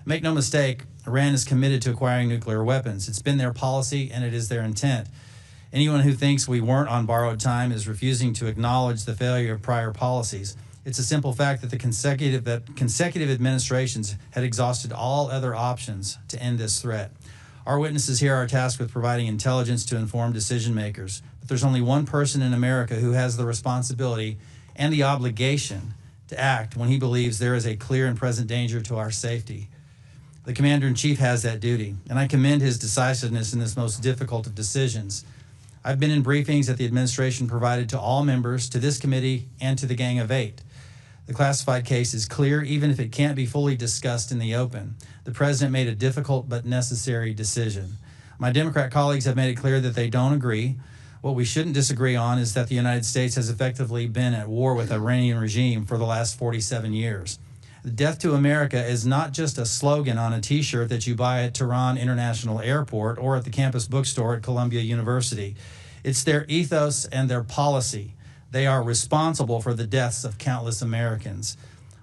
Make no mistake, Iran is committed to acquiring nuclear weapons. It's been their policy and it is their intent. Anyone who thinks we weren't on borrowed time is refusing to acknowledge the failure of prior policies. It's a simple fact that consecutive administrations had exhausted all other options to end this threat. Our witnesses here are tasked with providing intelligence to inform decision makers. But there's only one person in America who has the responsibility and the obligation to act when he believes there is a clear and present danger to our safety. The Commander-in-Chief has that duty, and I commend his decisiveness in this most difficult of decisions. I've been in briefings that the administration provided to all members, to this committee, and to the Gang of Eight. The classified case is clear, even if it can't be fully discussed in the open. The president made a difficult but necessary decision. My Democrat colleagues have made it clear that they don't agree. What we shouldn't disagree on is that the United States has effectively been at war with the Iranian regime for the last 47 years. Death to America is not just a slogan on a t-shirt that you buy at Tehran International Airport or at the campus bookstore at Columbia University. It's their ethos and their policy. They are responsible for the deaths of countless Americans.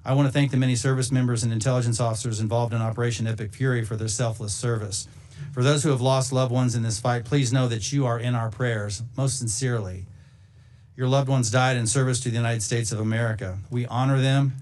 I want to thank the many service members and intelligence officers involved in Operation Epic Fury for their selfless service. For those who have lost loved ones in this fight, please know that you are in our prayers, most sincerely. Your loved ones died in service to the United States of America. We honor them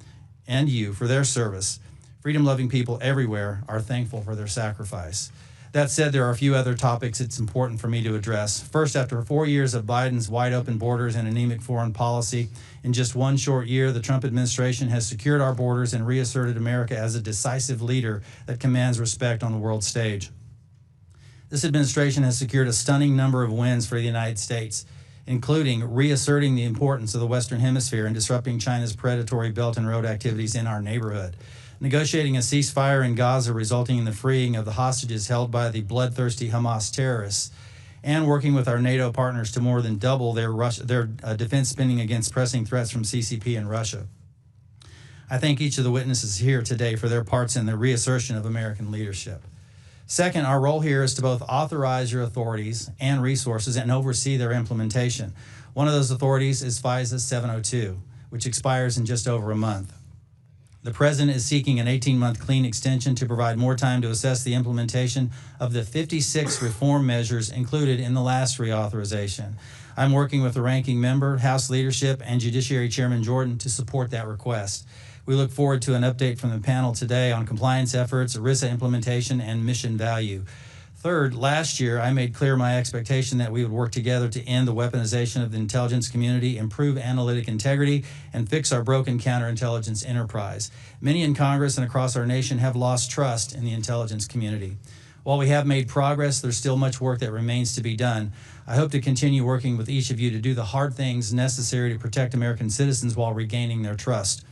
and you for their service. Freedom-loving people everywhere are thankful for their sacrifice. That said, there are a few other topics it's important for me to address. First, after 4 years of Biden's wide-open borders and anemic foreign policy, in just one short year, the Trump administration has secured our borders and reasserted America as a decisive leader that commands respect on the world stage. This administration has secured a stunning number of wins for the United States, including reasserting the importance of the Western Hemisphere and disrupting China's predatory Belt and Road activities in our neighborhood, negotiating a ceasefire in Gaza resulting in the freeing of the hostages held by the bloodthirsty Hamas terrorists, and working with our NATO partners to more than double their defense spending against pressing threats from CCP and Russia. I thank each of the witnesses here today for their parts in the reassertion of American leadership. Second, our role here is to both authorize your authorities and resources and oversee their implementation. One of those authorities is FISA 702, which expires in just over a month. The President is seeking an 18-month clean extension to provide more time to assess the implementation of the 56 reform measures included in the last reauthorization. I'm working with the ranking member, House leadership, and Judiciary Chairman Jordan to support that request. We look forward to an update from the panel today on compliance efforts, ERISA implementation, and mission value. Third, last year, I made clear my expectation that we would work together to end the weaponization of the intelligence community, improve analytic integrity, and fix our broken counterintelligence enterprise. Many in Congress and across our nation have lost trust in the intelligence community. While we have made progress, there's still much work that remains to be done. I hope to continue working with each of you to do the hard things necessary to protect American citizens while regaining their trust.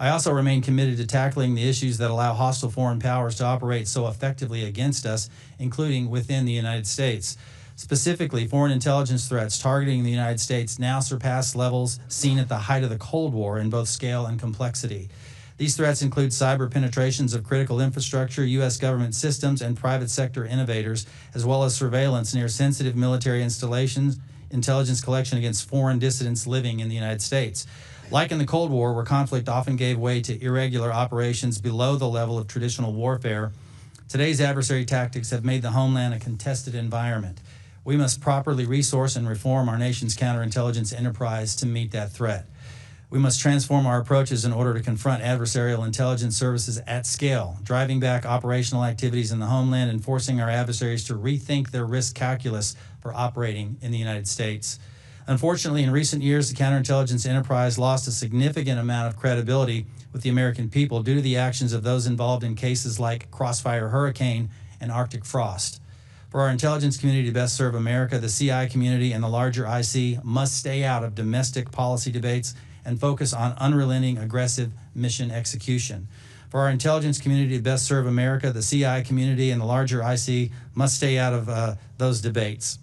I also remain committed to tackling the issues that allow hostile foreign powers to operate so effectively against us, including within the United States. Specifically, foreign intelligence threats targeting the United States now surpass levels seen at the height of the Cold War in both scale and complexity. These threats include cyber penetrations of critical infrastructure, U.S. government systems, and private sector innovators, as well as surveillance near sensitive military installations, intelligence collection against foreign dissidents living in the United States. Like in the Cold War, where conflict often gave way to irregular operations below the level of traditional warfare, today's adversary tactics have made the homeland a contested environment. We must properly resource and reform our nation's counterintelligence enterprise to meet that threat. We must transform our approaches in order to confront adversarial intelligence services at scale, driving back operational activities in the homeland and forcing our adversaries to rethink their risk calculus for operating in the United States. Unfortunately, in recent years, the counterintelligence enterprise lost a significant amount of credibility with the American people due to the actions of those involved in cases like Crossfire Hurricane and Arctic Frost. For our intelligence community to best serve America, the CI community and the larger IC must stay out of domestic policy debates and focus on unrelenting, aggressive mission execution. For our intelligence community to best serve America, the CI community and the larger IC must stay out of those debates.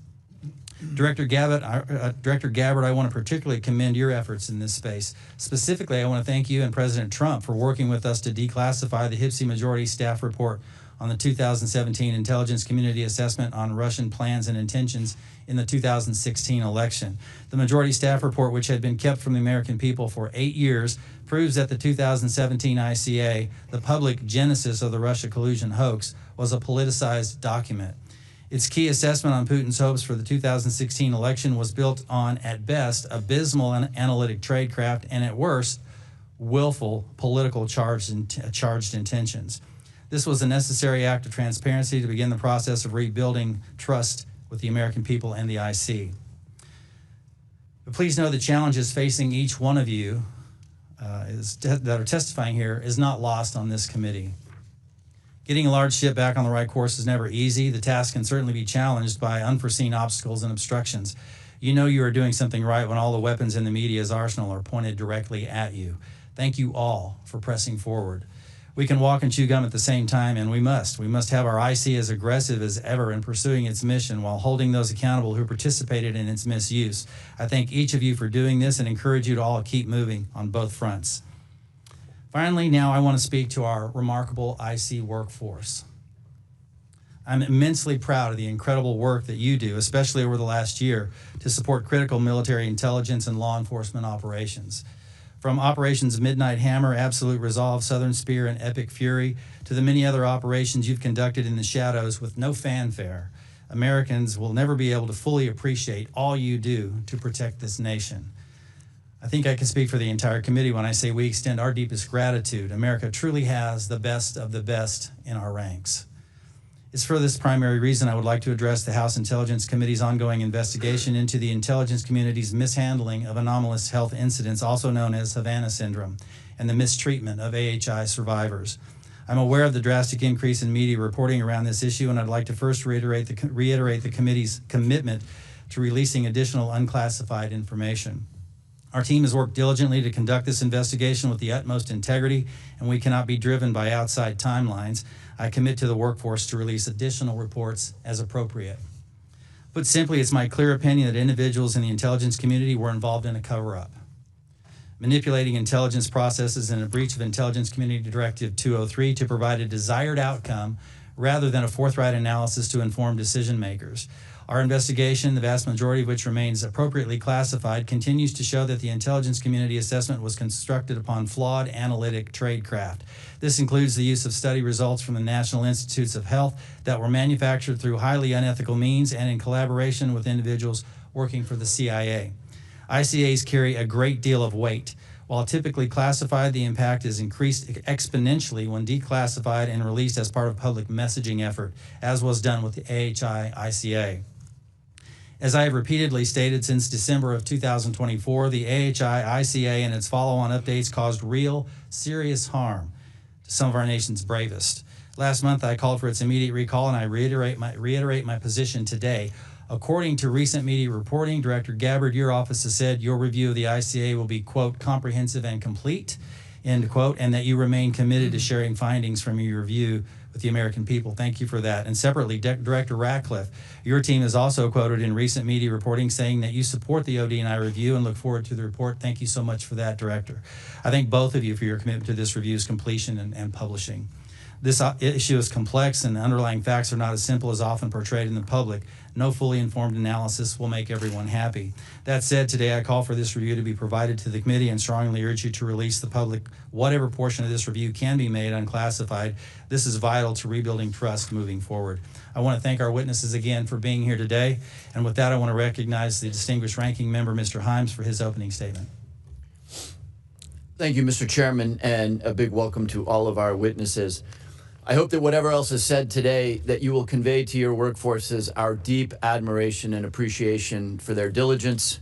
Director Gabbard, I want to particularly commend your efforts in this space. Specifically, I want to thank you and President Trump for working with us to declassify the HPSI Majority Staff Report on the 2017 Intelligence Community Assessment on Russian Plans and Intentions in the 2016 election. The majority staff report, which had been kept from the American people for 8 years, proves that the 2017 ICA, the public genesis of the Russia collusion hoax, was a politicized document. Its key assessment on Putin's hopes for the 2016 election was built on, at best, abysmal analytic tradecraft, and at worst, willful political charged intentions. This was a necessary act of transparency to begin the process of rebuilding trust with the American people and the IC. But please know the challenges facing each one of you that are testifying here is not lost on this committee. Getting a large ship back on the right course is never easy. The task can certainly be challenged by unforeseen obstacles and obstructions. You know you are doing something right when all the weapons in the media's arsenal are pointed directly at you. Thank you all for pressing forward. We can walk and chew gum at the same time, and we must. We must have our IC as aggressive as ever in pursuing its mission while holding those accountable who participated in its misuse. I thank each of you for doing this and encourage you to all keep moving on both fronts. Finally, now I want to speak to our remarkable IC workforce. I'm immensely proud of the incredible work that you do, especially over the last year, to support critical military intelligence and law enforcement operations. From Operations Midnight Hammer, Absolute Resolve, Southern Spear, and Epic Fury, to the many other operations you've conducted in the shadows with no fanfare, Americans will never be able to fully appreciate all you do to protect this nation. I think I can speak for the entire committee when I say we extend our deepest gratitude. America truly has the best of the best in our ranks. It's for this primary reason I would like to address the House Intelligence Committee's ongoing investigation into the intelligence community's mishandling of anomalous health incidents, also known as Havana Syndrome, and the mistreatment of AHI survivors. I'm aware of the drastic increase in media reporting around this issue, and I'd like to first reiterate the committee's commitment to releasing additional unclassified information. Our team has worked diligently to conduct this investigation with the utmost integrity, and we cannot be driven by outside timelines. I commit to the workforce to release additional reports as appropriate. Put simply, it's my clear opinion that individuals in the intelligence community were involved in a cover-up, manipulating intelligence processes in a breach of Intelligence Community Directive 203 to provide a desired outcome rather than a forthright analysis to inform decision makers. Our investigation, the vast majority of which remains appropriately classified, continues to show that the intelligence community assessment was constructed upon flawed analytic tradecraft. This includes the use of study results from the National Institutes of Health that were manufactured through highly unethical means and in collaboration with individuals working for the CIA. ICAs carry a great deal of weight. While typically classified, the impact is increased exponentially when declassified and released as part of public messaging effort, as was done with the AHI ICA. As I have repeatedly stated since December of 2024, the AHI ICA and its follow-on updates caused real, serious harm to some of our nation's bravest. Last month, I called for its immediate recall, and I reiterate my position today. According to recent media reporting, Director Gabbard, your office has said your review of the ICA will be, quote, comprehensive and complete, end quote, and that you remain committed to sharing findings from your review with the American people. Thank you for that. And separately, Director Ratcliffe, your team is also quoted in recent media reporting saying that you support the OD&I review and look forward to the report. Thank you so much for that, Director. I thank both of you for your commitment to this review's completion and publishing. This issue is complex, and the underlying facts are not as simple as often portrayed in the public. No fully informed analysis will make everyone happy. That said, today I call for this review to be provided to the committee and strongly urge you to release the public whatever portion of this review can be made unclassified. This is vital to rebuilding trust moving forward. I want to thank our witnesses again for being here today. And with that, I want to recognize the distinguished ranking member, Mr. Himes, for his opening statement. Thank you, Mr. Chairman, and a big welcome to all of our witnesses. I hope that whatever else is said today, that you will convey to your workforces our deep admiration and appreciation for their diligence,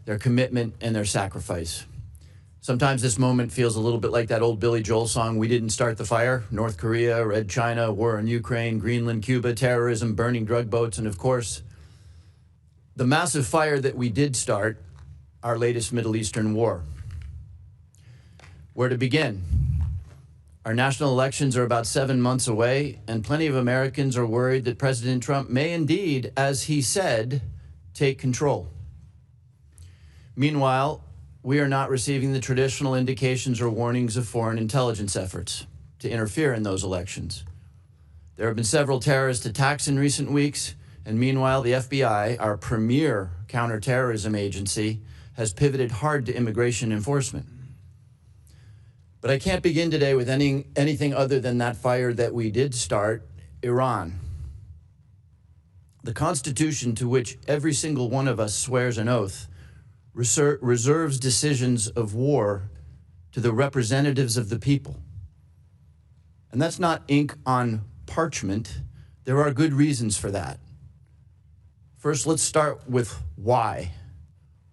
their commitment, and their sacrifice. Sometimes this moment feels a little bit like that old Billy Joel song, "We Didn't Start the Fire." North Korea, Red China, war in Ukraine, Greenland, Cuba, terrorism, burning drug boats, and of course, the massive fire that we did start, our latest Middle Eastern war. Where to begin? Our national elections are about 7 months away, and plenty of Americans are worried that President Trump may indeed, as he said, take control. Meanwhile, we are not receiving the traditional indications or warnings of foreign intelligence efforts to interfere in those elections. There have been several terrorist attacks in recent weeks, and meanwhile, the FBI, our premier counterterrorism agency, has pivoted hard to immigration enforcement. But I can't begin today with anything other than that fire that we did start, Iran. The Constitution, to which every single one of us swears an oath, reserves decisions of war to the representatives of the people. And that's not ink on parchment. There are good reasons for that. First, let's start with why.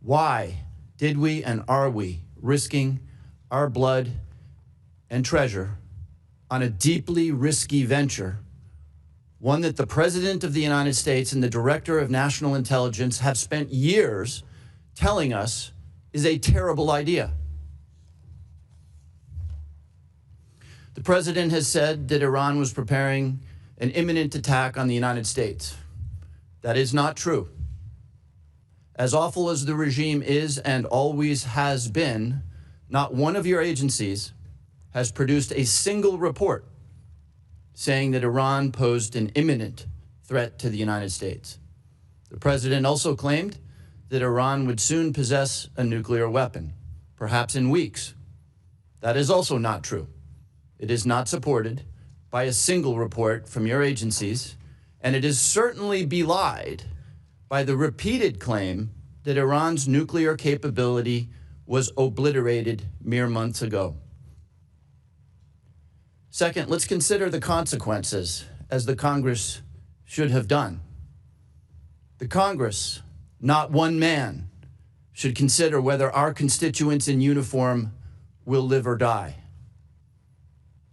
Why did we and are we risking our blood and treasure on a deeply risky venture, one that the President of the United States and the Director of National Intelligence have spent years telling us is a terrible idea? The President has said that Iran was preparing an imminent attack on the United States. That is not true. As awful as the regime is and always has been, not one of your agencies has produced a single report saying that Iran posed an imminent threat to the United States. The President also claimed that Iran would soon possess a nuclear weapon, perhaps in weeks. That is also not true. It is not supported by a single report from your agencies, and it is certainly belied by the repeated claim that Iran's nuclear capability was obliterated mere months ago. Second, let's consider the consequences, as the Congress should have done. The Congress, not one man, should consider whether our constituents in uniform will live or die.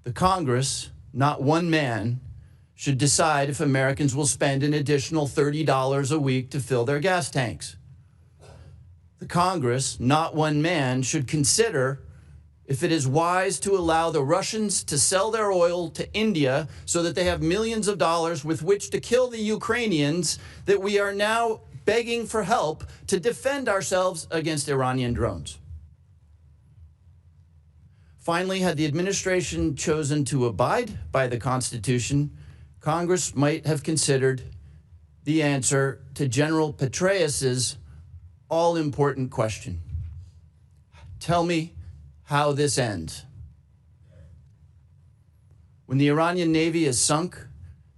The Congress, not one man, should decide if Americans will spend an additional $30 a week to fill their gas tanks. The Congress, not one man, should consider if it is wise to allow the Russians to sell their oil to India so that they have millions of dollars with which to kill the Ukrainians that we are now begging for help to defend ourselves against Iranian drones. Finally, had the administration chosen to abide by the Constitution, Congress might have considered the answer to General Petraeus's all-important question. Tell me how this ends. When the Iranian Navy is sunk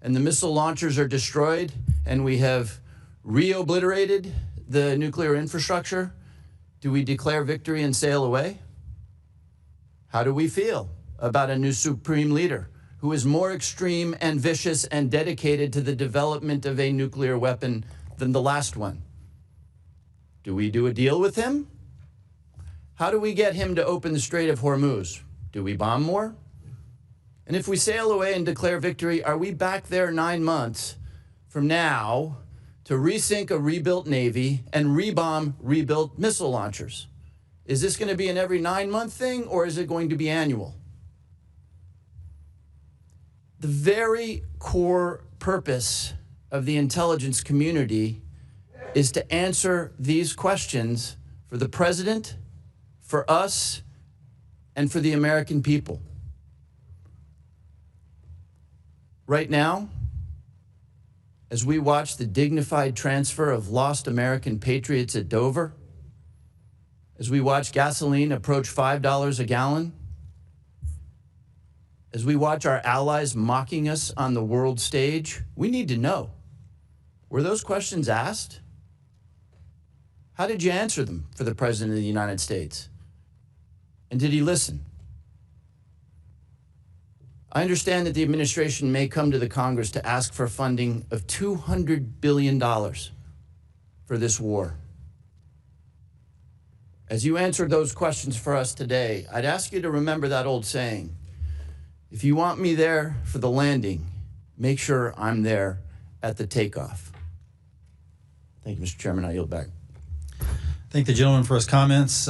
and the missile launchers are destroyed and we have re-obliterated the nuclear infrastructure, do we declare victory and sail away? How do we feel about a new supreme leader who is more extreme and vicious and dedicated to the development of a nuclear weapon than the last one? Do we do a deal with him? How do we get him to open the Strait of Hormuz? Do we bomb more? And if we sail away and declare victory, are we back there 9 months from now to resink a rebuilt Navy and rebomb rebuilt missile launchers? Is this going to be an every 9-month thing, or is it going to be annual? The very core purpose of the intelligence community is to answer these questions for the President, for us, and for the American people. Right now, as we watch the dignified transfer of lost American patriots at Dover, as we watch gasoline approach $5 a gallon, as we watch our allies mocking us on the world stage, we need to know, were those questions asked? How did you answer them for the President of the United States? And did he listen? I understand that the administration may come to the Congress to ask for funding of $200 billion for this war. As you answer those questions for us today, I'd ask you to remember that old saying, if you want me there for the landing, make sure I'm there at the takeoff. Thank you, Mr. Chairman. I yield back. Thank the gentleman for his comments.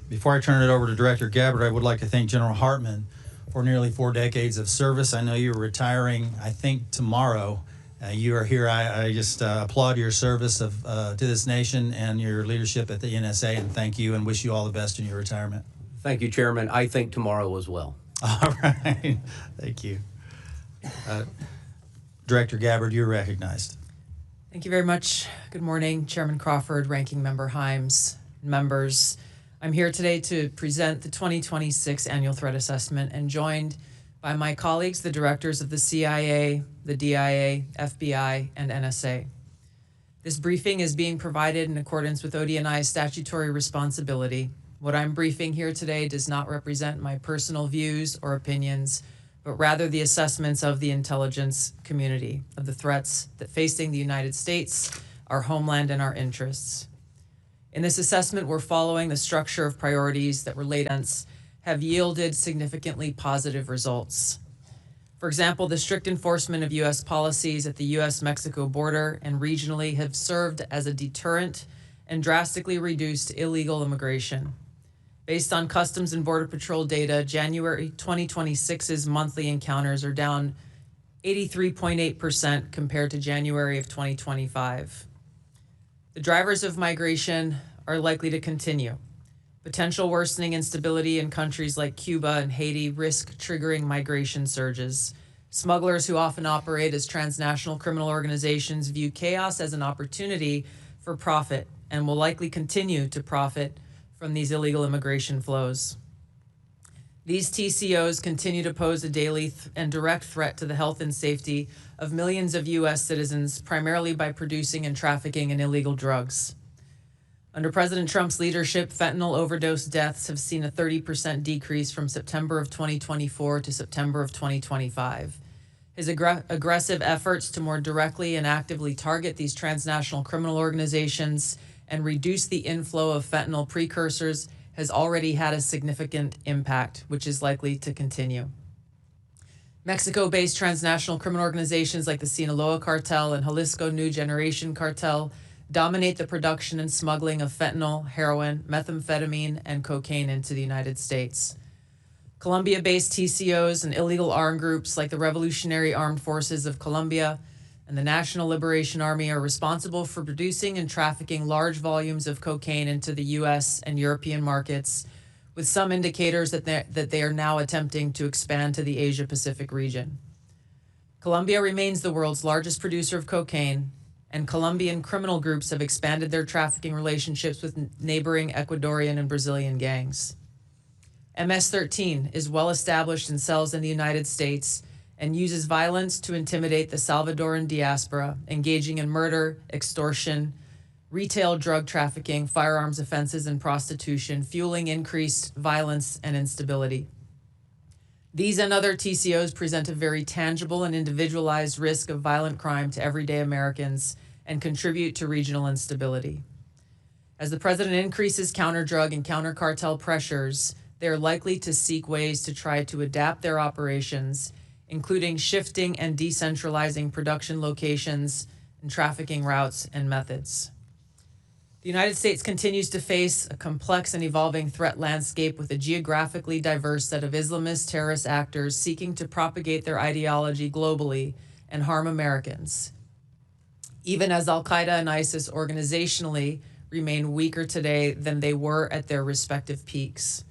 Before I turn it over to Director Gabbard, I would like to thank General Hartman for nearly 4 decades of service. I know you're retiring, I think, tomorrow. You are here. I just applaud your service to this nation and your leadership at the NSA, and thank you and wish you all the best in your retirement. Thank you, Chairman. I think tomorrow as well. All right. Thank you. Director Gabbard, you're recognized. Thank you very much. Good morning, Chairman Crawford, Ranking Member Himes, members. I'm here today to present the 2026 Annual Threat Assessment and joined by my colleagues, the directors of the CIA, the DIA, FBI, and NSA. This briefing is being provided in accordance with ODNI's statutory responsibility. What I'm briefing here today does not represent my personal views or opinions, but rather the assessments of the intelligence community of the threats that facing the United States, our homeland, and our interests. In this assessment, we're following the structure of priorities that relate to have yielded significantly positive results. For example, the strict enforcement of U.S. policies at the U.S.-Mexico border and regionally have served as a deterrent and drastically reduced illegal immigration. Based on Customs and Border Patrol data, January 2026's monthly encounters are down 83.8% compared to January of 2025. The drivers of migration are likely to continue. Potential worsening instability in countries like Cuba and Haiti risk triggering migration surges. Smugglers who often operate as transnational criminal organizations view chaos as an opportunity for profit and will likely continue to profit from these illegal immigration flows. These TCOs continue to pose a daily and direct threat to the health and safety of millions of U.S. citizens, primarily by producing and trafficking in illegal drugs. Under President Trump's leadership, fentanyl overdose deaths have seen a 30% decrease from September of 2024 to September of 2025. His aggressive efforts to more directly and actively target these transnational criminal organizations and reduce the inflow of fentanyl precursors has already had a significant impact, which is likely to continue. Mexico-based transnational criminal organizations like the Sinaloa Cartel and Jalisco New Generation Cartel dominate the production and smuggling of fentanyl, heroin, methamphetamine, and cocaine into the United States. Colombia-based TCOs and illegal armed groups like the Revolutionary Armed Forces of Colombia and the National Liberation Army are responsible for producing and trafficking large volumes of cocaine into the U.S. and European markets, with some indicators that they are now attempting to expand to the Asia-Pacific region. Colombia remains the world's largest producer of cocaine, and Colombian criminal groups have expanded their trafficking relationships with neighboring Ecuadorian and Brazilian gangs. MS-13 is well established in cells in the United States and uses violence to intimidate the Salvadoran diaspora, engaging in murder, extortion, retail drug trafficking, firearms offenses, and prostitution, fueling increased violence and instability. These and other TCOs present a very tangible and individualized risk of violent crime to everyday Americans and contribute to regional instability. As the president increases counter-drug and counter-cartel pressures, they are likely to seek ways to try to adapt their operations, including shifting and decentralizing production locations and trafficking routes and methods. The United States continues to face a complex and evolving threat landscape with a geographically diverse set of Islamist terrorist actors seeking to propagate their ideology globally and harm Americans, even as Al-Qaeda and ISIS organizationally remain weaker today than they were at their respective peaks.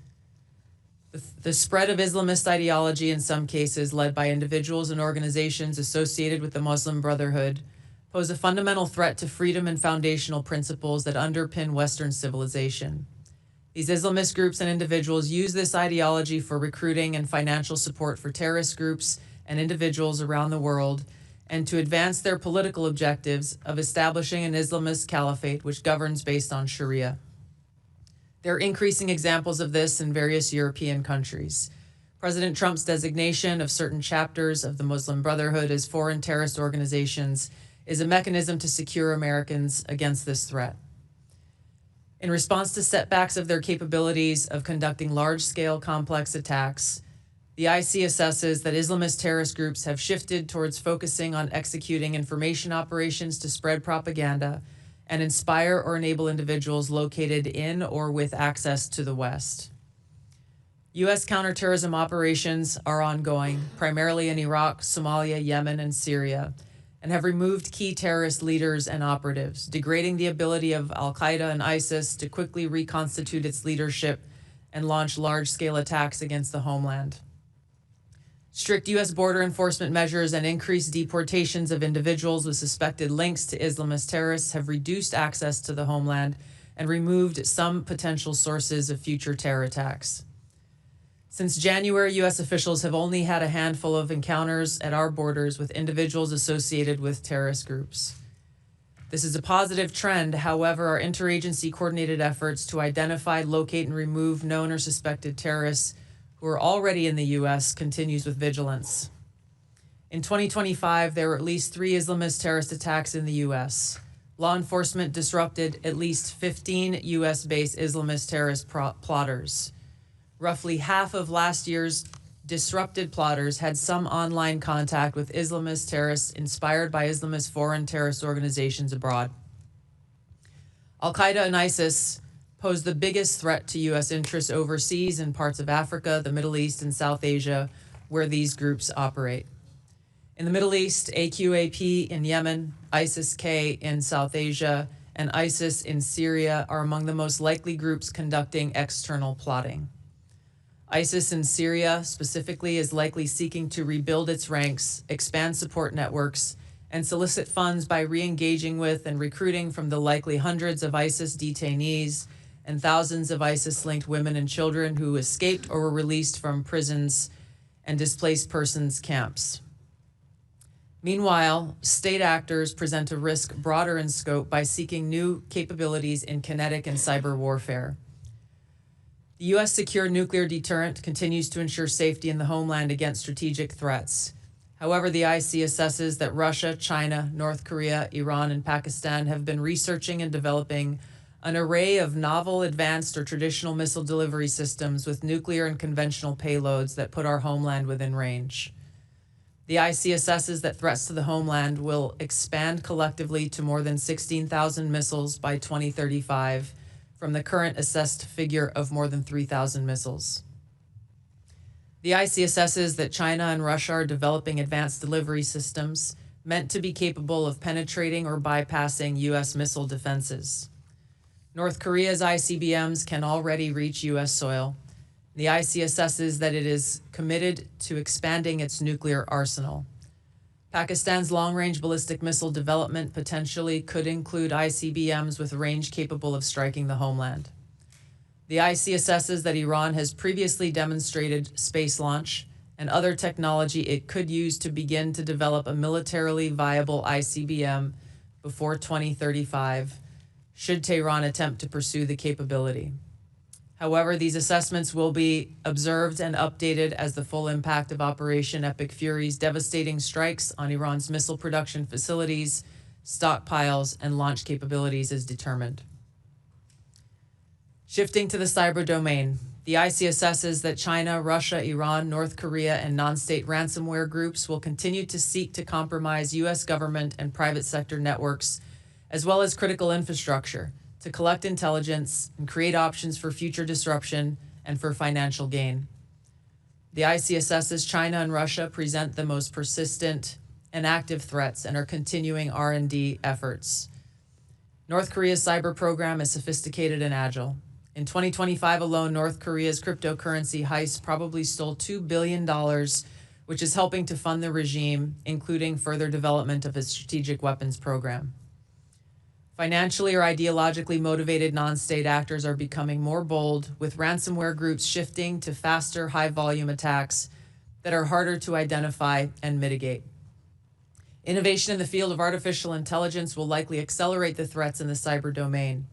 The spread of Islamist ideology, in some cases led by individuals and organizations associated with the Muslim Brotherhood, pose a fundamental threat to freedom and foundational principles that underpin Western civilization. These Islamist groups and individuals use this ideology for recruiting and financial support for terrorist groups and individuals around the world, and to advance their political objectives of establishing an Islamist caliphate which governs based on Sharia. There are increasing examples of this in various European countries. President Trump's designation of certain chapters of the Muslim Brotherhood as foreign terrorist organizations is a mechanism to secure Americans against this threat. In response to setbacks of their capabilities of conducting large-scale complex attacks, the IC assesses that Islamist terrorist groups have shifted towards focusing on executing information operations to spread propaganda and inspire or enable individuals located in or with access to the West. U.S. counterterrorism operations are ongoing, primarily in Iraq, Somalia, Yemen, and Syria, and have removed key terrorist leaders and operatives, degrading the ability of Al-Qaeda and ISIS to quickly reconstitute its leadership and launch large-scale attacks against the homeland. Strict U.S. border enforcement measures and increased deportations of individuals with suspected links to Islamist terrorists have reduced access to the homeland and removed some potential sources of future terror attacks. Since January, U.S. officials have only had a handful of encounters at our borders with individuals associated with terrorist groups. This is a positive trend. However, our interagency coordinated efforts to identify, locate, and remove known or suspected terrorists who are already in the U.S. continues with vigilance. In 2025, there were at least 3 Islamist terrorist attacks in the U.S. Law enforcement disrupted at least 15 U.S.-based Islamist terrorist plotters. Roughly half of last year's disrupted plotters had some online contact with Islamist terrorists inspired by Islamist foreign terrorist organizations abroad. Al-Qaeda and ISIS pose the biggest threat to U.S. interests overseas in parts of Africa, the Middle East, and South Asia, where these groups operate. In the Middle East, AQAP in Yemen, ISIS-K in South Asia, and ISIS in Syria are among the most likely groups conducting external plotting. ISIS in Syria specifically is likely seeking to rebuild its ranks, expand support networks, and solicit funds by re-engaging with and recruiting from the likely hundreds of ISIS detainees and thousands of ISIS-linked women and children who escaped or were released from prisons and displaced persons camps. Meanwhile, state actors present a risk broader in scope by seeking new capabilities in kinetic and cyber warfare. The U.S. secure nuclear deterrent continues to ensure safety in the homeland against strategic threats. However, the IC assesses that Russia, China, North Korea, Iran, and Pakistan have been researching and developing an array of novel, advanced, or traditional missile delivery systems with nuclear and conventional payloads that put our homeland within range. The IC assesses that threats to the homeland will expand collectively to more than 16,000 missiles by 2035, from the current assessed figure of more than 3,000 missiles. The IC assesses that China and Russia are developing advanced delivery systems meant to be capable of penetrating or bypassing U.S. missile defenses. North Korea's ICBMs can already reach U.S. soil. The IC assesses that it is committed to expanding its nuclear arsenal. Pakistan's long-range ballistic missile development potentially could include ICBMs with range capable of striking the homeland. The IC assesses that Iran has previously demonstrated space launch and other technology it could use to begin to develop a militarily viable ICBM before 2035, should Tehran attempt to pursue the capability. However, these assessments will be observed and updated as the full impact of Operation Epic Fury's devastating strikes on Iran's missile production facilities, stockpiles, and launch capabilities is determined. Shifting to the cyber domain, the IC assesses that China, Russia, Iran, North Korea, and non-state ransomware groups will continue to seek to compromise U.S. government and private sector networks, as well as critical infrastructure, to collect intelligence and create options for future disruption and for financial gain. The IC assesses China and Russia present the most persistent and active threats and are continuing R&D efforts. North Korea's cyber program is sophisticated and agile. In 2025 alone, North Korea's cryptocurrency heist probably stole $2 billion, which is helping to fund the regime, including further development of its strategic weapons program. Financially or ideologically motivated non-state actors are becoming more bold, with ransomware groups shifting to faster, high-volume attacks that are harder to identify and mitigate. Innovation in the field of artificial intelligence will likely accelerate the threats in the cyber domain.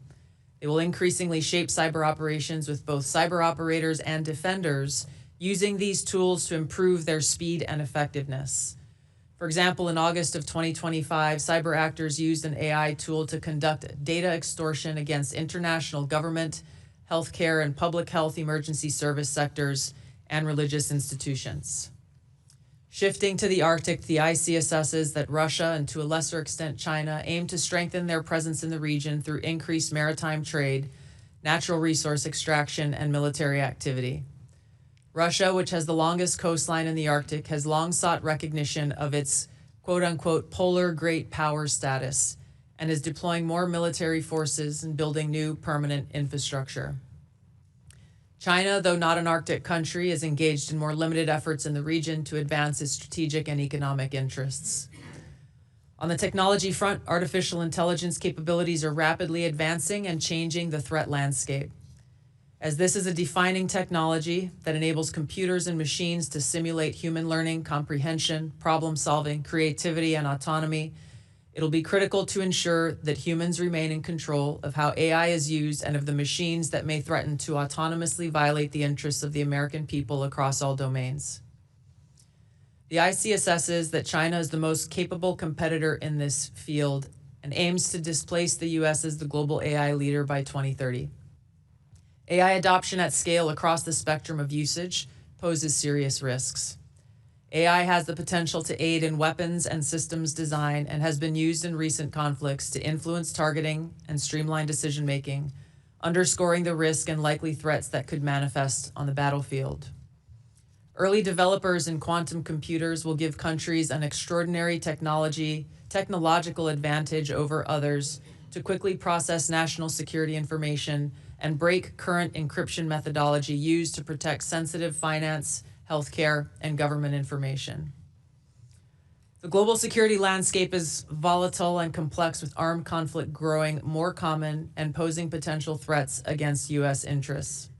It will increasingly shape cyber operations, with both cyber operators and defenders using these tools to improve their speed and effectiveness. For example, in August of 2025, cyber actors used an AI tool to conduct data extortion against international government, healthcare, and public health emergency service sectors and religious institutions. Shifting to the Arctic, the IC assesses that Russia, and to a lesser extent China, aim to strengthen their presence in the region through increased maritime trade, natural resource extraction, and military activity. Russia, which has the longest coastline in the Arctic, has long sought recognition of its quote-unquote polar great power status and is deploying more military forces and building new permanent infrastructure. China, though not an Arctic country, is engaged in more limited efforts in the region to advance its strategic and economic interests. On the technology front, artificial intelligence capabilities are rapidly advancing and changing the threat landscape. As this is a defining technology that enables computers and machines to simulate human learning, comprehension, problem solving, creativity, and autonomy, it'll be critical to ensure that humans remain in control of how AI is used and of the machines that may threaten to autonomously violate the interests of the American people across all domains. The IC assesses that China is the most capable competitor in this field and aims to displace the US as the global AI leader by 2030. AI adoption at scale across the spectrum of usage poses serious risks. AI has the potential to aid in weapons and systems design and has been used in recent conflicts to influence targeting and streamline decision-making, underscoring the risk and likely threats that could manifest on the battlefield. Early developers in quantum computers will give countries an extraordinary technological advantage over others to quickly process national security information and break current encryption methodology used to protect sensitive finance, healthcare, and government information. The global security landscape is volatile and complex, with armed conflict growing more common and posing potential threats against U.S. interests.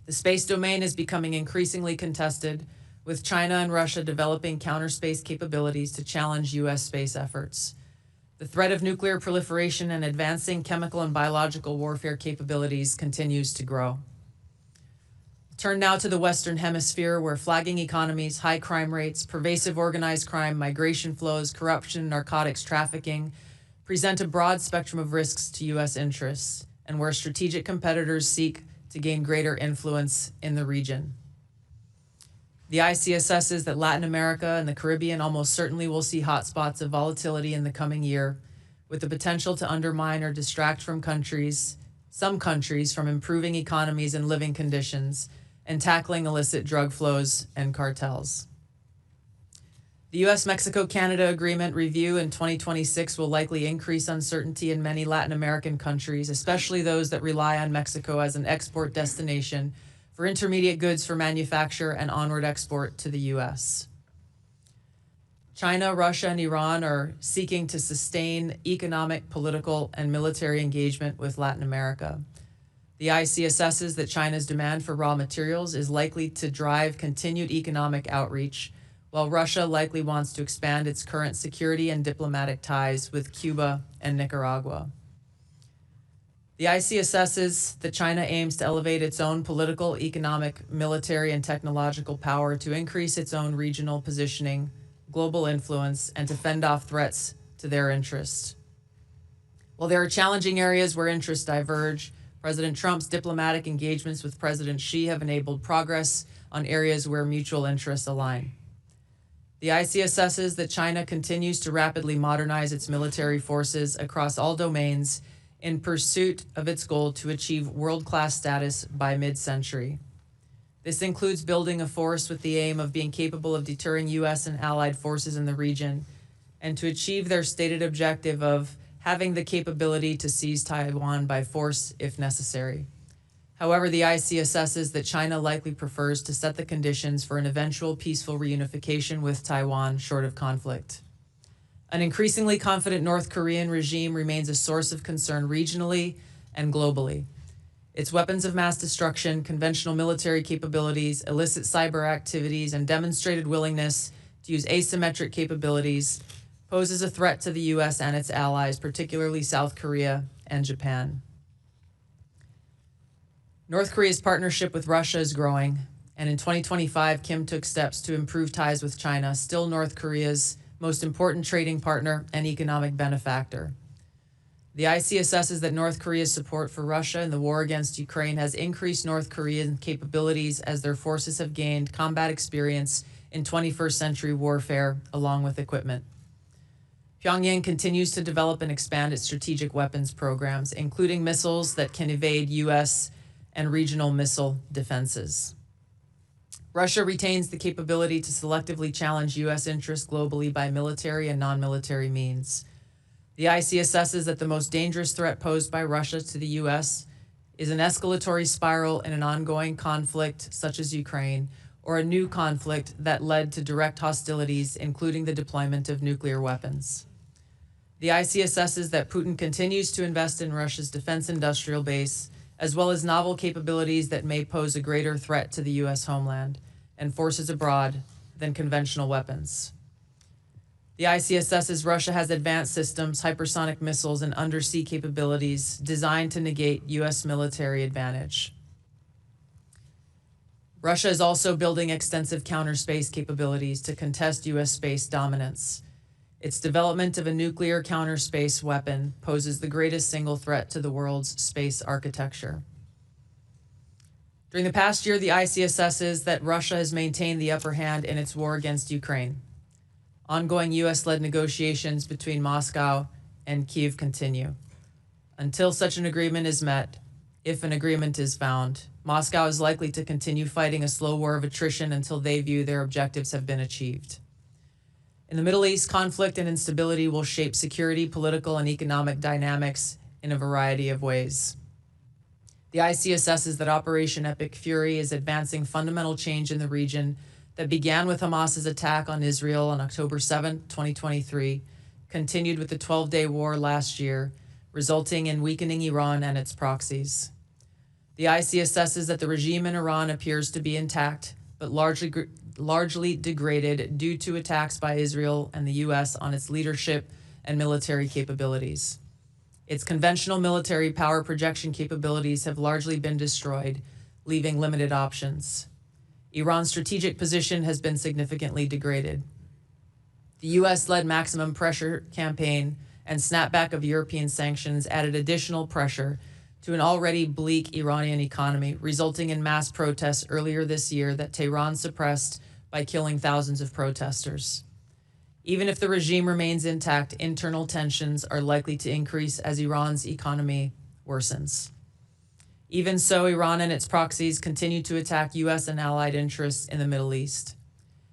The space domain is becoming increasingly contested, with China and Russia developing counter-space capabilities to challenge U.S. space efforts. The threat of nuclear proliferation and advancing chemical and biological warfare capabilities continues to grow. Turn now to the Western Hemisphere, where flagging economies, high crime rates, pervasive organized crime, migration flows, corruption, and narcotics trafficking present a broad spectrum of risks to U.S. interests, and where strategic competitors seek to gain greater influence in the region. The IC assesses that Latin America and the Caribbean almost certainly will see hotspots of volatility in the coming year, with the potential to undermine or distract some countries from improving economies and living conditions and tackling illicit drug flows and cartels. The U.S.-Mexico-Canada Agreement review in 2026 will likely increase uncertainty in many Latin American countries, especially those that rely on Mexico as an export destination for intermediate goods for manufacture and onward export to the U.S. China, Russia, and Iran are seeking to sustain economic, political, and military engagement with Latin America. The IC assesses that China's demand for raw materials is likely to drive continued economic outreach, while Russia likely wants to expand its current security and diplomatic ties with Cuba and Nicaragua. The IC assesses that China aims to elevate its own political, economic, military, and technological power to increase its own regional positioning, global influence, and to fend off threats to their interests. While there are challenging areas where interests diverge, President Trump's diplomatic engagements with President Xi have enabled progress on areas where mutual interests align. The IC assesses that China continues to rapidly modernize its military forces across all domains in pursuit of its goal to achieve world-class status by mid-century. This includes building a force with the aim of being capable of deterring U.S. and allied forces in the region, and to achieve their stated objective of having the capability to seize Taiwan by force if necessary. However, the IC assesses that China likely prefers to set the conditions for an eventual peaceful reunification with Taiwan short of conflict. An increasingly confident North Korean regime remains a source of concern regionally and globally. Its weapons of mass destruction, conventional military capabilities, illicit cyber activities, and demonstrated willingness to use asymmetric capabilities poses a threat to the U.S. and its allies, particularly South Korea and Japan. North Korea's partnership with Russia is growing, and in 2025, Kim took steps to improve ties with China, still North Korea's most important trading partner and economic benefactor. The IC assesses that North Korea's support for Russia in the war against Ukraine has increased North Korean capabilities as their forces have gained combat experience in 21st century warfare, along with equipment. Pyongyang continues to develop and expand its strategic weapons programs, including missiles that can evade U.S. and regional missile defenses. Russia retains the capability to selectively challenge U.S. interests globally by military and non-military means. The IC assesses that the most dangerous threat posed by Russia to the U.S. is an escalatory spiral in an ongoing conflict such as Ukraine, or a new conflict that led to direct hostilities, including the deployment of nuclear weapons. The IC assesses that Putin continues to invest in Russia's defense industrial base, as well as novel capabilities that may pose a greater threat to the U.S. homeland and forces abroad than conventional weapons. The IC assesses Russia has advanced systems, hypersonic missiles, and undersea capabilities designed to negate U.S. military advantage. Russia is also building extensive counter-space capabilities to contest U.S. space dominance. Its development of a nuclear counter-space weapon poses the greatest single threat to the world's space architecture. During the past year, the IC assesses that Russia has maintained the upper hand in its war against Ukraine. Ongoing U.S.-led negotiations between Moscow and Kyiv continue. Until such an agreement is met, if an agreement is found, Moscow is likely to continue fighting a slow war of attrition until they view their objectives have been achieved. In the Middle East, conflict and instability will shape security, political, and economic dynamics in a variety of ways. The IC assesses that Operation Epic Fury is advancing fundamental change in the region that began with Hamas's attack on Israel on October 7, 2023, continued with the 12-day war last year, resulting in weakening Iran and its proxies. The IC assesses that the regime in Iran appears to be intact, but largely degraded due to attacks by Israel and the U.S. on its leadership and military capabilities. Its conventional military power projection capabilities have largely been destroyed, leaving limited options. Iran's strategic position has been significantly degraded. The U.S.-led maximum pressure campaign and snapback of European sanctions added additional pressure to an already bleak Iranian economy, resulting in mass protests earlier this year that Tehran suppressed by killing thousands of protesters. Even if the regime remains intact, internal tensions are likely to increase as Iran's economy worsens. Even so, Iran and its proxies continue to attack U.S. and allied interests in the Middle East.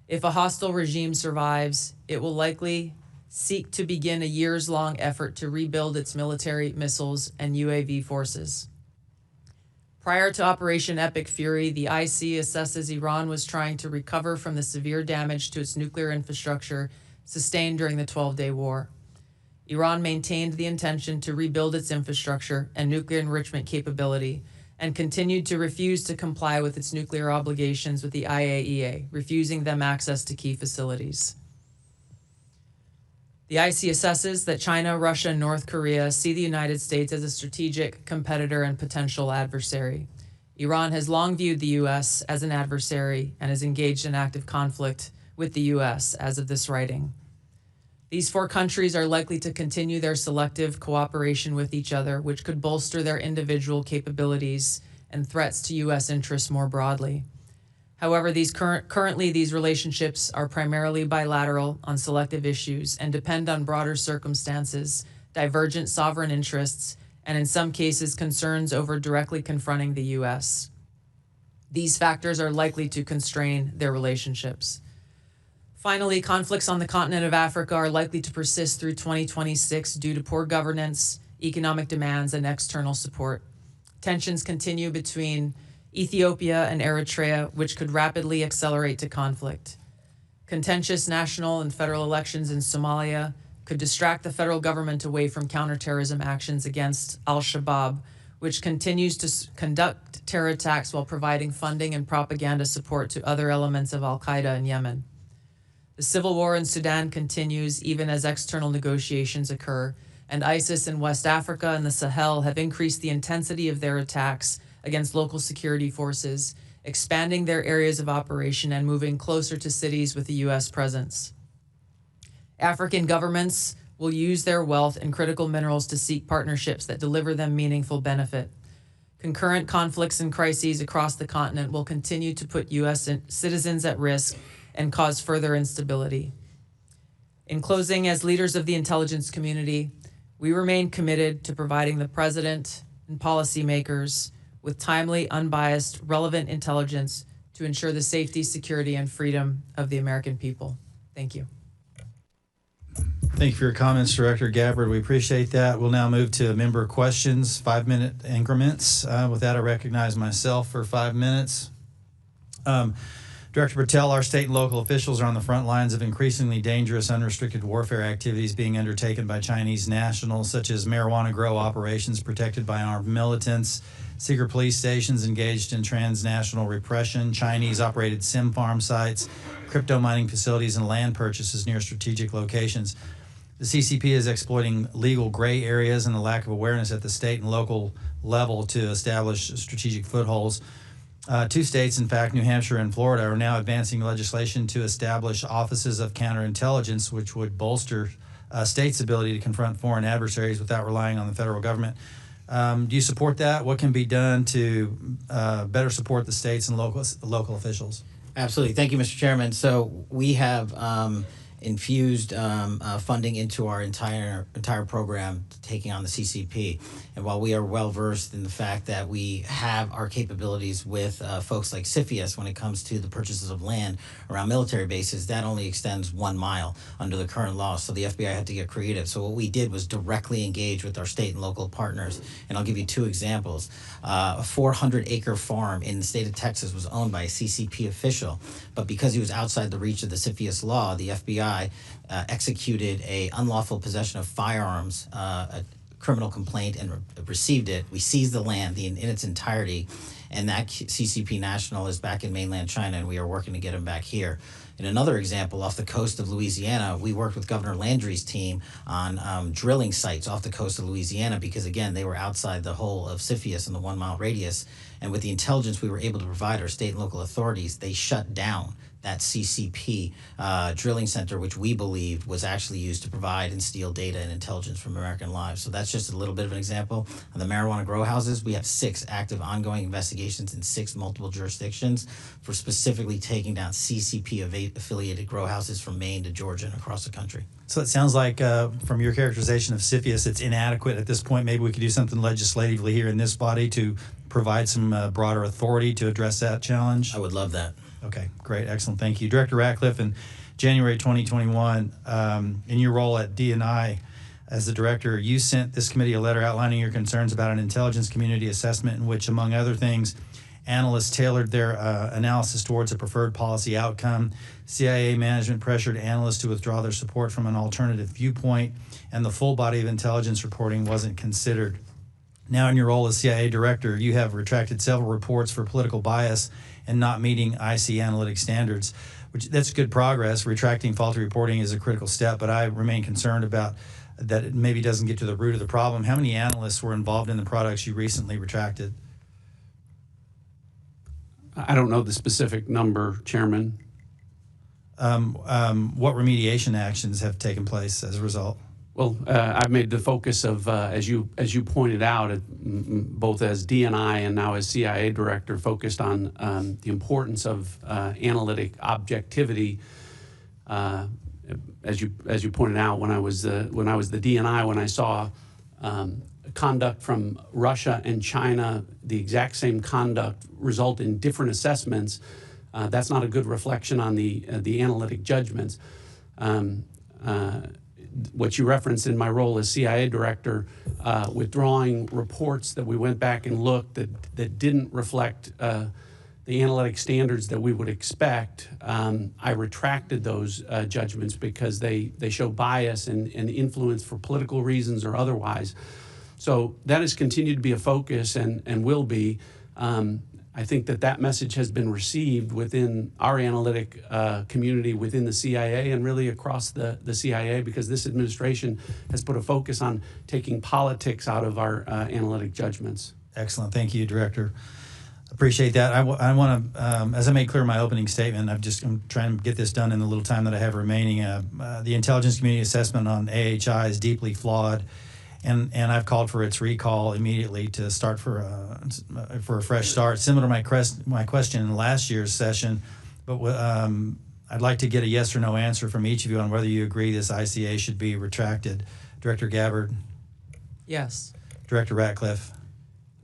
If a hostile regime survives, it will likely seek to begin a years-long effort to rebuild its military, missiles, and UAV forces. Prior to Operation Epic Fury, the IC assesses Iran was trying to recover from the severe damage to its nuclear infrastructure sustained during the 12-day war. Iran maintained the intention to rebuild its infrastructure and nuclear enrichment capability and continued to refuse to comply with its nuclear obligations with the IAEA, refusing them access to key facilities. The IC assesses that China, Russia, and North Korea see the United States as a strategic competitor and potential adversary. Iran has long viewed the U.S. as an adversary and is engaged in active conflict with the U.S. as of this writing. These four countries are likely to continue their selective cooperation with each other, which could bolster their individual capabilities and threats to U.S. interests more broadly. However, currently these relationships are primarily bilateral on selective issues and depend on broader circumstances, divergent sovereign interests, and in some cases concerns over directly confronting the U.S. These factors are likely to constrain their relationships. Finally, conflicts on the continent of Africa are likely to persist through 2026 due to poor governance, economic demands, and external support. Tensions continue between Ethiopia and Eritrea, which could rapidly accelerate to conflict. Contentious national and federal elections in Somalia could distract the federal government away from counterterrorism actions against al-Shabaab, which continues to conduct terror attacks while providing funding and propaganda support to other elements of al-Qaeda in Yemen. The civil war in Sudan continues even as external negotiations occur, and ISIS in West Africa and the Sahel have increased the intensity of their attacks against local security forces, expanding their areas of operation and moving closer to cities with a U.S. presence. African governments will use their wealth and critical minerals to seek partnerships that deliver them meaningful benefit. Concurrent conflicts and crises across the continent will continue to put U.S. citizens at risk and cause further instability. In closing, as leaders of the intelligence community, we remain committed to providing the President and policymakers with timely, unbiased, relevant intelligence to ensure the safety, security, and freedom of the American people. Thank you. Thank you for your comments, Director Gabbard. We appreciate that. We'll now move to member questions, 5-minute increments. With that, I recognize myself for 5 minutes. Director Patel, our state and local officials are on the front lines of increasingly dangerous unrestricted warfare activities being undertaken by Chinese nationals, such as marijuana grow operations protected by armed militants, secret police stations engaged in transnational repression, Chinese-operated sim farm sites, crypto mining facilities, and land purchases near strategic locations. The CCP is exploiting legal gray areas and the lack of awareness at the state and local level to establish strategic footholds. 2 states, in fact, New Hampshire and Florida, are now advancing legislation to establish offices of counterintelligence, which would bolster states' ability to confront foreign adversaries without relying on the federal government. Do you support that? What can be done to better support the states and local officials? Absolutely. Thank you, Mr. Chairman. So we have infused funding into our entire program taking on the CCP. And while we are well versed in the fact that we have our capabilities with folks like CFIUS when it comes to the purchases of land around military bases, that only extends 1 mile under the current law. So the FBI had to get creative. So what we did was directly engage with our state and local partners. And I'll give you 2 examples. A 400-acre farm in the state of Texas was owned by a CCP official, but because he was outside the reach of the CFIUS law, the FBI executed a unlawful possession of firearms, a criminal complaint, and received it. We seized the land in its entirety, and that CCP national is back in mainland China, and we are working to get him back here. In another example, off the coast of Louisiana, we worked with Governor Landry's team on drilling sites off the coast of Louisiana because, again, they were outside the whole of CFIUS in the 1 mile radius. And with the intelligence we were able to provide our state and local authorities, they shut down that CCP drilling center, which we believed was actually used to provide and steal data and intelligence from American lives. So that's just a little bit of an example. On the marijuana grow houses, we have 6 active ongoing investigations in 6 multiple jurisdictions for specifically taking down CCP-affiliated grow houses from Maine to Georgia and across the country. So it sounds like from your characterization of CFIUS, it's inadequate at this point. Maybe we could do something legislatively here in this body to provide some broader authority to address that challenge. I would love that. Okay, great, excellent, thank you. Director Ratcliffe, in January 2021, in your role at D&I as the director, you sent this committee a letter outlining your concerns about an intelligence community assessment in which, among other things, analysts tailored their analysis towards a preferred policy outcome. CIA management pressured analysts to withdraw their support from an alternative viewpoint, and the full body of intelligence reporting wasn't considered. Now, in your role as CIA director, you have retracted several reports for political bias and not meeting IC analytic standards, that's good progress. Retracting faulty reporting is a critical step, but I remain concerned about that it maybe doesn't get to the root of the problem. How many analysts were involved in the products you recently retracted? I don't know the specific number, Chairman. What remediation actions have taken place as a result? Well, I've made the focus of, as you pointed out, both as DNI and now as CIA director, focused on the importance of analytic objectivity. As you pointed out, when I was the DNI, when I saw conduct from Russia and China, the exact same conduct result in different assessments, that's not a good reflection on the analytic judgments. What you referenced in my role as CIA director, withdrawing reports that we went back and looked that didn't reflect the analytic standards that we would expect, I retracted those judgments because they show bias and influence for political reasons or otherwise. So that has continued to be a focus and will be. I think that message has been received within our analytic community within the CIA and really across the CIA, because this administration has put a focus on taking politics out of our analytic judgments. Excellent. Thank you, Director. Appreciate that. I want to, as I made clear in my opening statement, I'm trying to get this done in the little time that I have remaining. The intelligence community assessment on AHI is deeply flawed. And I've called for its recall immediately to start for a fresh start, similar to my question in last year's session. But I'd like to get a yes or no answer from each of you on whether you agree this ICA should be retracted. Director Gabbard? Yes. Director Ratcliffe?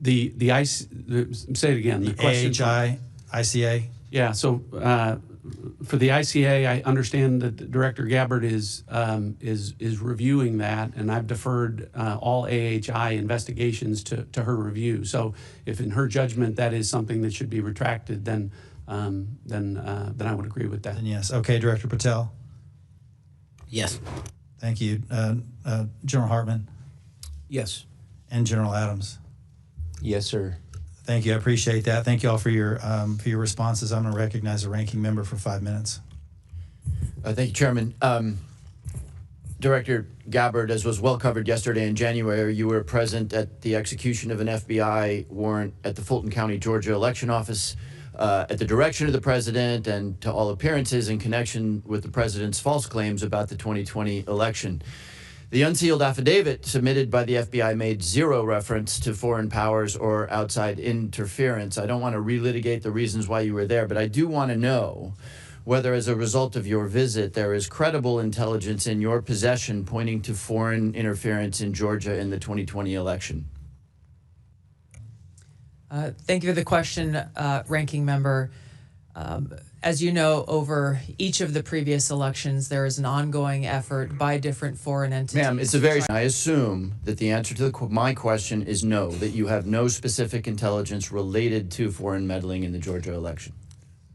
Say it again. The question AHI, ICA? Yeah, so for the ICA, I understand that Director Gabbard is reviewing that, and I've deferred all AHI investigations to her review. So, if in her judgment that is something that should be retracted, then I would agree with that. Then yes. Okay, Director Patel. Yes. Thank you, General Hartman Yes. and General Adams. Yes, sir. Thank you. I appreciate that. Thank you all for your responses. I'm going to recognize the ranking member for 5 minutes. Thank you, Chairman. Director Gabbard, as was well covered yesterday in January, you were present at the execution of an FBI warrant at the Fulton County, Georgia election office at the direction of the president and to all appearances in connection with the president's false claims about the 2020 election. The unsealed affidavit submitted by the FBI made zero reference to foreign powers or outside interference. I don't want to relitigate the reasons why you were there, but I do want to know whether, as a result of your visit, there is credible intelligence in your possession pointing to foreign interference in Georgia in the 2020 election. Thank you for the question, Ranking Member. As you know, over each of the previous elections, there is an ongoing effort by different foreign entities. Ma'am, it's a very. I assume that the answer to my question is no, that you have no specific intelligence related to foreign meddling in the Georgia election.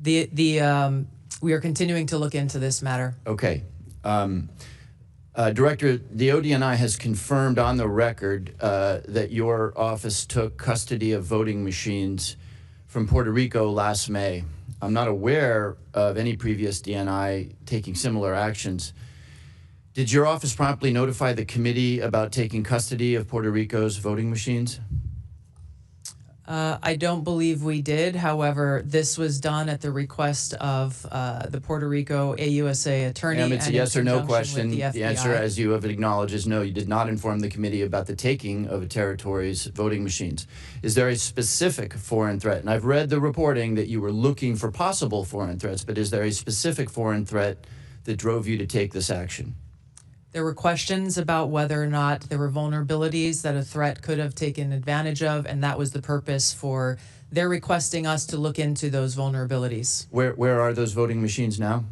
We are continuing to look into this matter. Okay. Director, the ODNI has confirmed on the record that your office took custody of voting machines from Puerto Rico last May. I'm not aware of any previous DNI taking similar actions. Did your office promptly notify the committee about taking custody of Puerto Rico's voting machines? I don't believe we did. However, this was done at the request of the Puerto Rico AUSA attorney. Ma'am, it's a yes or no question. The answer, as you have acknowledged, is no. You did not inform the committee about the taking of a territory's voting machines. Is there a specific foreign threat? And I've read the reporting that you were looking for possible foreign threats, but is there a specific foreign threat that drove you to take this action? There were questions about whether or not there were vulnerabilities that a threat could have taken advantage of, and that was the purpose for their requesting us to look into those vulnerabilities. Where are those voting machines now?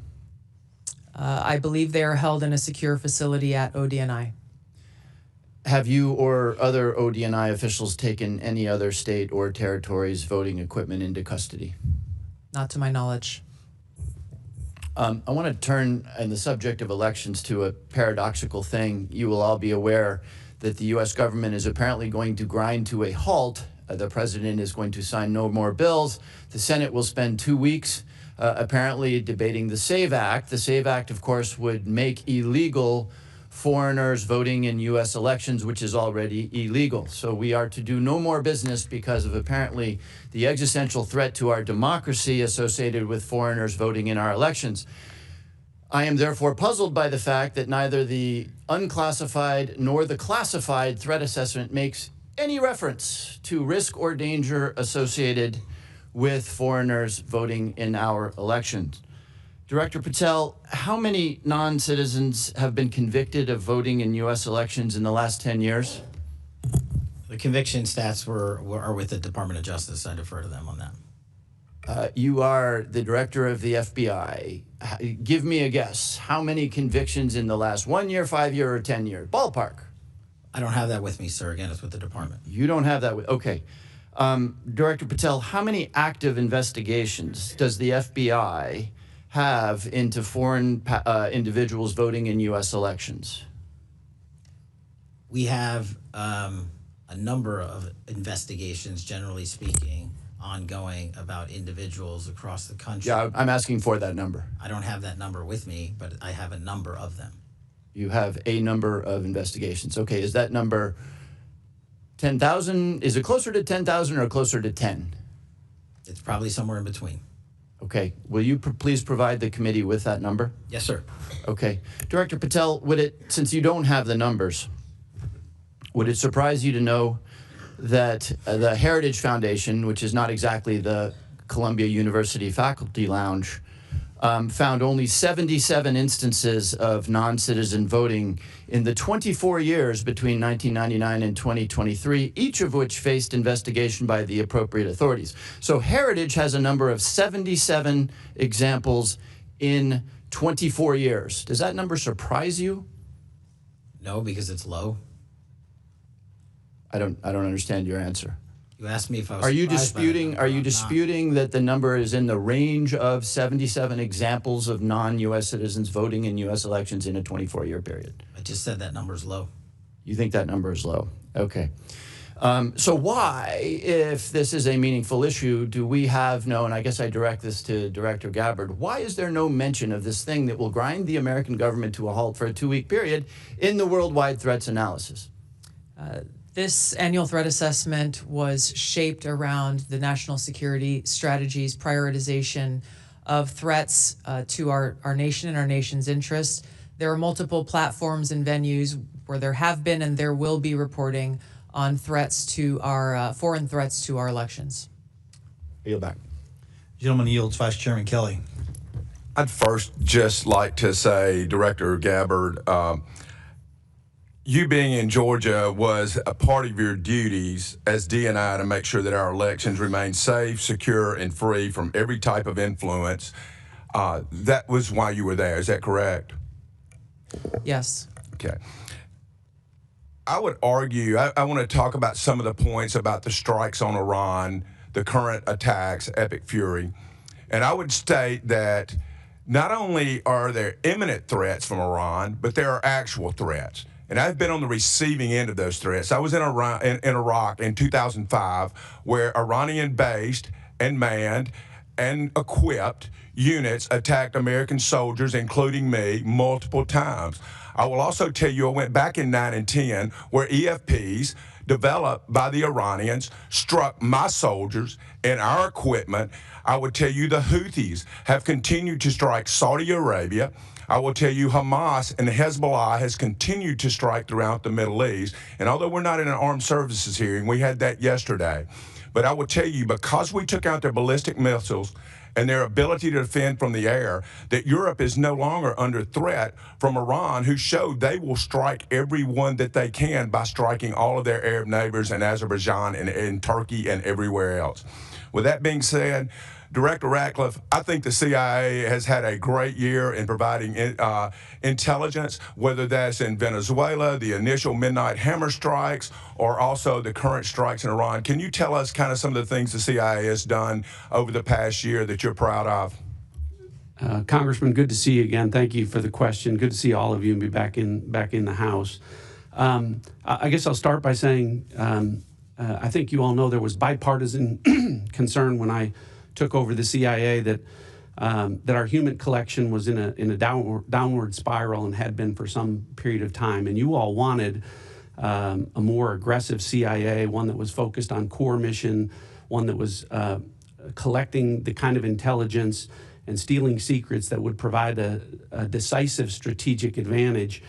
I believe they are held in a secure facility at ODNI. Have you or other ODNI officials taken any other state or territory's voting equipment into custody? Not to my knowledge. I want to turn in the subject of elections to a paradoxical thing. You will all be aware that the U.S. government is apparently going to grind to a halt. The president is going to sign no more bills. The Senate will spend 2 weeks apparently debating the SAVE Act. The SAVE Act, of course, would make illegal foreigners voting in U.S. elections, which is already illegal. So we are to do no more business because of apparently the existential threat to our democracy associated with foreigners voting in our elections. I am therefore puzzled by the fact that neither the unclassified nor the classified threat assessment makes any reference to risk or danger associated with foreigners voting in our elections. Director Patel, how many non-citizens have been convicted of voting in U.S. elections in the last 10 years? The conviction stats are with the Department of Justice. I defer to them on that. You are the director of the FBI. Give me a guess. How many convictions in the last 1 year, 5 year, or 10 years? Ballpark. I don't have that with me, sir. Again, it's with the department. You don't have that with, okay. Director Patel, how many active investigations does the FBI have into foreign individuals voting in U.S. elections? We have a number of investigations, generally speaking, ongoing about individuals across the country. Yeah, I'm asking for that number. I don't have that number with me, but I have a number of them. You have a number of investigations. Okay, is that number 10,000? Is it closer to 10,000 or closer to 10? It's probably somewhere in between. Okay, will you please provide the committee with that number? Yes, sir. Okay. Director Patel, since you don't have the numbers, would it surprise you to know that the Heritage Foundation, which is not exactly the Columbia University Faculty Lounge, found only 77 instances of non-citizen voting in the 24 years between 1999 and 2023, each of which faced investigation by the appropriate authorities. So Heritage has a number of 77 examples in 24 years. Does that number surprise you? No, because it's low. I don't understand your answer. You asked me if I was. Are you disputing that the number is in the range of 77 examples of non-U.S. citizens voting in U.S. elections in a 24-year period? I just said that number is low. You think that number is low? Okay. So why, if this is a meaningful issue, do we have no, and I guess I direct this to Director Gabbard, why is there no mention of this thing that will grind the American government to a halt for a 2-week period in the worldwide threats analysis? This annual threat assessment was shaped around the national security strategy's prioritization of threats to our nation and our nation's interests. There are multiple platforms and venues where there have been and there will be reporting on threats to our foreign threats to our elections. Yield back. Gentleman yields. Vice Chairman Kelly. I'd first just like to say, Director Gabbard, you being in Georgia was a part of your duties as DNI to make sure that our elections remain safe, secure, and free from every type of influence. That was why you were there. Is that correct? Yes. Okay. I would argue, I want to talk about some of the points about the strikes on Iran, the current attacks, Epic Fury. And I would state that not only are there imminent threats from Iran, but there are actual threats. And I've been on the receiving end of those threats. I was in Iraq in 2005, where Iranian-based and manned and equipped units attacked American soldiers, including me, multiple times. I will also tell you I went back in 9 and 10, where EFPs developed by the Iranians struck my soldiers and our equipment. I would tell you the Houthis have continued to strike Saudi Arabia. I will tell you Hamas and Hezbollah has continued to strike throughout the Middle East. And although we're not in an armed services hearing, we had that yesterday. But I will tell you, because we took out their ballistic missiles and their ability to defend from the air, that Europe is no longer under threat from Iran, who showed they will strike everyone that they can by striking all of their Arab neighbors in Azerbaijan and Turkey and everywhere else. With that being said, Director Ratcliffe, I think the CIA has had a great year in providing intelligence, whether that's in Venezuela, the initial Midnight Hammer strikes, or also the current strikes in Iran. Can you tell us kind of some of the things the CIA has done over the past year that you're proud of? Congressman, good to see you again. Thank you for the question. Good to see all of you and be back in the House. I guess I'll start by saying I think you all know there was bipartisan concern when I took over the CIA that our human collection was in a downward spiral and had been for some period of time. And you all wanted a more aggressive CIA, one that was focused on core mission, one that was collecting the kind of intelligence and stealing secrets that would provide a decisive strategic advantage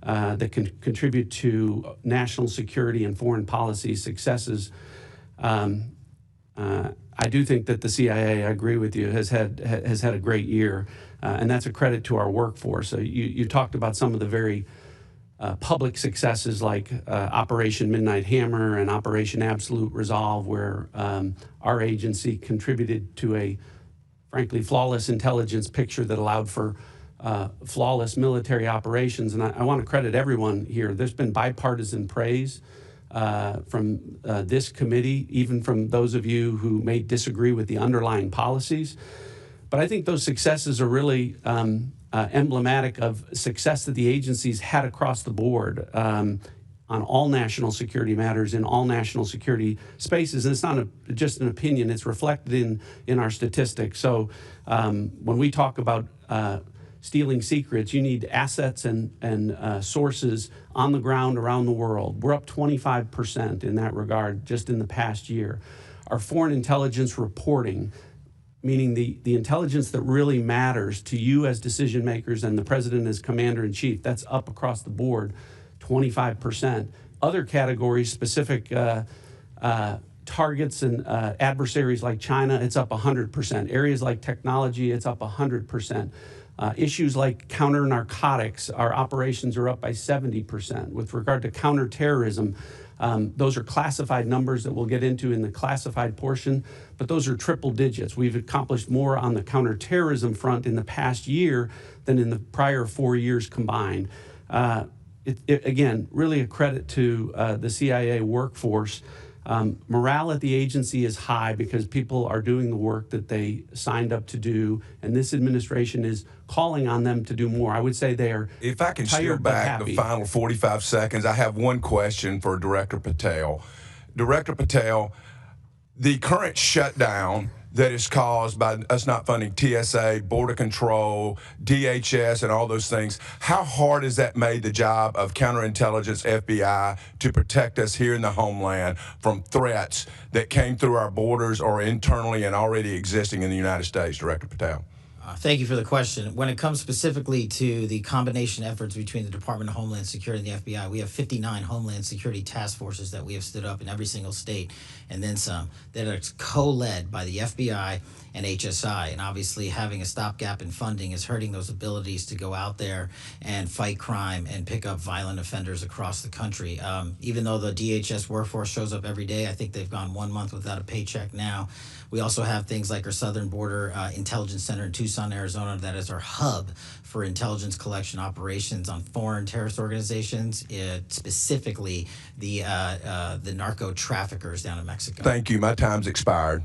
that can contribute to national security and foreign policy successes. I do think that the CIA, I agree with you, has had a great year, and that's a credit to our workforce. So you talked about some of the very public successes like Operation Midnight Hammer and Operation Absolute Resolve, where our agency contributed to a, frankly, flawless intelligence picture that allowed for flawless military operations. And I want to credit everyone here. There's been bipartisan praise from this committee, even from those of you who may disagree with the underlying policies. But I think those successes are really emblematic of success that the agencies had across the board on all national security matters in all national security spaces. And it's not just an opinion, it's reflected in our statistics. So when we talk about stealing secrets, you need assets and sources on the ground around the world. We're up 25% in that regard just in the past year. Our foreign intelligence reporting, meaning the intelligence that really matters to you as decision makers and the president as commander-in-chief, that's up across the board 25%. Other categories specific targets and adversaries like China, it's up 100%. Areas like technology, it's up 100%. Issues like counter-narcotics, our operations are up by 70%. With regard to counterterrorism, those are classified numbers that we'll get into in the classified portion, but those are triple digits. We've accomplished more on the counterterrorism front in the past year than in the prior 4 years combined. Again, really a credit to the CIA workforce. Morale at the agency is high because people are doing the work that they signed up to do, and this administration is calling on them to do more. I would say they are If I can steal tired but back happy. the final 45 seconds, I have one question for Director Patel. Director Patel, the current shutdown that is caused by us not funding TSA, Border Control, DHS, and all those things, how hard has that made the job of counterintelligence, FBI, to protect us here in the homeland from threats that came through our borders or internally and already existing in the United States, Director Patel? Thank you for the question. When it comes specifically to the combination efforts between the Department of Homeland Security and the FBI, we have 59 Homeland Security task forces that we have stood up in every single state, and then some, that are co-led by the FBI and HSI. And obviously having a stopgap in funding is hurting those abilities to go out there and fight crime and pick up violent offenders across the country. Even though the DHS workforce shows up every day, I think they've gone 1 month without a paycheck now. We also have things like our Southern Border Intelligence Center in Tucson, Arizona, that is our hub for intelligence collection operations on foreign terrorist organizations, specifically the narco traffickers down in Mexico. Thank you. My time's expired.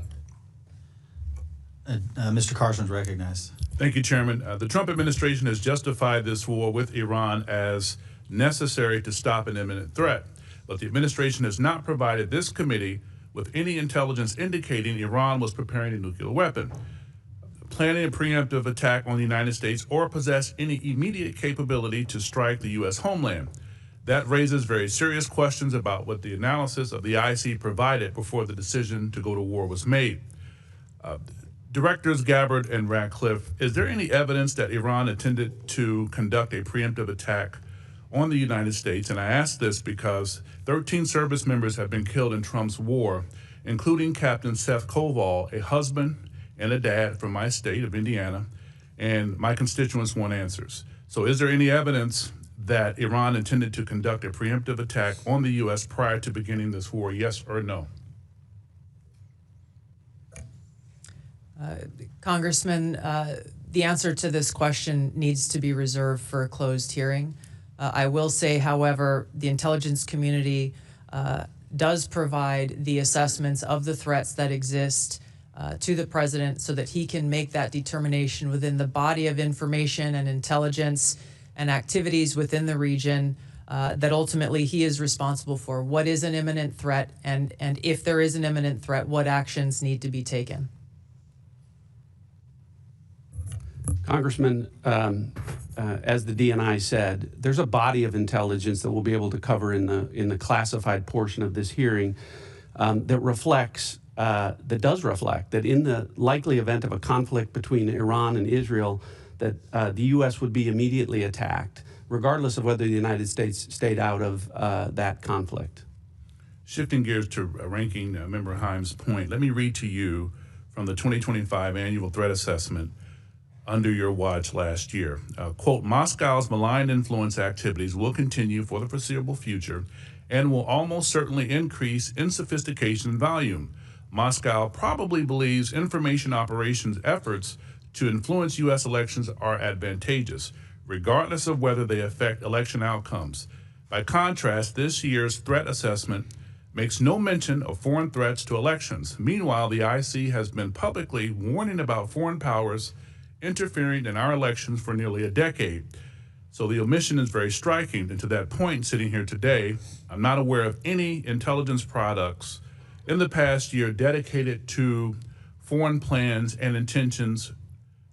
Mr. Carson's recognized. Thank you, Chairman. The Trump administration has justified this war with Iran as necessary to stop an imminent threat. But the administration has not provided this committee with any intelligence indicating Iran was preparing a nuclear weapon, planning a preemptive attack on the United States, or possess any immediate capability to strike the U.S. homeland. That raises very serious questions about what the analysis of the IC provided before the decision to go to war was made. Directors Gabbard and Ratcliffe, is there any evidence that Iran intended to conduct a preemptive attack on the United States? And I ask this because 13 service members have been killed in Trump's war, including Captain Seth Koval, a husband and a dad from my state of Indiana, and my constituents want answers. So is there any evidence that Iran intended to conduct a preemptive attack on the U.S. prior to beginning this war, yes or no? Congressman, the answer to this question needs to be reserved for a closed hearing. I will say, however, the intelligence community does provide the assessments of the threats that exist to the president so that he can make that determination within the body of information and intelligence and activities within the region that ultimately he is responsible for. What is an imminent threat, and if there is an imminent threat, what actions need to be taken? Congressman, as the DNI said, there's a body of intelligence that we'll be able to cover in the classified portion of this hearing that does reflect that in the likely event of a conflict between Iran and Israel, that the U.S. would be immediately attacked, regardless of whether the United States stayed out of that conflict. Shifting gears to Ranking Member Himes' point, let me read to you from the 2025 Annual Threat Assessment under your watch last year. Quote, Moscow's malign influence activities will continue for the foreseeable future and will almost certainly increase in sophistication and volume. Moscow probably believes information operations efforts to influence U.S. elections are advantageous, regardless of whether they affect election outcomes. By contrast, this year's threat assessment makes no mention of foreign threats to elections. Meanwhile, the IC has been publicly warning about foreign powers interfering in our elections for nearly a decade. So the omission is very striking. And to that point, sitting here today, I'm not aware of any intelligence products in the past year dedicated to foreign plans and intentions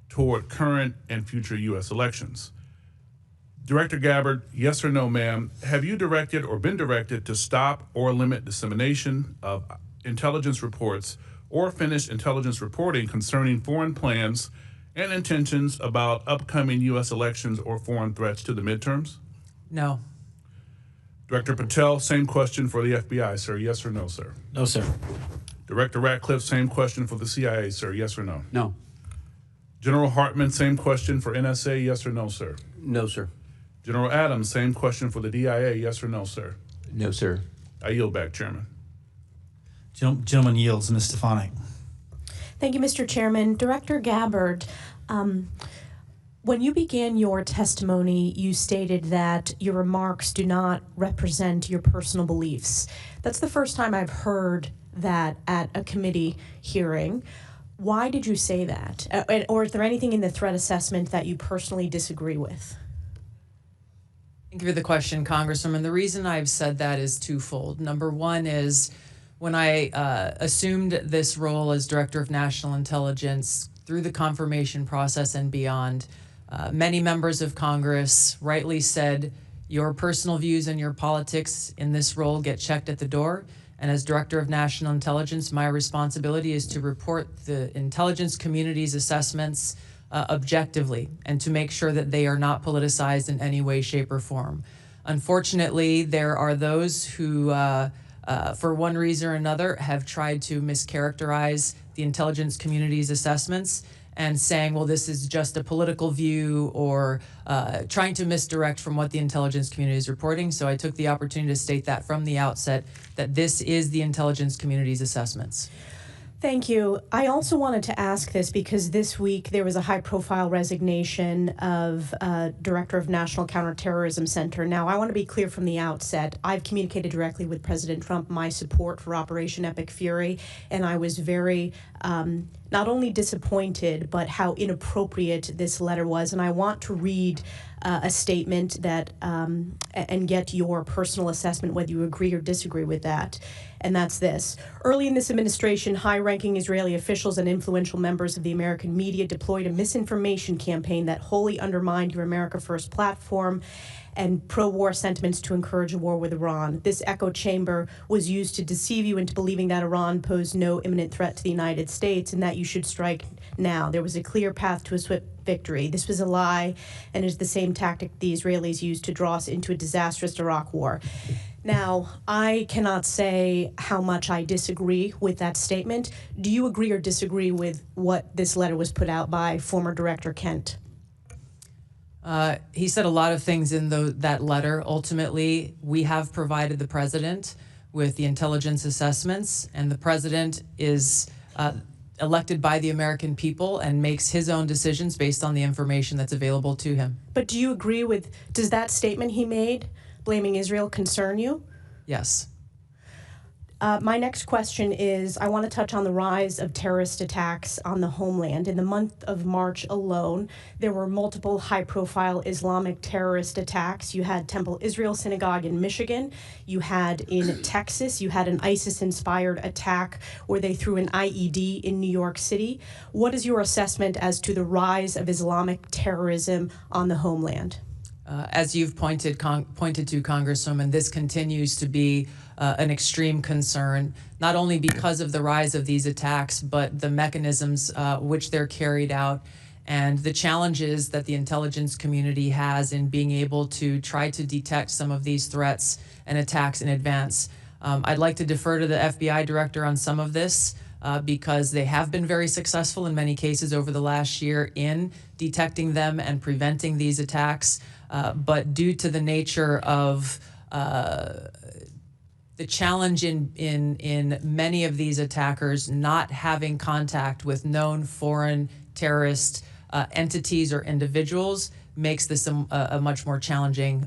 toward current and future U.S. elections. Director Gabbard, yes or no, ma'am, have you directed or been directed to stop or limit dissemination of intelligence reports or finished intelligence reporting concerning foreign plans and intentions about upcoming U.S. elections or foreign threats to the midterms? No. Director Patel, same question for the FBI, sir. Yes or no, sir? No, sir. Director Ratcliffe, same question for the CIA, sir. Yes or no? No. General Hartman, same question for NSA. Yes or no, sir? No, sir. General Adams, same question for the DIA. Yes or no, sir? No, sir. I yield back, Chairman. Gentleman yields. Ms. Stefanik. Thank you, Mr. Chairman. Director Gabbard, when you began your testimony, you stated that your remarks do not represent your personal beliefs. That's the first time I've heard that at a committee hearing. Why did you say that? Or is there anything in the threat assessment that you personally disagree with? Thank you for the question, Congresswoman. The reason I've said that is twofold. Number one is when I assumed this role as Director of National Intelligence through the confirmation process and beyond, many members of Congress rightly said your personal views and your politics in this role get checked at the door. And as Director of National Intelligence, my responsibility is to report the intelligence community's assessments objectively and to make sure that they are not politicized in any way, shape, or form. Unfortunately, there are those who, for one reason or another, have tried to mischaracterize the intelligence community's assessments and saying, well, this is just a political view, or trying to misdirect from what the intelligence community is reporting. So I took the opportunity to state that from the outset, that this is the intelligence community's assessments. Thank you. I also wanted to ask this because this week there was a high-profile resignation of Director of National Counterterrorism Center. Now, I want to be clear from the outset. I've communicated directly with President Trump my support for Operation Epic Fury, and I was very not only disappointed, but how inappropriate this letter was. And I want to read a statement that and get your personal assessment, whether you agree or disagree with that. And that's this. Early in this administration, high-ranking Israeli officials and influential members of the American media deployed a misinformation campaign that wholly undermined your America First platform and pro-war sentiments to encourage a war with Iran. This echo chamber was used to deceive you into believing that Iran posed no imminent threat to the United States and that you should strike now. There was a clear path to a swift victory. This was a lie and is the same tactic the Israelis used to draw us into a disastrous Iraq war. Now, I cannot say how much I disagree with that statement. Do you agree or disagree with what this letter was put out by former Director Kent? He said a lot of things in that letter. Ultimately, we have provided the president with the intelligence assessments, and the president is elected by the American people and makes his own decisions based on the information that's available to him. But do you agree with, does that statement he made, blaming Israel, concern you? Yes. My next question is, I want to touch on the rise of terrorist attacks on the homeland. In the month of March alone, there were multiple high-profile Islamic terrorist attacks. You had Temple Israel Synagogue in Michigan. You had in Texas, you had an ISIS-inspired attack where they threw an IED in New York City. What is your assessment as to the rise of Islamic terrorism on the homeland? As you've pointed to, Congresswoman, this continues to be an extreme concern, not only because of the rise of these attacks, but the mechanisms which they're carried out and the challenges that the intelligence community has in being able to try to detect some of these threats and attacks in advance. I'd like to defer to the FBI director on some of this because they have been very successful in many cases over the last year in detecting them and preventing these attacks. But due to the nature of the challenge in many of these attackers not having contact with known foreign terrorist entities or individuals makes this a much more challenging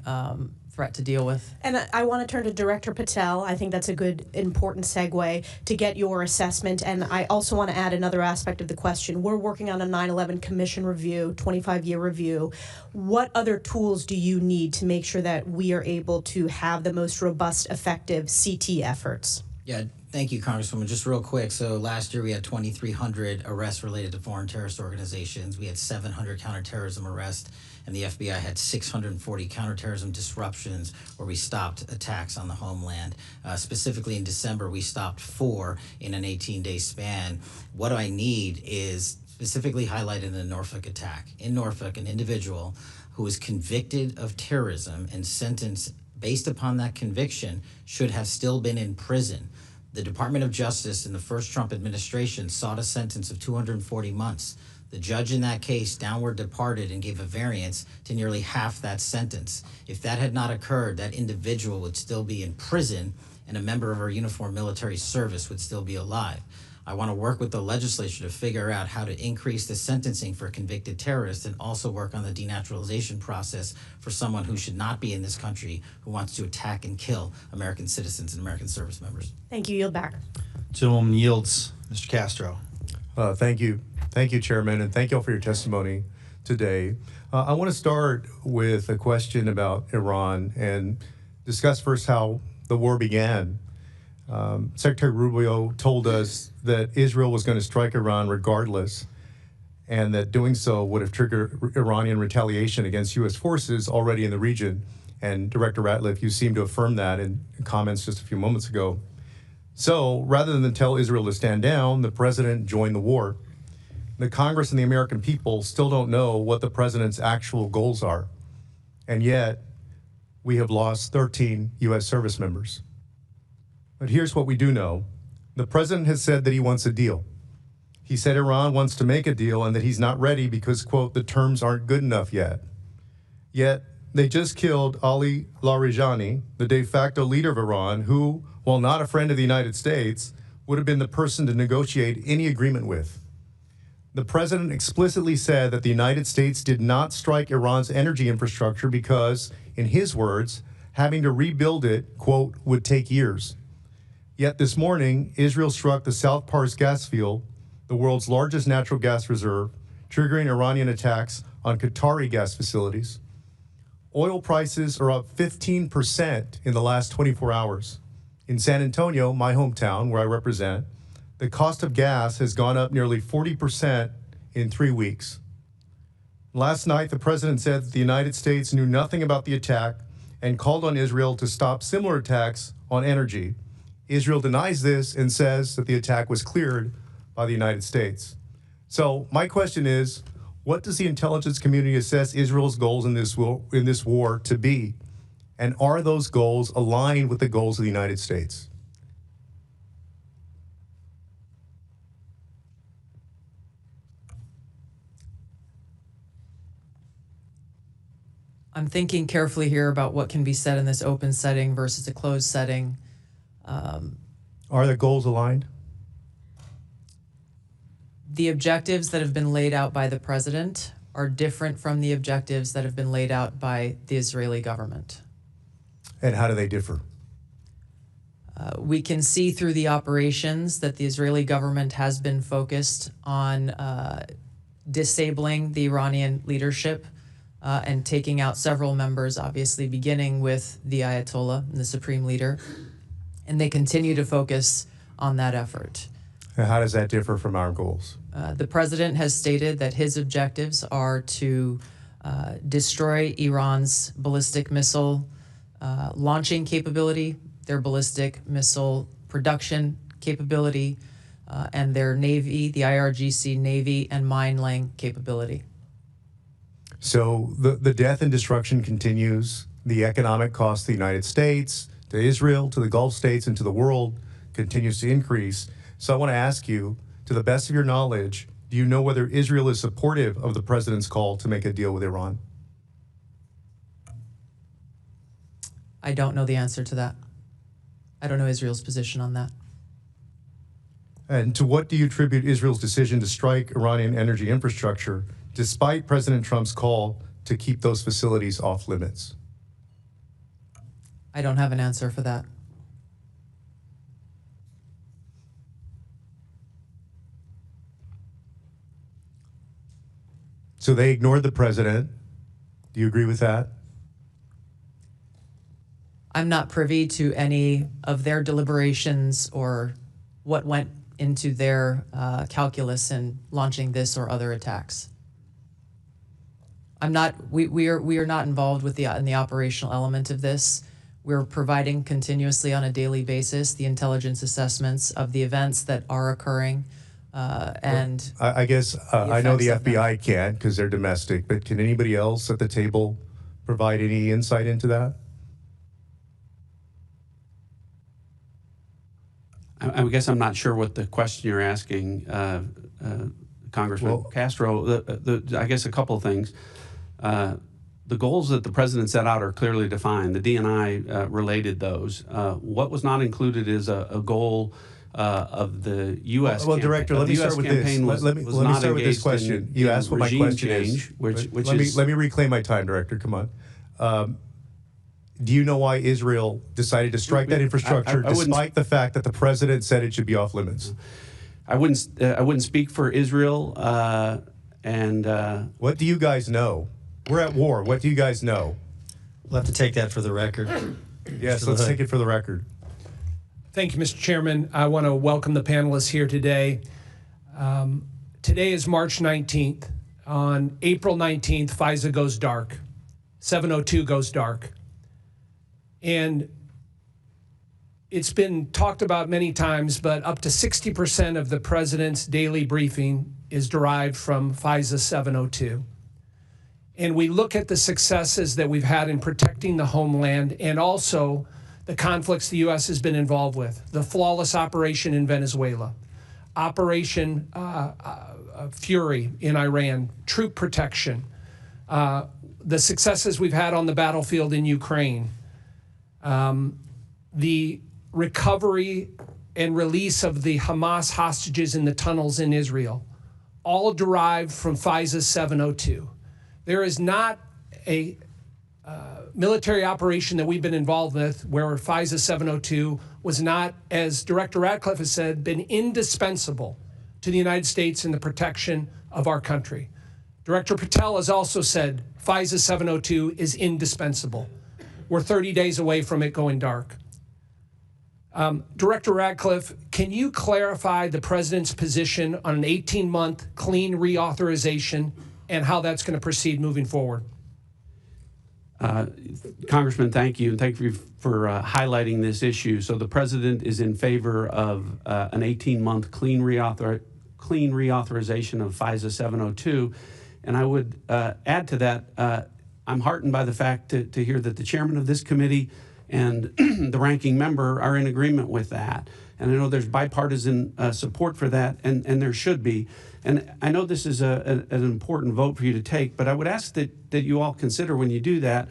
threat to deal with. And I want to turn to Director Patel. I think that's a good, important segue to get your assessment. And I also want to add another aspect of the question. We're working on a 9/11 Commission review, 25-year review. What other tools do you need to make sure that we are able to have the most robust, effective CT efforts? Yeah, thank you, Congresswoman. Just real quick, so last year we had 2,300 arrests related to foreign terrorist organizations. We had 700 counterterrorism arrests, and the FBI had 640 counterterrorism disruptions where we stopped attacks on the homeland. Specifically in December, we stopped 4 in an 18-day span. What I need is specifically highlighted in the Norfolk attack. In Norfolk, an individual who was convicted of terrorism and sentenced based upon that conviction, should have still been in prison. The Department of Justice in the first Trump administration sought a sentence of 240 months. The judge in that case downward departed and gave a variance to nearly half that sentence. If that had not occurred, that individual would still be in prison and a member of our uniformed military service would still be alive. I want to work with the legislature to figure out how to increase the sentencing for convicted terrorists and also work on the denaturalization process for someone who should not be in this country who wants to attack and kill American citizens and American service members. Thank you. Yield back. Gentleman yields. Mr. Castro. Thank you. Thank you, Chairman, and thank you all for your testimony today. I want to start with a question about Iran and discuss first how the war began. Secretary Rubio told us that Israel was going to strike Iran regardless, and that doing so would have triggered Iranian retaliation against U.S. forces already in the region. And Director Ratliff, you seem to affirm that in comments just a few moments ago. So rather than tell Israel to stand down, the president joined the war. The Congress and the American people still don't know what the president's actual goals are. And yet, we have lost 13 U.S. service members. But here's what we do know. The president has said that he wants a deal. He said Iran wants to make a deal and that he's not ready because, quote, the terms aren't good enough yet. Yet, they just killed Ali Larijani, the de facto leader of Iran, who, while not a friend of the United States, would have been the person to negotiate any agreement with. The president explicitly said that the United States did not strike Iran's energy infrastructure because, in his words, having to rebuild it, quote, would take years. Yet this morning, Israel struck the South Pars gas field, the world's largest natural gas reserve, triggering Iranian attacks on Qatari gas facilities. Oil prices are up 15% in the last 24 hours. In San Antonio, my hometown, where I represent, the cost of gas has gone up nearly 40% in 3 weeks. Last night, the president said that the United States knew nothing about the attack and called on Israel to stop similar attacks on energy. Israel denies this and says that the attack was cleared by the United States. So my question is, what does the intelligence community assess Israel's goals in this war to be? And are those goals aligned with the goals of the United States? I'm thinking carefully here about what can be said in this open setting versus a closed setting. Are the goals aligned? The objectives that have been laid out by the president are different from the objectives that have been laid out by the Israeli government. And how do they differ? We can see through the operations that the Israeli government has been focused on disabling the Iranian leadership and taking out several members, obviously beginning with the Ayatollah, the supreme leader. And they continue to focus on that effort. And how does that differ from our goals? The president has stated that his objectives are to destroy Iran's ballistic missile launching capability, their ballistic missile production capability, and their Navy, the IRGC Navy and mine-laying capability. So the death and destruction continues. The economic cost to the United States, to Israel, to the Gulf states, and to the world continues to increase. So I want to ask you, to the best of your knowledge, do you know whether Israel is supportive of the president's call to make a deal with Iran? I don't know the answer to that. I don't know Israel's position on that. And to what do you attribute Israel's decision to strike Iranian energy infrastructure, despite President Trump's call to keep those facilities off limits? I don't have an answer for that. So they ignored the president. Do you agree with that? I'm not privy to any of their deliberations or what went into their calculus in launching this or other attacks. We are not involved with in the operational element of this. We're providing continuously on a daily basis the intelligence assessments of the events that are occurring. And I guess I know the effects of FBI can't because they're domestic, but can anybody else at the table provide any insight into that? I guess I'm not sure what the question you're asking, Congressman Castro. I guess a couple of things. The goals that the president set out are clearly defined. The DNI related those. What was not included is a goal of the U.S. Well, Director, let me start with this. Let me start with this question. You asked what my question is. Let me reclaim my time, Director. Come on. Do you know why Israel decided to strike that infrastructure despite the fact that the president said it should be off limits? I wouldn't speak for Israel. What do you guys know? We're at war. What do you guys know? We'll have to take that for the record. Yes, let's take it for the record. Thank you, Mr. Chairman. I want to welcome the panelists here today. Today is March 19th. On April 19th, FISA goes dark. 702 goes dark. And it's been talked about many times, but up to 60% of the president's daily briefing is derived from FISA 702. And we look at the successes that we've had in protecting the homeland and also the conflicts the U.S. has been involved with. The flawless operation in Venezuela, Operation Fury in Iran, troop protection, the successes we've had on the battlefield in Ukraine, the recovery and release of the Hamas hostages in the tunnels in Israel, all derived from FISA 702. There is not a military operation that we've been involved with where FISA 702 was not, as Director Ratcliffe has said, been indispensable to the United States in the protection of our country. Director Patel has also said FISA 702 is indispensable. We're 30 days away from it going dark. Director Ratcliffe, can you clarify the president's position on an 18-month clean reauthorization and how that's going to proceed moving forward? Congressman, thank you, and thank you for highlighting this issue. So the president is in favor of an 18-month clean reauthorization of FISA 702, and I would add to that, I'm heartened by the fact to hear that the chairman of this committee and the ranking member are in agreement with that. And I know there's bipartisan support for that, and there should be. And I know this is an important vote for you to take, but I would ask that you all consider when you do that,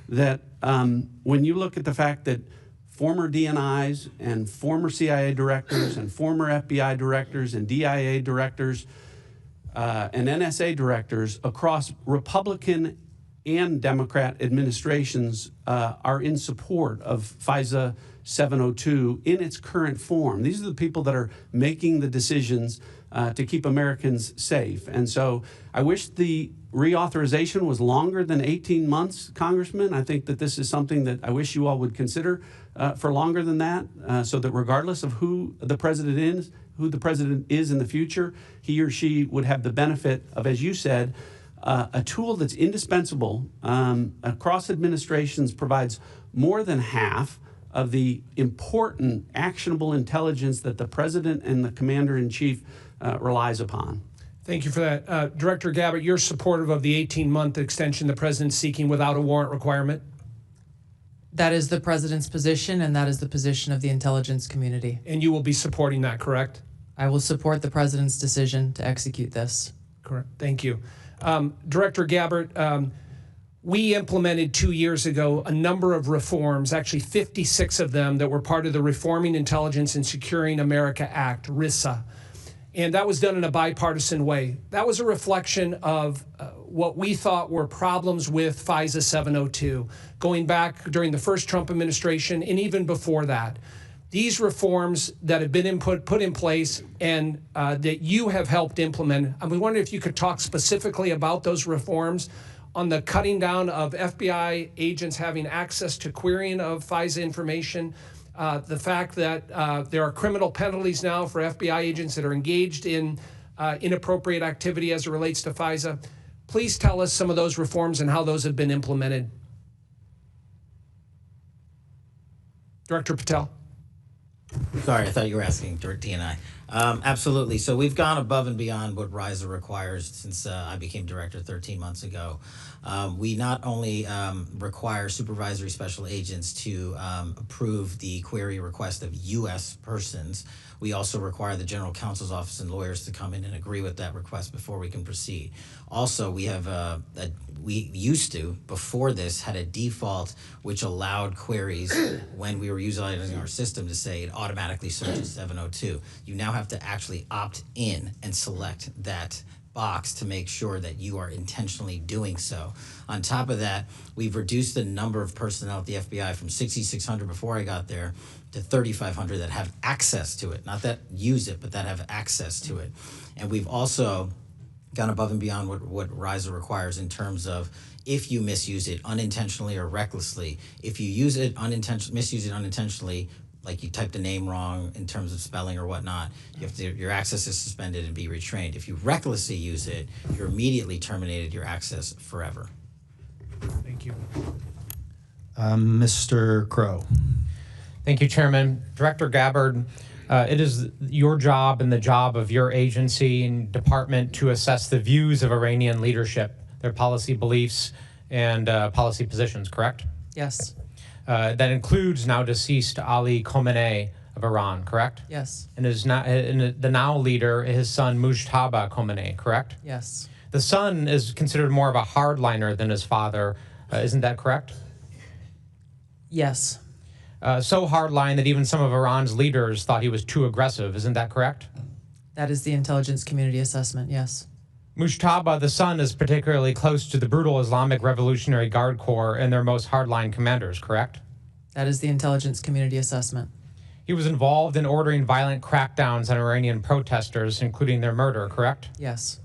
when you look at the fact that former DNIs and former CIA directors and former FBI directors and DIA directors and NSA directors across Republican and Democrat administrations are in support of FISA 702 in its current form. These are the people that are making the decisions to keep Americans safe. And so I wish the reauthorization was longer than 18 months, Congressman. I think that this is something that I wish you all would consider for longer than that, so that regardless of who the president is in the future, he or she would have the benefit of, as you said, a tool that's indispensable across administrations, provides more than half of the important actionable intelligence that the president and the commander-in-chief relies upon. Thank you for that. Director Gabbard, you're supportive of the 18-month extension the president's seeking without a warrant requirement? That is the president's position, and that is the position of the intelligence community. And you will be supporting that, correct? I will support the president's decision to execute this. Correct. Thank you. Director Gabbard, we implemented 2 years ago a number of reforms, actually 56 of them, that were part of the Reforming Intelligence and Securing America Act, RISA. And that was done in a bipartisan way. That was a reflection of what we thought were problems with FISA 702, going back during the first Trump administration and even before that. These reforms that have been put in place and that you have helped implement, and we wonder if you could talk specifically about those reforms on the cutting down of FBI agents having access to querying of FISA information, the fact that there are criminal penalties now for FBI agents that are engaged in inappropriate activity as it relates to FISA. Please tell us some of those reforms and how those have been implemented. Director Patel. Sorry, I thought you were asking DNI. Absolutely. So we've gone above and beyond what RISA requires since I became director 13 months ago. We not only require supervisory special agents to approve the query request of U.S. persons, we also require the general counsel's office and lawyers to come in and agree with that request before we can proceed. Also, we have we used to, before this, had a default which allowed queries when we were utilizing our system to say it automatically searches 702. You now have to actually opt in and select that box to make sure that you are intentionally doing so. On top of that, we've reduced the number of personnel at the FBI from 6,600 before I got there to 3,500 that have access to it. Not that use it, but that have access to it. And we've also gone above and beyond what RISA requires in terms of if you misuse it unintentionally or recklessly. If you use it misuse it unintentionally, like you typed a name wrong in terms of spelling or whatnot, your access is suspended and be retrained. If you recklessly use it, you're immediately terminated your access forever. Thank you. Mr. Crow. Thank you, Chairman. Director Gabbard, it is your job and the job of your agency and department to assess the views of Iranian leadership, their policy beliefs, and policy positions, correct? Yes. That includes now deceased Ali Khamenei of Iran, correct? Yes. And the now leader, his son Mujtaba Khamenei, correct? Yes. The son is considered more of a hardliner than his father. Isn't that correct? Yes. So hardline that even some of Iran's leaders thought he was too aggressive. Isn't that correct? That is the intelligence community assessment, yes. Mujtaba, the son, is particularly close to the brutal Islamic Revolutionary Guard Corps and their most hardline commanders, correct? That is the intelligence community assessment. He was involved in ordering violent crackdowns on Iranian protesters, including their murder, correct? Yes.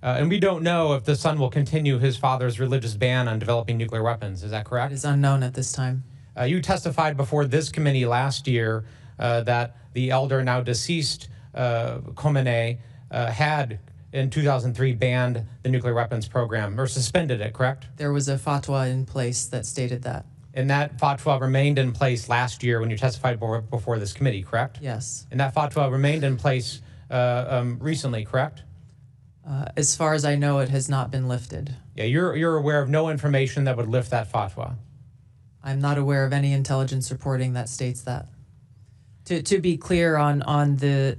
And we don't know if the son will continue his father's religious ban on developing nuclear weapons. Is that It correct? is unknown at this time. You testified before this committee last year that the elder, now deceased Khamenei, had in 2003 banned the nuclear weapons program or suspended it, correct? There was a fatwa in place that stated that. And that fatwa remained in place last year when you testified before this committee, correct? Yes. And that fatwa remained in place recently, correct? As far as I know, it has not been lifted. Yeah, you're aware of no information that would lift that fatwa. I'm not aware of any intelligence reporting that states that. To be clear on the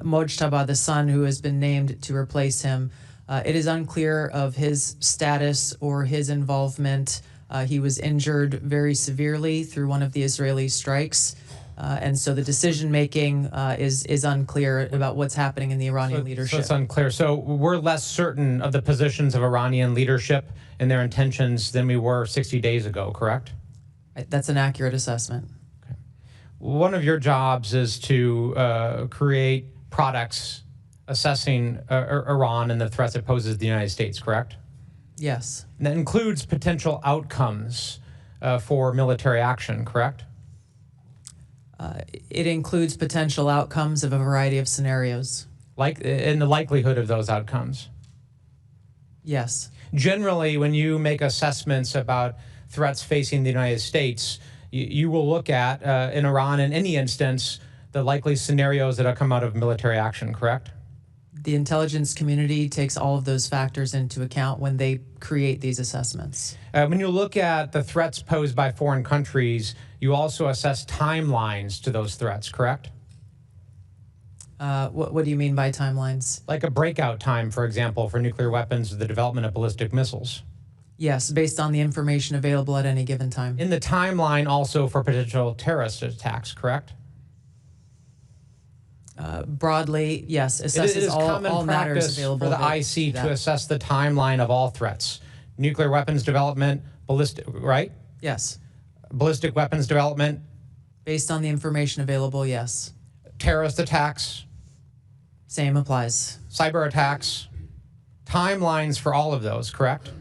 Mojtaba, the son who has been named to replace him, it is unclear of his status or his involvement. He was injured very severely through one of the Israeli strikes. And so the decision-making is unclear about what's happening in the Iranian leadership. So it's unclear. So we're less certain of the positions of Iranian leadership and their intentions than we were 60 days ago, correct? That's an accurate assessment. Okay. One of your jobs is to create products assessing Iran and the threats it poses to the United States, correct? Yes. And that includes potential outcomes for military action, correct? It includes potential outcomes of a variety of scenarios. And the likelihood of those outcomes. Yes. Generally, when you make assessments about threats facing the United States, you will look at, in Iran, in any instance, the likely scenarios that will come out of military action, correct? The intelligence community takes all of those factors into account when they create these assessments. When you look at the threats posed by foreign countries, you also assess timelines to those threats, correct? What do you mean by timelines? Like a breakout time, for example, for nuclear weapons or the development of ballistic missiles. Yes, based on the information available at any given time. In the timeline also for potential terrorist attacks, correct? Broadly, yes, assesses all matters available. For the IC to assess the timeline of all threats. Nuclear weapons development, right? Yes. Ballistic weapons development. Based on the information available, yes. Terrorist attacks. Same applies. Cyber attacks. Timelines for all of those, correct?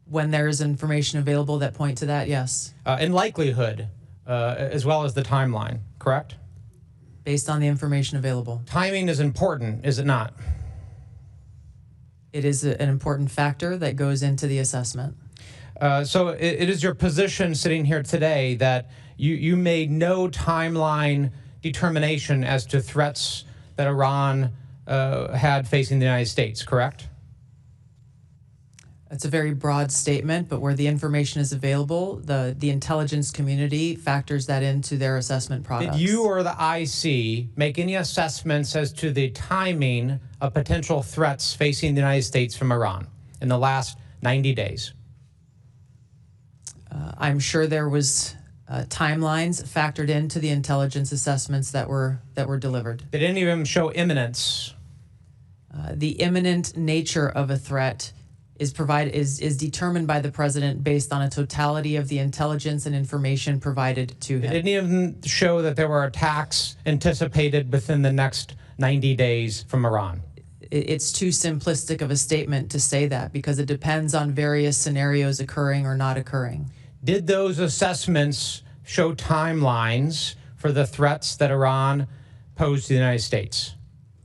When there is information available that point to that, yes. In likelihood, as well as the timeline, correct? Based on the information available. Timing is important, is it not? It is an important factor that goes into the assessment. So it is your position sitting here today that you made no timeline determination as to threats that Iran had facing the United States, correct? That's a very broad statement, but where the information is available, the intelligence community factors that into their assessment products. Did you or the IC make any assessments as to the timing of potential threats facing the United States from Iran in the last 90 days? I'm sure there was timelines factored into the intelligence assessments that were delivered. Did any of them show imminence? The imminent nature of a threat is determined by the president based on a totality of the intelligence and information provided to him. Did any of them show that there were attacks anticipated within the next 90 days from Iran? It's too simplistic of a statement to say that because it depends on various scenarios occurring or not occurring. Did those assessments show timelines for the threats that Iran posed to the United States?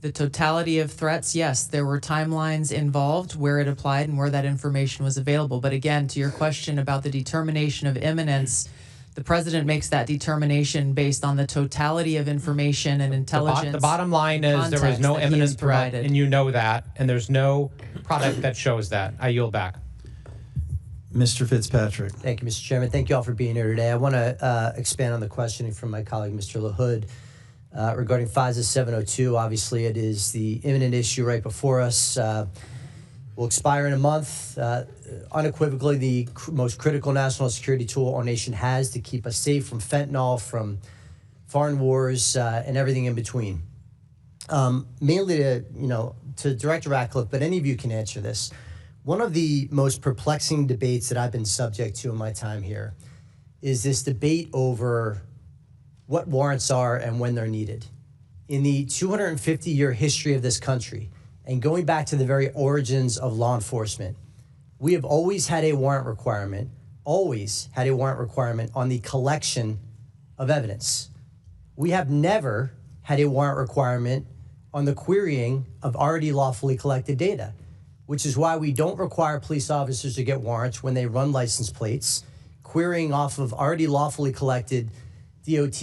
The totality of threats, yes, there were timelines involved where it applied and where that information was available. But again, to your question about the determination of imminence, the president makes that determination based on the totality of information and intelligence. The bottom line is there was no imminent threat, and you know that, and there's no product that shows that. I yield back. Mr. Fitzpatrick. Thank you, Mr. Chairman. Thank you all for being here today. I want to expand on the questioning from my colleague, Mr. LaHood. Regarding FISA 702, obviously it is the imminent issue right before us. Will expire in a month. Unequivocally, the most critical national security tool our nation has to keep us safe from fentanyl, from foreign wars, and everything in between. Mainly to Director Ratcliffe, but any of you can answer this. One of the most perplexing debates that I've been subject to in my time here is this debate over what warrants are and when they're needed. In the 250-year history of this country, and going back to the very origins of law enforcement, we have always had a warrant requirement, on the collection of evidence. We have never had a warrant requirement on the querying of already lawfully collected data, which is why we don't require police officers to get warrants when they run license plates, querying off of already lawfully collected DOT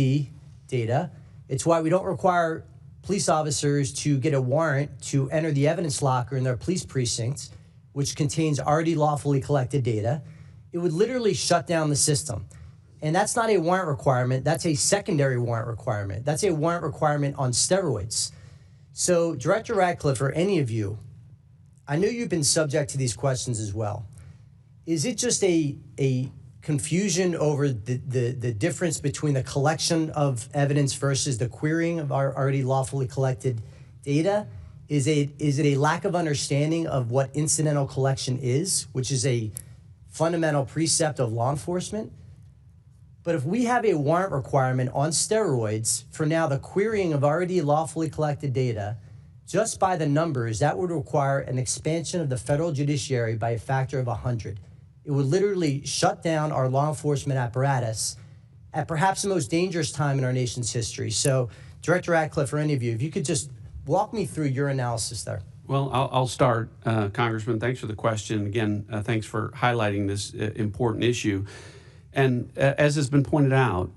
data. It's why we don't require police officers to get a warrant to enter the evidence locker in their police precincts, which contains already lawfully collected data. It would literally shut down the system. And that's not a warrant requirement. That's a secondary warrant requirement. That's a warrant requirement on steroids. So, Director Ratcliffe, or any of you, I know you've been subject to these questions as well. Is it just a confusion over the difference between the collection of evidence versus the querying of our already lawfully collected data? Is it a lack of understanding of what incidental collection is, which is a fundamental precept of law enforcement? But if we have a warrant requirement on steroids for now the querying of already lawfully collected data, just by the numbers, that would require an expansion of the federal judiciary by a factor of 100. It would literally shut down our law enforcement apparatus at perhaps the most dangerous time in our nation's history. So, Director Ratcliffe, or any of you, if you could just walk me through your analysis there. Well, I'll start, Congressman. Thanks for the question. Again, thanks for highlighting this important issue. And as has been pointed out,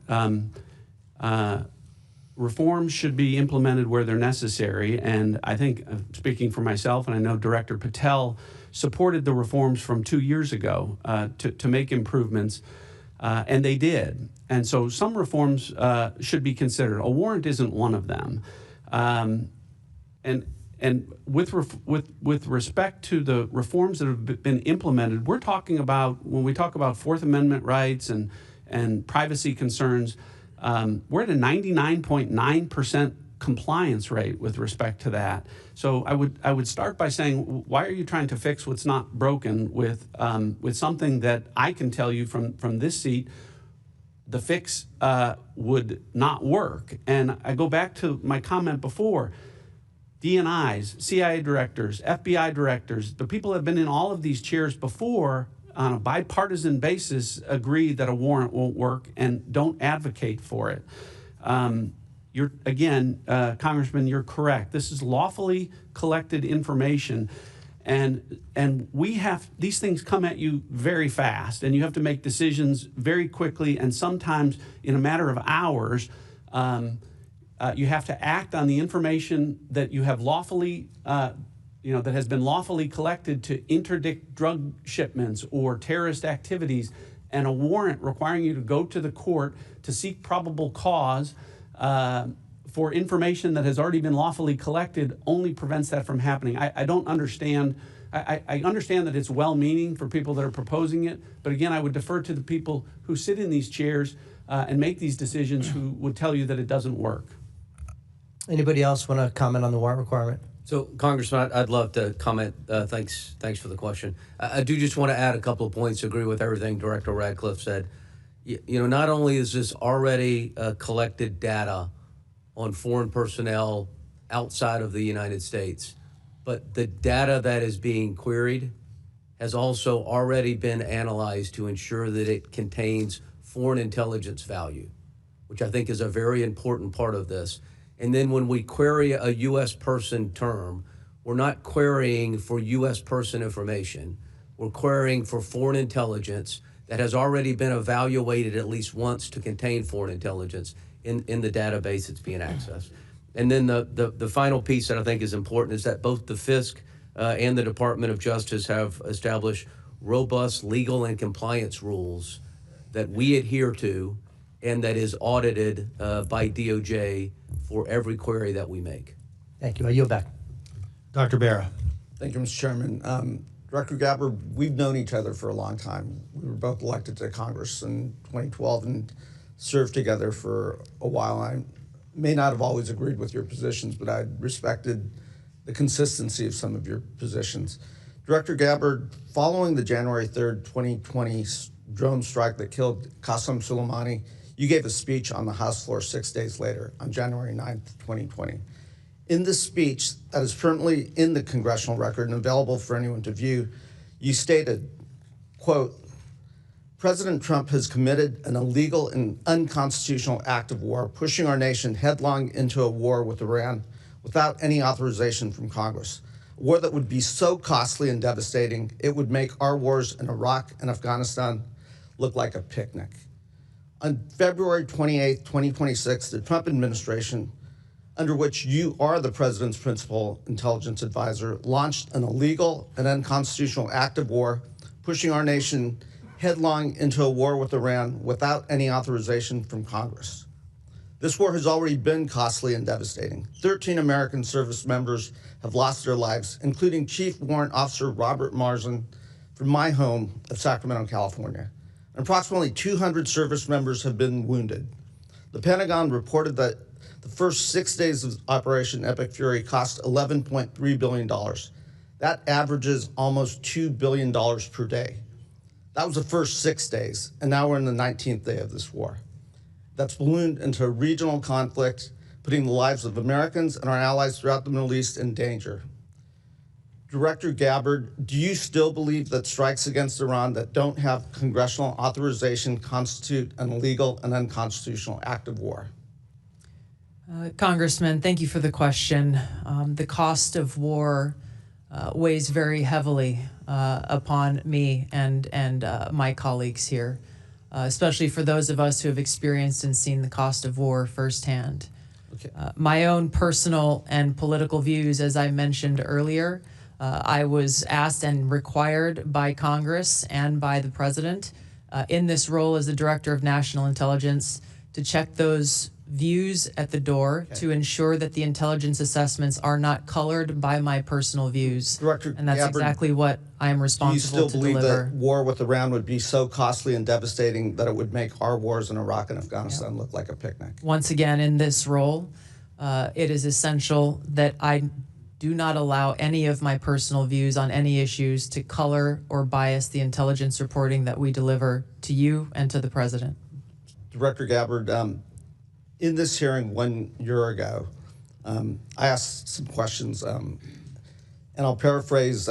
reforms should be implemented where they're necessary. And I think, speaking for myself, and I know Director Patel supported the reforms from 2 years ago to make improvements, and they did. And so some reforms should be considered. A warrant isn't one of them. And with respect to the reforms that have been implemented, we're talking about, when we talk about Fourth Amendment rights and privacy concerns, we're at a 99.9% compliance rate with respect to that. So I would start by saying, why are you trying to fix what's not broken with something that I can tell you from this seat, the fix would not work. And I go back to my comment before. DNIs, CIA directors, FBI directors, the people that have been in all of these chairs before on a bipartisan basis agree that a warrant won't work and don't advocate for it. Congressman, you're correct. This is lawfully collected information, and these things come at you very fast, and you have to make decisions very quickly, and sometimes in a matter of hours. You have to act on the information that you have lawfully, that has been lawfully collected to interdict drug shipments or terrorist activities, and a warrant requiring you to go to the court to seek probable cause for information that has already been lawfully collected only prevents that from happening. I don't understand. I understand that it's well-meaning for people that are proposing it, but again, I would defer to the people who sit in these chairs and make these decisions who would tell you that it doesn't work. Anybody else want to comment on the warrant requirement? So, Congressman, I'd love to comment. Thanks for the question. I do just want to add a couple of points to agree with everything Director Radcliffe said. Not only is this already collected data on foreign personnel outside of the United States, but the data that is being queried has also already been analyzed to ensure that it contains foreign intelligence value, which I think is a very important part of this. And then when we query a U.S. person term, we're not querying for U.S. person information. We're querying for foreign intelligence that has already been evaluated at least once to contain foreign intelligence in the database that's being accessed. And then the final piece that I think is important is that both the FISC and the Department of Justice have established robust legal and compliance rules that we adhere to and that is audited by DOJ for every query that we make. Thank you. I yield back. Dr. Barra. Thank you, Mr. Chairman. Director Gabbard, we've known each other for a long time. We were both elected to Congress in 2012 and served together for a while. I may not have always agreed with your positions, but I respected the consistency of some of your positions. Director Gabbard, following the January 3rd, 2020 drone strike that killed Qasem Soleimani, you gave a speech on the House floor 6 days later, on January 9th, 2020. In this speech that is currently in the congressional record and available for anyone to view, you stated, quote, President Trump has committed an illegal and unconstitutional act of war, pushing our nation headlong into a war with Iran without any authorization from Congress. A war that would be so costly and devastating, it would make our wars in Iraq and Afghanistan look like a picnic. On February 28, 2026, the Trump administration, under which you are the president's principal intelligence advisor, launched an illegal and unconstitutional act of war, pushing our nation headlong into a war with Iran without any authorization from Congress. This war has already been costly and devastating. 13 American service members have lost their lives, including Chief Warrant Officer Robert Marsden from my home of Sacramento, California. And approximately 200 service members have been wounded. The Pentagon reported that the first 6 days of Operation Epic Fury cost $11.3 billion. That averages almost $2 billion per day. That was the first 6 days, and now we're in the 19th day of this war. That's ballooned into a regional conflict, putting the lives of Americans and our allies throughout the Middle East in danger. Director Gabbard, do you still believe that strikes against Iran that don't have congressional authorization constitute an illegal and unconstitutional act of war? Congressman, thank you for the question. The cost of war weighs very heavily upon me and my colleagues here, especially for those of us who have experienced and seen the cost of war firsthand. Okay. My own personal and political views, as I mentioned earlier, I was asked and required by Congress and by the President in this role as the Director of National Intelligence to check those views at the door to ensure that the intelligence assessments are not colored by my personal views. Director and that's Gabbard, exactly what I am responsible to do you still believe deliver. that war with Iran would be so costly and devastating that it would make our wars in Iraq and Afghanistan look like a picnic? Once again, in this role, it is essential that I do not allow any of my personal views on any issues to color or bias the intelligence reporting that we deliver to you and to the President. Director Gabbard, in this hearing 1 year ago, I asked some questions, and I'll paraphrase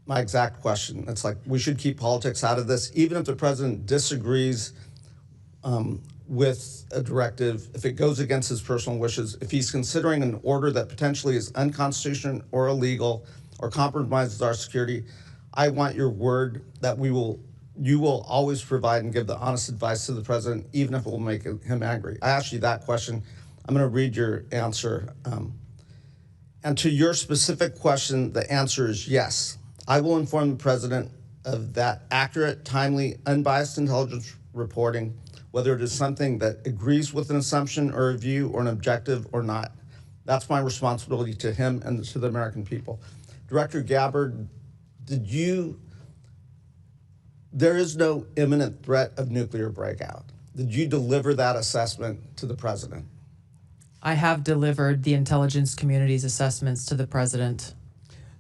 my exact question. It's like, we should keep politics out of this, even if the president disagrees with a directive, if it goes against his personal wishes, if he's considering an order that potentially is unconstitutional or illegal or compromises our security, I want your word that you will always provide and give the honest advice to the president, even if it will make him angry. I asked you that question. I'm going to read your answer. And to your specific question, the answer is yes. I will inform the President of that accurate, timely, unbiased intelligence reporting, whether it is something that agrees with an assumption or a view or an objective or not. That's my responsibility to him and to the American people. Director Gabbard, there is no imminent threat of nuclear breakout. Did you deliver that assessment to the President? I have delivered the intelligence community's assessments to the President.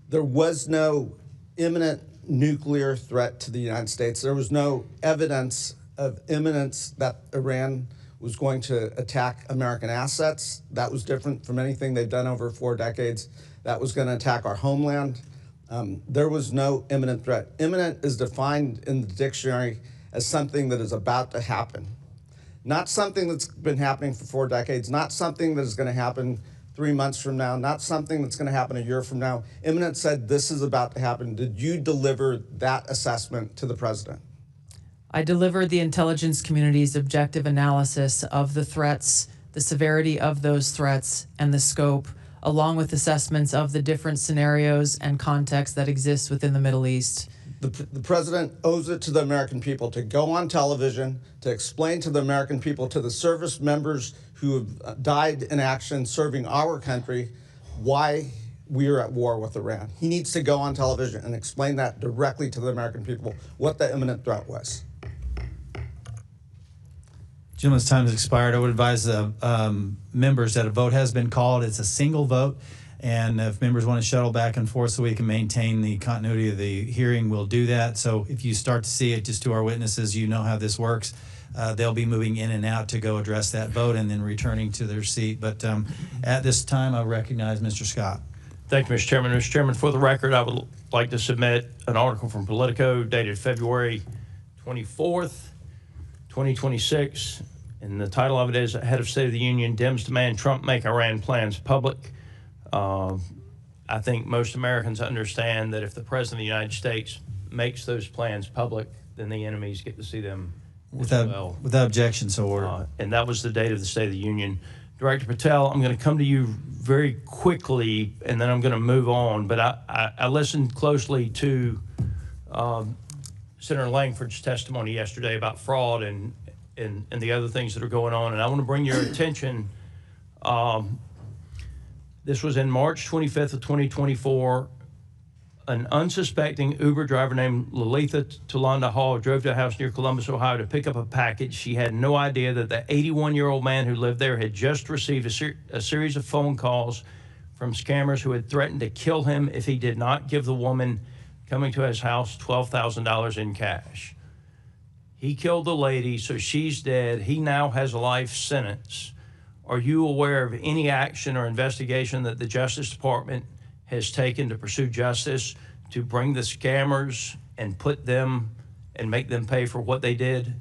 There was no imminent nuclear threat to the United States. There was no evidence of imminence that Iran was going to attack American assets. That was different from anything they've done over 4 decades. That was going to attack our homeland. There was no imminent threat. Imminent is defined in the dictionary as something that is about to happen. Not something that's been happening for 4 decades, not something that is going to happen 3 months from now, not something that's going to happen a year from now. Imminent said this is about to happen. Did you deliver that assessment to the President? I delivered the intelligence community's objective analysis of the threats, the severity of those threats, and the scope, along with assessments of the different scenarios and contexts that exist within the Middle East. The President owes it to the American people to go on television, to explain to the American people, to the service members who have died in action serving our country, why we are at war with Iran. He needs to go on television and explain that directly to the American people, what the imminent threat was. Gentleman's time has expired. I would advise the members that a vote has been called. It's a single vote. And if members want to shuttle back and forth so we can maintain the continuity of the hearing, we'll do that. So if you start to see it, just to our witnesses, you know how this works. They'll be moving in and out to go address that vote and then returning to their seat. But at this time, I'll recognize Mr. Scott. Thank you, Mr. Chairman. Mr. Chairman, for the record, I would like to submit an article from Politico dated February 24th, 2026. And the title of it is Head of State of the Union, Dems Demand Trump Make Iran Plans Public. I think most Americans understand that if the President of the United States makes those plans public, then the enemies get to see them Without objection, so ordered. And that was the date of the State of the Union. Director Patel, I'm going to come to you very quickly, and then I'm going to move on. But I listened closely to Senator Langford's testimony yesterday about fraud and the other things that are going on. And I want to bring your attention. This was in March 25th of 2024. An unsuspecting Uber driver named Lalitha Tulanda Hall drove to a house near Columbus, Ohio to pick up a package. She had no idea that the 81-year-old man who lived there had just received a series of phone calls from scammers who had threatened to kill him if he did not give the woman coming to his house $12,000 in cash. He killed the lady, so she's dead. He now has a life sentence. Are you aware of any action or investigation that the Justice Department has taken to pursue justice, to bring the scammers and put them and make them pay for what they did?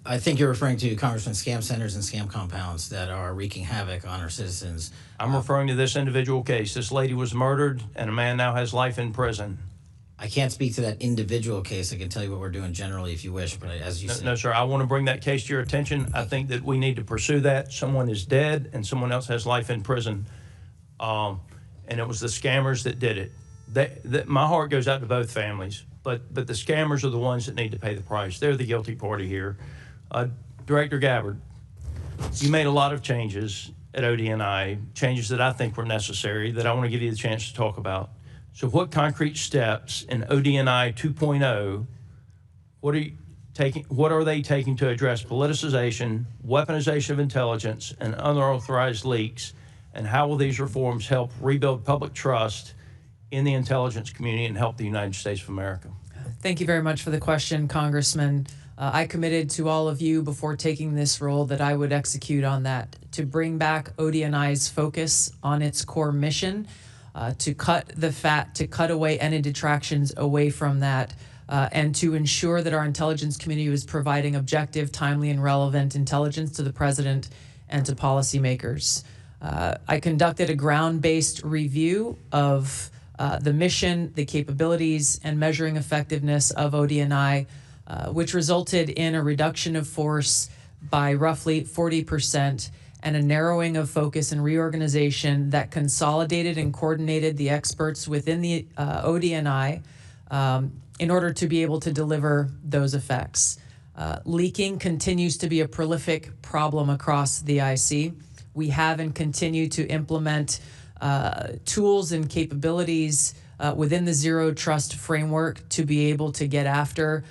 I think you're referring to, Congressman, scam centers and scam compounds that are wreaking havoc on our citizens. I'm referring to this individual case. This lady was murdered, and a man now has life in prison. I can't speak to that individual case. I can tell you what we're doing generally if you wish, but as you said. No, sir, I want to bring that case to your attention. I think that we need to pursue that. Someone is dead, and someone else has life in prison. And it was the scammers that did it. My heart goes out to both families, but the scammers are the ones that need to pay the price. They're the guilty party here. Director Gabbard, you made a lot of changes at ODNI, changes that I think were necessary, that I want to give you the chance to talk about. So what concrete steps in ODNI 2.0, what are they taking to address politicization, weaponization of intelligence, and unauthorized leaks? And how will these reforms help rebuild public trust in the intelligence community and help the United States of America? Thank you very much for the question, Congressman. I committed to all of you before taking this role that I would execute on that, to bring back ODNI's focus on its core mission, to cut the fat, to cut away any detractions away from that, and to ensure that our intelligence community was providing objective, timely, and relevant intelligence to the President and to policymakers. I conducted a ground-based review of the mission, the capabilities, and measuring effectiveness of ODNI, which resulted in a reduction of force by roughly 40% and a narrowing of focus and reorganization that consolidated and coordinated the experts within the ODNI in order to be able to deliver those effects. Leaking continues to be a prolific problem across the IC. We have and continue to implement tools and capabilities within the Zero Trust framework to be able to get after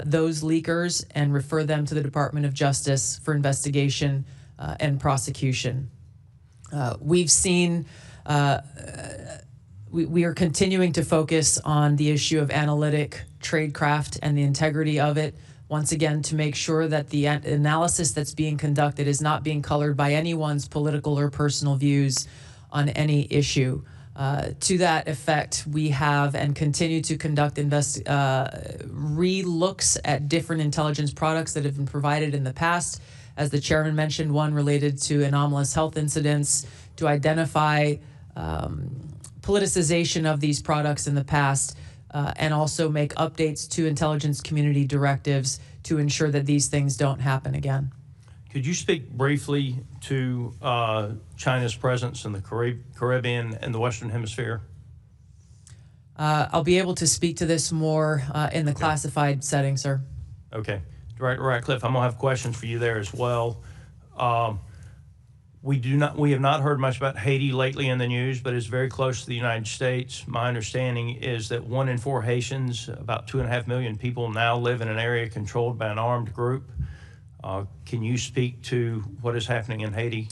those leakers and refer them to the Department of Justice for investigation and prosecution. We've seen, we are continuing to focus on the issue of analytic tradecraft and the integrity of it, once again, to make sure that the analysis that's being conducted is not being colored by anyone's political or personal views on any issue. To that effect, we have and continue to conduct re-looks at different intelligence products that have been provided in the past. As the chairman mentioned, one related to anomalous health incidents, to identify politicization of these products in the past, and also make updates to intelligence community directives to ensure that these things don't happen again. Could you speak briefly to China's presence in the Caribbean and the Western Hemisphere? I'll be able to speak to this more in the classified setting, sir. Okay. Director Ratcliffe, I'm going to have questions for you there as well. We have not heard much about Haiti lately in the news, but it's very close to the United States. My understanding is that 1 in 4 Haitians, about 2.5 million people, now live in an area controlled by an armed group. Can you speak to what is happening in Haiti?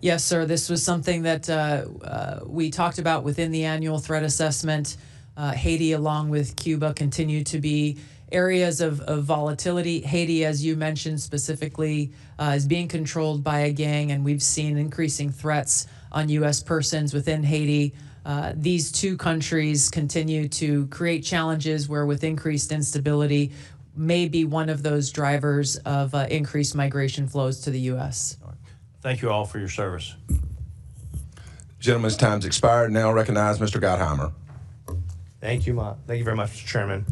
Yes, sir. This was something that we talked about within the annual threat assessment. Haiti, along with Cuba, continue to be areas of volatility. Haiti, as you mentioned specifically, is being controlled by a gang, and we've seen increasing threats on U.S. persons within Haiti. These two countries continue to create challenges where, with increased instability, may be one of those drivers of increased migration flows to the U.S. Thank you all for your service. Gentlemen's time's expired. Now recognize Mr. Gottheimer. Thank you, Thank you very much, Mr. Chairman.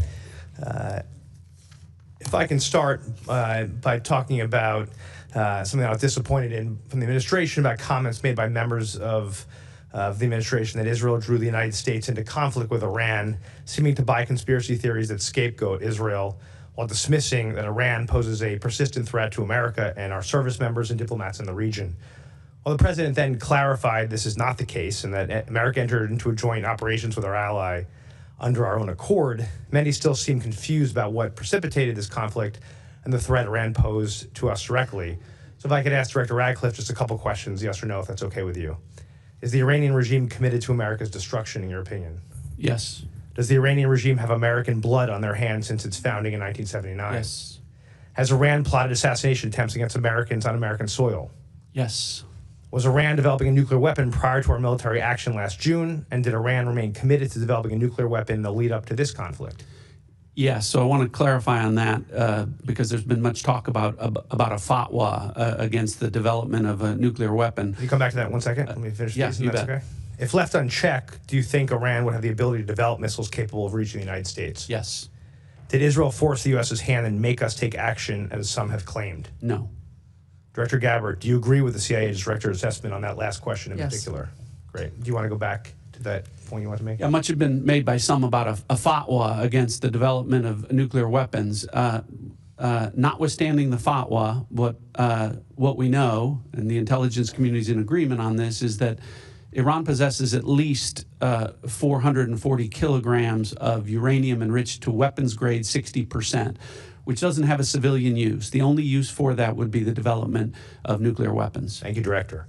If I can start by talking about something I was disappointed in from the administration, about comments made by members of the administration that Israel drew the United States into conflict with Iran, seeming to buy conspiracy theories that scapegoat Israel, while dismissing that Iran poses a persistent threat to America and our service members and diplomats in the region. While the president then clarified this is not the case and that America entered into a joint operations with our ally under our own accord, many still seem confused about what precipitated this conflict and the threat Iran posed to us directly. So if I could ask Director Radcliffe just a couple questions, yes or no, if that's okay with you. Is the Iranian regime committed to America's destruction, in your opinion? Yes. Does the Iranian regime have American blood on their hands since its founding in 1979? Yes. Has Iran plotted assassination attempts against Americans on American soil? Yes. Was Iran developing a nuclear weapon prior to our military action last June? And did Iran remain committed to developing a nuclear weapon in the lead up to this conflict? Yes. So I want to clarify on that because there's been much talk about a fatwa against the development of a nuclear weapon. Can you come back to that 1 second? Let me finish yeah, this. you That's bet. okay. If left unchecked, do you think Iran would have the ability to develop missiles capable of reaching the United States? Yes. Did Israel force the U.S.'s hand and make us take action, as some have claimed? No. Director Gabbard, do you agree with the CIA's director's assessment on that last question in Yes. particular? Great. Do you want to go back to that point you want to make? Yeah, much has been made by some about a fatwa against the development of nuclear weapons. Notwithstanding the fatwa, what we know, and the intelligence community is in agreement on this, is that Iran possesses at least 440 kilograms of uranium enriched to weapons grade 60%, which doesn't have a civilian use. The only use for that would be the development of nuclear weapons. Thank you, Director.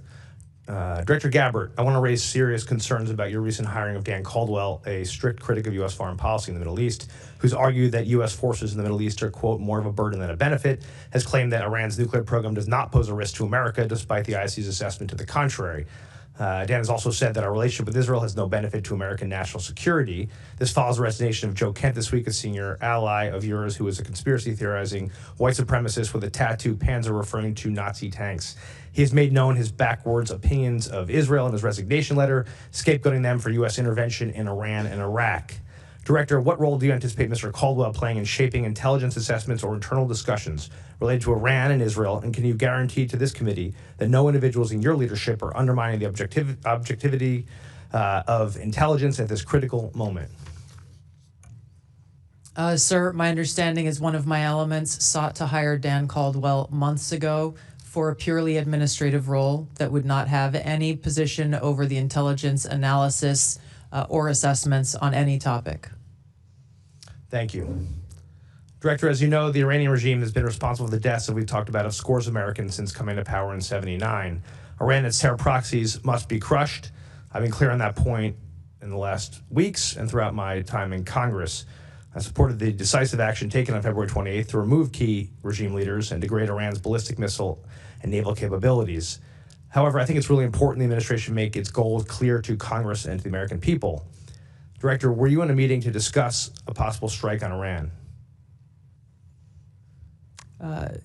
Director Gabbard, I want to raise serious concerns about your recent hiring of Dan Caldwell, a strict critic of U.S. foreign policy in the Middle East, who's argued that U.S. forces in the Middle East are, quote, more of a burden than a benefit, has claimed that Iran's nuclear program does not pose a risk to America, despite the IC's assessment to the contrary. Dan has also said that our relationship with Israel has no benefit to American national security. This follows the resignation of Joe Kent this week, a senior ally of yours who is a conspiracy theorizing white supremacist with a tattoo panzer referring to Nazi tanks. He has made known his backwards opinions of Israel in his resignation letter, scapegoating them for U.S. intervention in Iran and Iraq. Director, what role do you anticipate Mr. Caldwell playing in shaping intelligence assessments or internal discussions related to Iran and Israel? And can you guarantee to this committee that no individuals in your leadership are undermining the objectivity of intelligence at this critical moment? Sir, my understanding is one of my elements sought to hire Dan Caldwell months ago for a purely administrative role that would not have any position over the intelligence analysis or assessments on any topic. Thank you. Director, as you know, the Iranian regime has been responsible for the deaths that we've talked about of scores of Americans since coming to power in '79. Iran and its terror proxies must be crushed. I've been clear on that point in the last weeks and throughout my time in Congress. I supported the decisive action taken on February 28th to remove key regime leaders and degrade Iran's ballistic missile and naval capabilities. However, I think it's really important the administration make its goals clear to Congress and to the American people. Director, were you in a meeting to discuss a possible strike on Iran?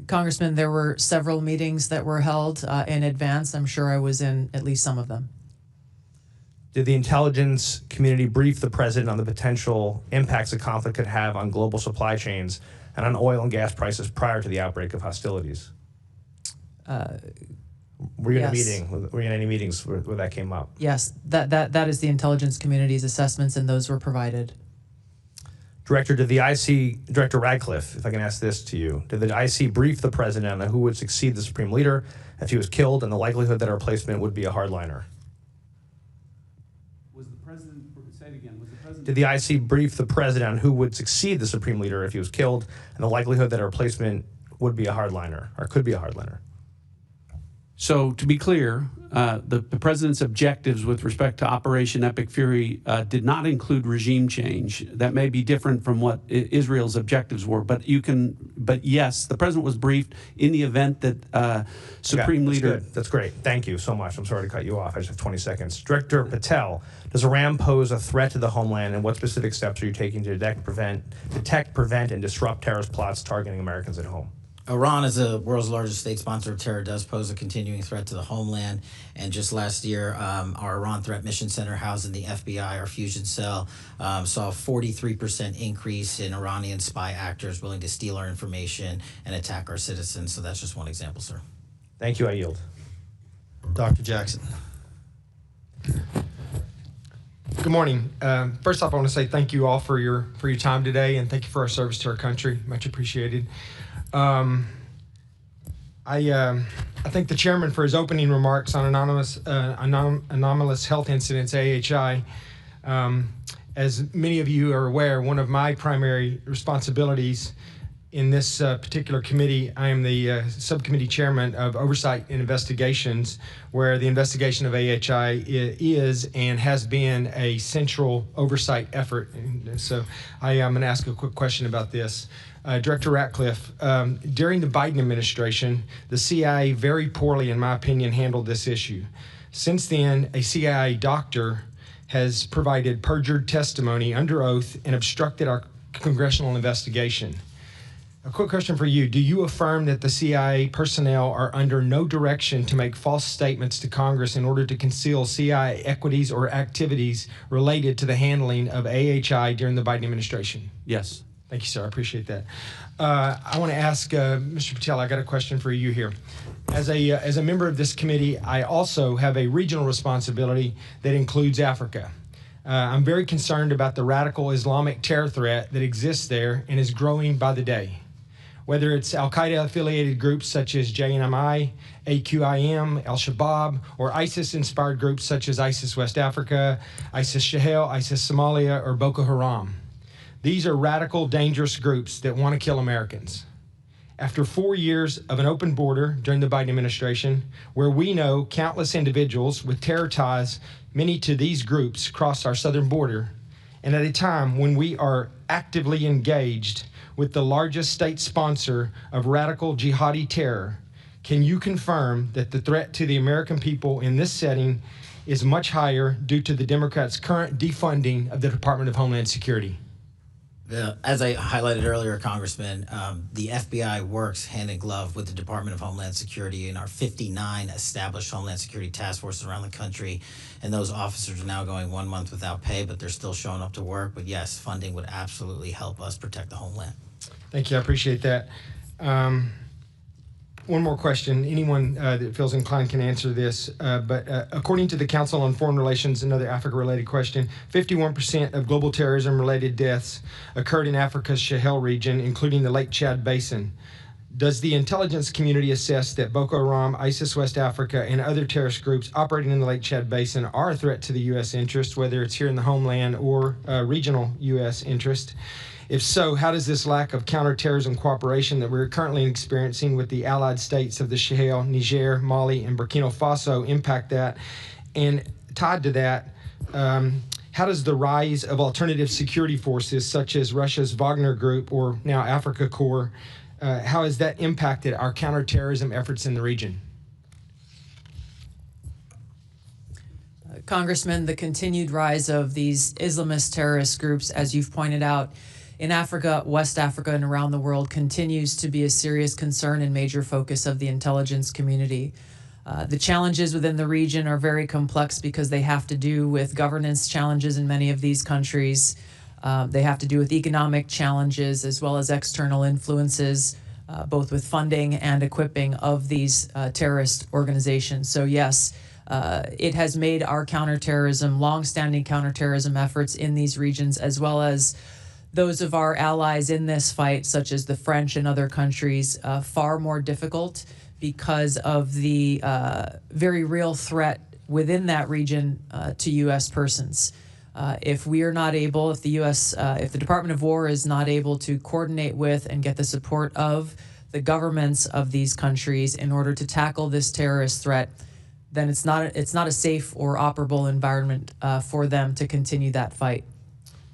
Congressman, there were several meetings that were held in advance. I'm sure I was in at least some of them. Did the intelligence community brief the president on the potential impacts the conflict could have on global supply chains and on oil and gas prices prior to the outbreak of hostilities? Were you in a meeting? Were you in any meetings where that came up? Yes, that is the intelligence community's assessments, and those were provided. Director, did the IC, Director Radcliffe, if I can ask this to you, did the IC brief the president on who would succeed the supreme leader if he was killed and the likelihood that a replacement would be a hardliner? Was the president, say it again, was the president? Did the IC brief the president on who would succeed the supreme leader if he was killed and the likelihood that a replacement would be a hardliner or could be a hardliner? So to be clear, the president's objectives with respect to Operation Epic Fury did not include regime change. That may be different from what Israel's objectives were, but yes, the president was briefed in the event that Supreme Leader. Good. That's great. Thank you so much. I'm sorry to cut you off. I just have 20 seconds. Director Patel, does Iran pose a threat to the homeland, and what specific steps are you taking to detect, prevent, and disrupt terrorist plots targeting Americans at home? Iran, as the world's largest state sponsor of terror, does pose a continuing threat to the homeland. And just last year, our Iran Threat Mission Center housed in the FBI, our fusion cell, saw a 43% increase in Iranian spy actors willing to steal our information and attack our citizens. So that's just one example, sir. Thank you. I yield. Dr. Jackson. Good morning. First off, I want to say thank you all for your time today, and thank you for our service to our country. Much appreciated. I thank the chairman for his opening remarks on anomalous health incidents, AHI. As many of you are aware, one of my primary responsibilities in this particular committee, I am the subcommittee chairman of Oversight and Investigations, where the investigation of AHI is and has been a central oversight effort. And so I am going to ask a quick question about this. Director Ratcliffe, during the Biden administration, the CIA very poorly, in my opinion, handled this issue. Since then, a CIA doctor has provided perjured testimony under oath and obstructed our congressional investigation. A quick question for you. Do you affirm that the CIA personnel are under no direction to make false statements to Congress in order to conceal CIA equities or activities related to the handling of AHI during the Biden administration? Yes. Thank you, sir. I appreciate that. I want to ask Mr. Patel, I got a question for you here. As a member of this committee, I also have a regional responsibility that includes Africa. I'm very concerned about the radical Islamic terror threat that exists there and is growing by the day. Whether it's Al-Qaeda-affiliated groups such as JNMI, AQIM, Al-Shabaab, or ISIS-inspired groups such as ISIS West Africa, ISIS Sahel, ISIS Somalia, or Boko Haram. These are radical, dangerous groups that want to kill Americans. After 4 years of an open border during the Biden administration, where we know countless individuals with terror ties, many to these groups, crossed our southern border, and at a time when we are actively engaged with the largest state sponsor of radical jihadi terror, can you confirm that the threat to the American people in this setting is much higher due to the Democrats' current defunding of the Department of Homeland Security? As I highlighted earlier, Congressman, the FBI works hand in glove with the Department of Homeland Security and our 59 established Homeland Security task forces around the country. And those officers are now going 1 month without pay, but they're still showing up to work. But yes, funding would absolutely help us protect the homeland. Thank you. I appreciate that. One more question. Anyone that feels inclined can answer this. But according to the Council on Foreign Relations, another Africa-related question, 51% of global terrorism-related deaths occurred in Africa's Sahel region, including the Lake Chad Basin. Does the intelligence community assess that Boko Haram, ISIS West Africa, and other terrorist groups operating in the Lake Chad Basin are a threat to the U.S. interest, whether it's here in the homeland or regional U.S. interest? If so, how does this lack of counterterrorism cooperation that we're currently experiencing with the allied states of the Sahel, Niger, Mali, and Burkina Faso impact that? And tied to that, how does the rise of alternative security forces such as Russia's Wagner Group or now Africa Corps, how has that impacted our counterterrorism efforts in the region? Congressman, the continued rise of these Islamist terrorist groups, as you've pointed out, in Africa, West Africa, and around the world continues to be a serious concern and major focus of the intelligence community. The challenges within the region are very complex because they have to do with governance challenges in many of these countries. They have to do with economic challenges as well as external influences, both with funding and equipping of these terrorist organizations. So yes, it has made our counterterrorism, long-standing counterterrorism efforts in these regions, as well as those of our allies in this fight, such as the French and other countries, far more difficult because of the very real threat within that region to U.S. persons. If we are not able, if the U.S., if the Department of War is not able to coordinate with and get the support of the governments of these countries in order to tackle this terrorist threat, then it's not a safe or operable environment for them to continue that fight.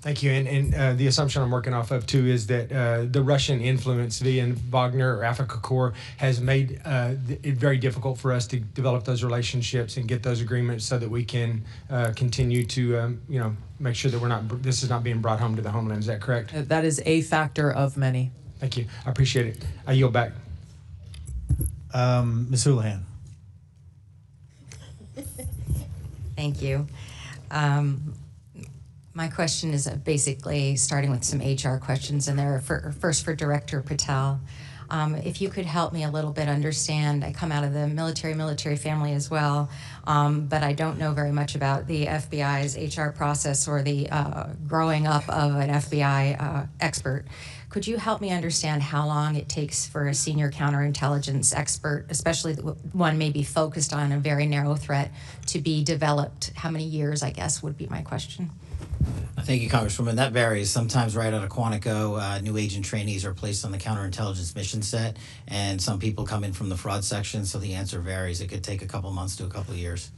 Thank you. And the assumption I'm working off of, too, is that the Russian influence via Wagner or Africa Corps has made it very difficult for us to develop those relationships and get those agreements so that we can continue to, make sure that this is not being brought home to the homeland. Is that correct? That is a factor of many. Thank you. I appreciate it. I yield back. Ms. Houlihan. Thank you. My question is basically starting with some HR questions, and they're first for Director Patel. If you could help me a little bit understand, I come out of the military family as well, but I don't know very much about the FBI's HR process or the growing up of an FBI expert. Could you help me understand how long it takes for a senior counterintelligence expert, especially one maybe focused on a very narrow threat, to be developed? How many years, I guess, would be my question. Thank you, Congresswoman. That varies. Sometimes right out of Quantico, new agent trainees are placed on the counterintelligence mission set, and some people come in from the fraud section, so the answer varies. It could take a couple months to a couple of years.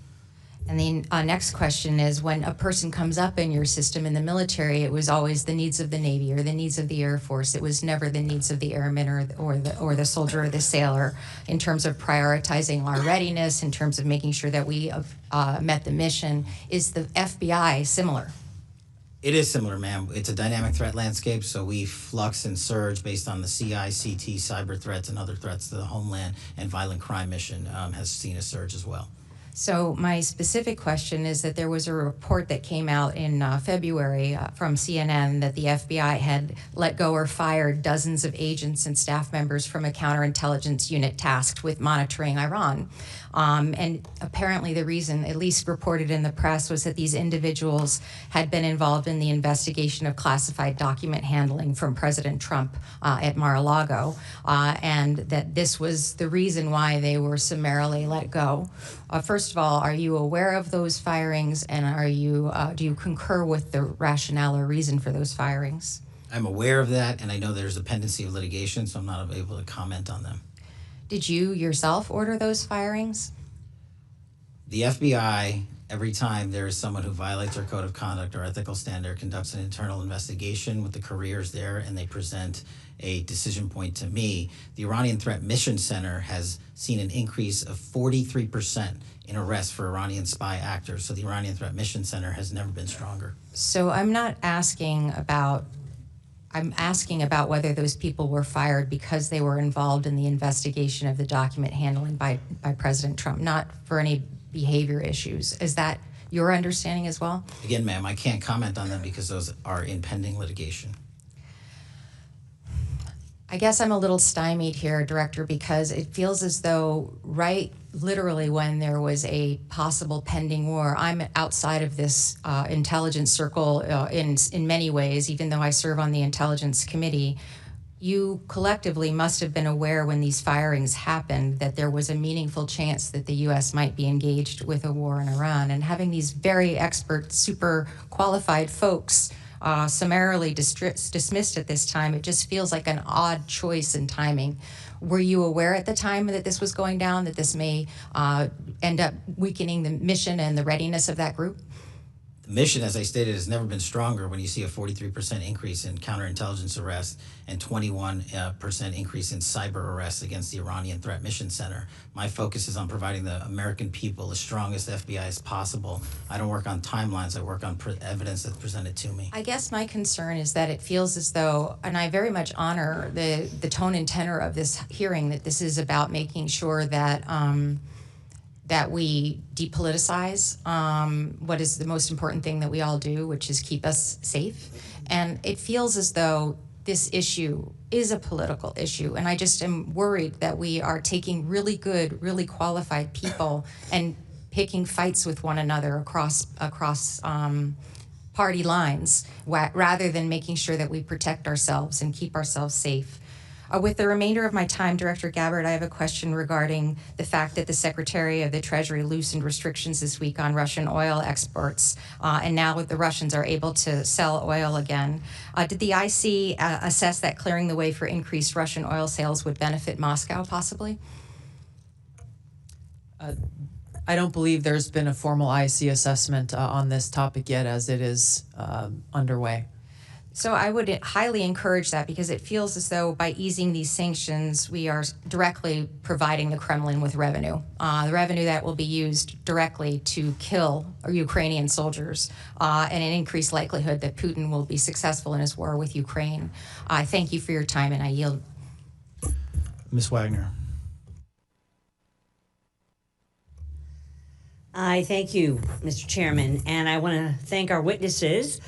And the next question is, when a person comes up in your system in the military, it was always the needs of the Navy or the needs of the Air Force. It was never the needs of the airman or the soldier or the sailor in terms of prioritizing our readiness, in terms of making sure that we met the mission. Is the FBI similar? It is similar, ma'am. It's a dynamic threat landscape, so we flux and surge based on the CICT cyber threats and other threats to the homeland, and violent crime mission has seen a surge as well. So my specific question is that there was a report that came out in February from CNN that the FBI had let go or fired dozens of agents and staff members from a counterintelligence unit tasked with monitoring Iran. And apparently the reason, at least reported in the press, was that these individuals had been involved in the investigation of classified document handling from President Trump at Mar-a-Lago, and that this was the reason why they were summarily let go. First of all, are you aware of those firings, and do you concur with the rationale or reason for those firings? I'm aware of that, and I know there's a pendency of litigation, so I'm not able to comment on them. Did you yourself order those firings? The FBI, every time there is someone who violates our code of conduct or ethical standard, conducts an internal investigation with the careers there, and they present a decision point to me. The Iranian Threat Mission Center has seen an increase of 43% in arrests for Iranian spy actors. So the Iranian Threat Mission Center has never been stronger. So I'm not asking about I'm asking about whether those people were fired because they were involved in the investigation of the document handling by President Trump, not for any behavior issues. Is that your understanding as well? Again, ma'am, I can't comment on them because those are in pending litigation. I guess I'm a little stymied here, Director, because it feels as though literally when there was a possible pending war, I'm outside of this intelligence circle in many ways, even though I serve on the Intelligence Committee. You collectively must have been aware when these firings happened that there was a meaningful chance that the U.S. might be engaged with a war in Iran. And having these very expert, super qualified folks summarily dismissed at this time, it just feels like an odd choice in timing. Were you aware at the time that this was going down, that this may end up weakening the mission and the readiness of that group? The mission, as I stated, has never been stronger when you see a 43% increase in counterintelligence arrests and 21% increase in cyber arrests against the Iranian Threat Mission Center. My focus is on providing the American people the strongest FBI as possible. I don't work on timelines. I work on evidence that's presented to me. I guess my concern is that it feels as though, and I very much honor the tone and tenor of this hearing, that this is about making sure that that we depoliticize what is the most important thing that we all do, which is keep us safe. And it feels as though this issue is a political issue. And I just am worried that we are taking really good, really qualified people and picking fights with one another across party lines, rather than making sure that we protect ourselves and keep ourselves safe. With the remainder of my time, Director Gabbard, I have a question regarding the fact that the Secretary of the Treasury loosened restrictions this week on Russian oil exports, and now the Russians are able to sell oil again. Did the IC assess that clearing the way for increased Russian oil sales would benefit Moscow, possibly? I don't believe there's been a formal IC assessment on this topic yet, as it is underway. So I would highly encourage that, because it feels as though by easing these sanctions, we are directly providing the Kremlin with revenue, the revenue that will be used directly to kill Ukrainian soldiers, and an increased likelihood that Putin will be successful in his war with Ukraine. I thank you for your time, and I yield. Ms. Wagner. I thank you, Mr. Chairman, and I want to thank our witnesses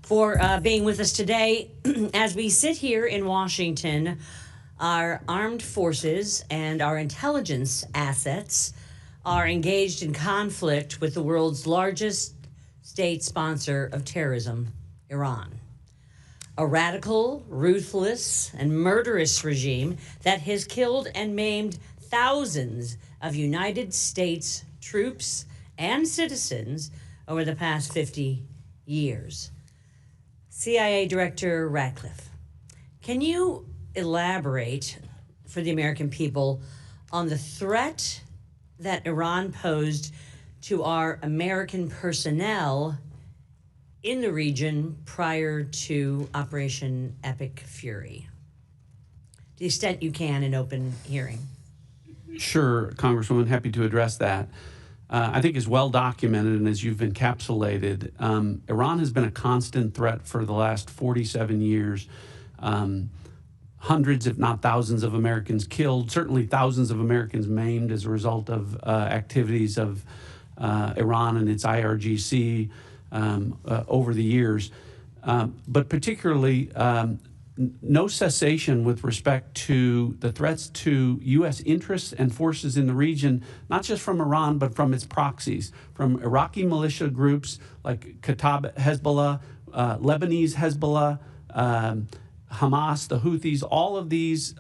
for being with us today. As we sit here in Washington, our armed forces and our intelligence assets are engaged in conflict with the world's largest state sponsor of terrorism, Iran. A radical, ruthless, and murderous regime that has killed and maimed thousands of United States troops and citizens over the past 50 years. CIA Director Ratcliffe, can you elaborate for the American people on the threat that Iran posed to our American personnel in the region prior to Operation Epic Fury? To the extent you can in open hearing. Sure, Congresswoman, happy to address that. I think is well documented, and as you've encapsulated, Iran has been a constant threat for the last 47 years. Hundreds, if not thousands, of Americans killed, certainly thousands of Americans maimed as a result of activities of Iran and its IRGC over the years. But particularly, no cessation with respect to the threats to U.S. interests and forces in the region, not just from Iran, but from its proxies, from Iraqi militia groups like Kataib Hezbollah, Lebanese Hezbollah, Hamas, the Houthis, all of these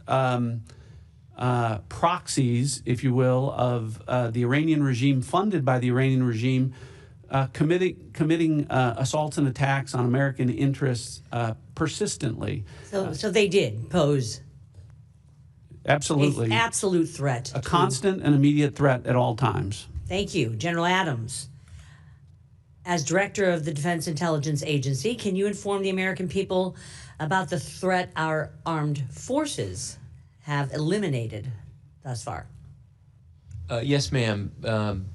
proxies, if you will, of the Iranian regime, funded by the Iranian regime, committing assaults and attacks on American interests persistently. So they did pose absolutely an absolute threat. A constant and immediate threat at all times. Thank you. General Adams, as Director of the Defense Intelligence Agency, can you inform the American people about the threat our armed forces have eliminated thus far? Yes, ma'am.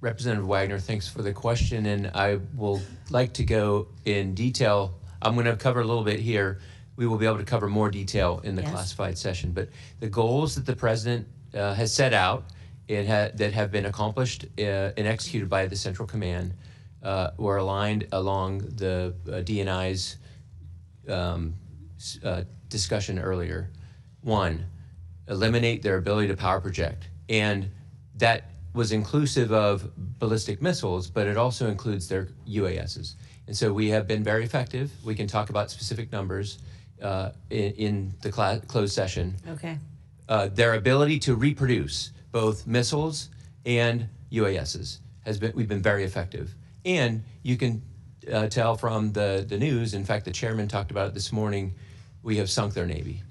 Representative Wagner, thanks for the question, and I will like to go in detail. I'm going to cover a little bit here. we will be able to cover more detail in the Yes. classified session. But the goals that the president has set out that have been accomplished and executed by the Central Command were aligned along the DNI's discussion earlier. One, eliminate their ability to power project. And that was inclusive of ballistic missiles, but it also includes their UASs. And so we have been very effective. We can talk about specific numbers in the closed session. Okay. Their ability to reproduce both missiles and UASs we've been very effective. And you can tell from the news, in fact, the chairman talked about it this morning, we have sunk their Navy.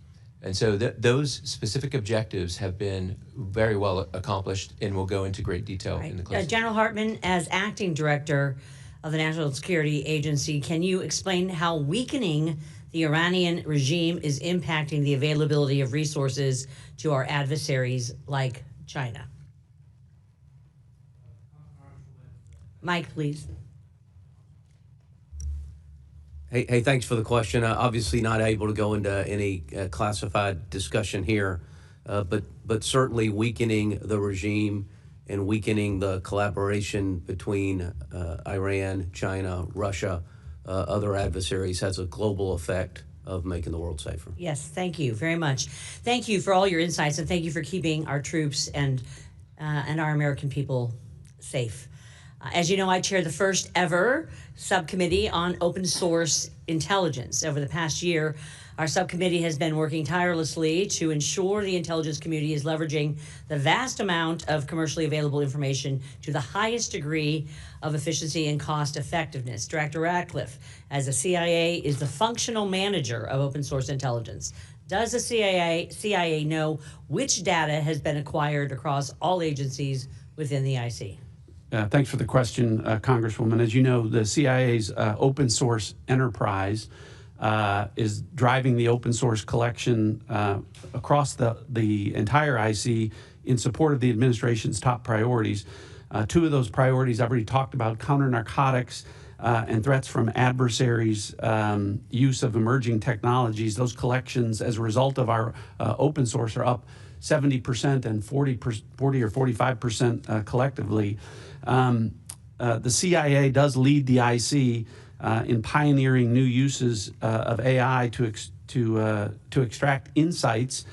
And so those specific objectives have been very well accomplished and will go into great detail in the closed. General Hartman, as acting director of the National Security Agency, can you explain how weakening the Iranian regime is impacting the availability of resources to our adversaries like China? Mike, please. Hey, thanks for the question. Obviously not able to go into any classified discussion here, but certainly weakening the regime and weakening the collaboration between Iran, China, Russia, other adversaries has a global effect of making the world safer. Yes, thank you very much. Thank you for all your insights, and thank you for keeping our troops and our American people safe. As you know, I chair the first ever subcommittee on open source intelligence. Over the past year, our subcommittee has been working tirelessly to ensure the intelligence community is leveraging the vast amount of commercially available information to the highest degree of efficiency and cost effectiveness. Director Radcliffe, as the CIA is the functional manager of open source intelligence. Does the CIA know which data has been acquired across all agencies within the IC? Thanks for the question, Congresswoman. As you know, the CIA's open source enterprise is driving the open source collection across the entire IC in support of the administration's top priorities. Two of those priorities I've already talked about: counter-narcotics and threats from adversaries, use of emerging technologies. Those collections, as a result of our open source, are up 70% and 40 or 45% collectively. The CIA does lead the IC in pioneering new uses of AI to extract insights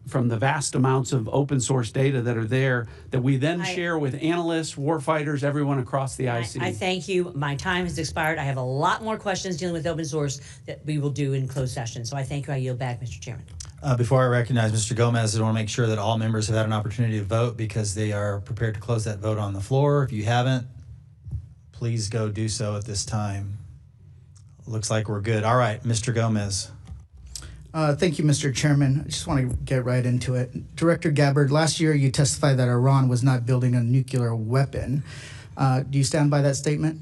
from the vast amounts of open source data that are there that we then share with analysts, warfighters, everyone across the IC. I thank you. My time has expired. I have a lot more questions dealing with open source that we will do in closed session. So I thank you. I yield back, Mr. Chairman. Before I recognize Mr. Gomez, I want to make sure that all members have had an opportunity to vote because they are prepared to close that vote on the floor. If you haven't, please go do so at this time. Looks like we're good. All right, Mr. Gomez. Thank you, Mr. Chairman. I just want to get right into it. Director Gabbard, last year you testified that Iran was not building a nuclear weapon. Do you stand by that statement?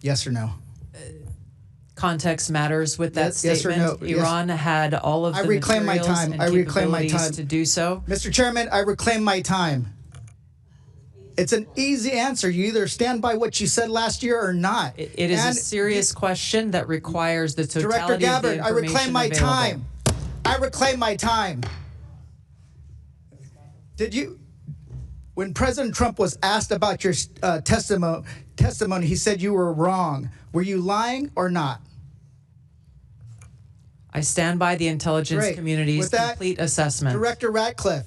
Yes or no? Context matters with that statement. Yes or no? Iran had all of the reclaim my materials time. and I reclaim my capabilities time to do so. Mr. Chairman, I reclaim my time. It's an easy answer. You either stand by what you said last year or not. It is a serious question that requires the totality Director Gabbard, of the information I reclaim my available. time. I reclaim my time. Did you, when President Trump was asked about your testimony, he said you were wrong. Were you lying or not? I stand by the intelligence Great. community's With that, complete assessment. Director Radcliffe,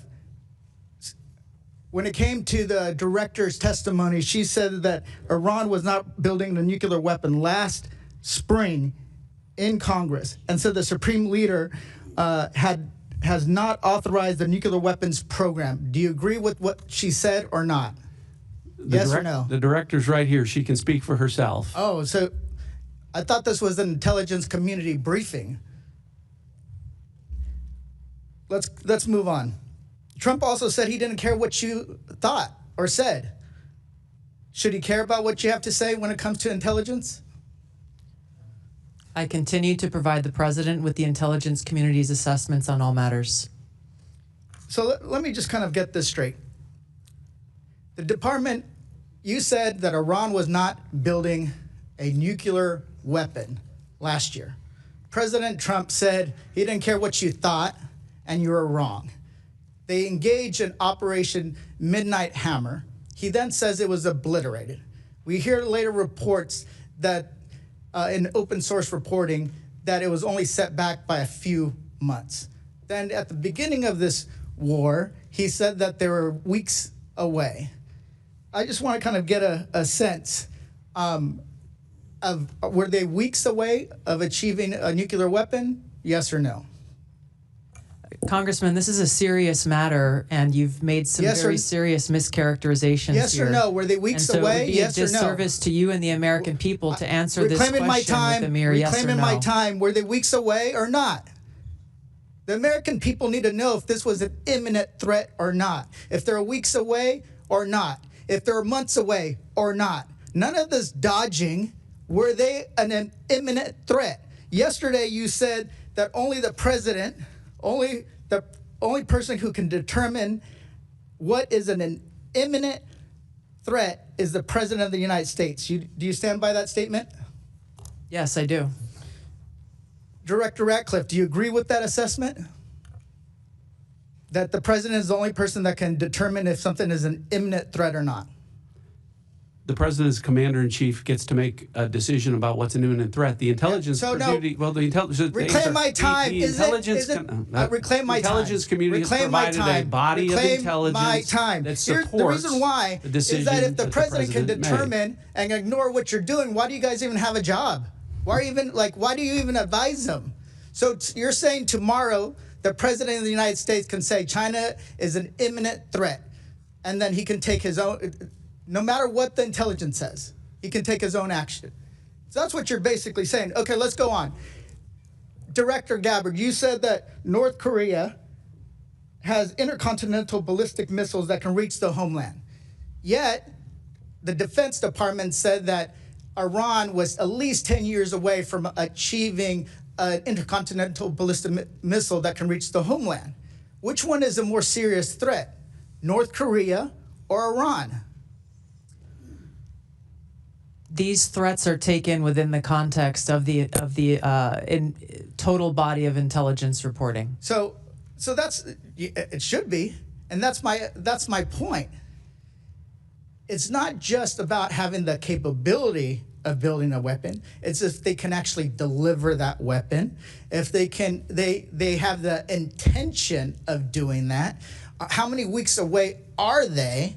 when it came to the director's testimony, she said that Iran was not building a nuclear weapon last spring in Congress, and so the Supreme Leader has not authorized the nuclear weapons program. Do you agree with what she said or not? Yes or no? The director's right here. She can speak for herself. Oh, so I thought this was an intelligence community briefing. Let's move on. Trump also said he didn't care what you thought or said. Should he care about what you have to say when it comes to intelligence? I continue to provide the president with the intelligence community's assessments on all matters. So let me just kind of get this straight. The department, you said that Iran was not building a nuclear weapon last year. President Trump said he didn't care what you thought, and you were wrong. They engaged in Operation Midnight Hammer. He then says it was obliterated. We hear later reports that in open source reporting that it was only set back by a few months. Then at the beginning of this war, he said that they were weeks away. I just want to kind of get a sense of, were they weeks away of achieving a nuclear weapon? Yes or no? Congressman, this is a serious matter, and you've made some very serious mischaracterizations yes here. Yes or no? Were they weeks away? Yes or no? It would be a disservice to you and the American people to answer this question with a mere yes or no. Reclaiming my time. Were they weeks away or not? The American people need to know if this was an imminent threat or not. If they're weeks away or not. If they're months away or not. None of this dodging. Were they an imminent threat? Yesterday you said that only the president, the only person who can determine what is an imminent threat is the President of the United States. Do you stand by that statement? Yes, I do. Director Ratcliffe, do you agree with that assessment? That the President is the only person that can determine if something is an imminent threat or not? The president's commander-in-chief gets to make a decision about what's an imminent threat. The intelligence community, well, the intelligence. Reclaim my time. Reclaim my intelligence community has provided a body of intelligence that supports the reason why the decision is that if the president can determine and ignore what you're doing, why do you guys even have a job? Why do you even advise them? So you're saying tomorrow the president of the United States can say China is an imminent threat, and then he can take his own. No matter what the intelligence says, he can take his own action. So that's what you're basically saying. Okay, let's go on. Director Gabbard, you said that North Korea has intercontinental ballistic missiles that can reach the homeland. Yet, the Defense Department said that Iran was at least 10 years away from achieving an intercontinental ballistic missile that can reach the homeland. Which one is a more serious threat, North Korea or Iran? These threats are taken within the context of the total body of intelligence reporting. So that's it should be, and that's my point. It's not just about having the capability of building a weapon. It's if they can actually deliver that weapon, if they can, they have the intention of doing that. How many weeks away are they?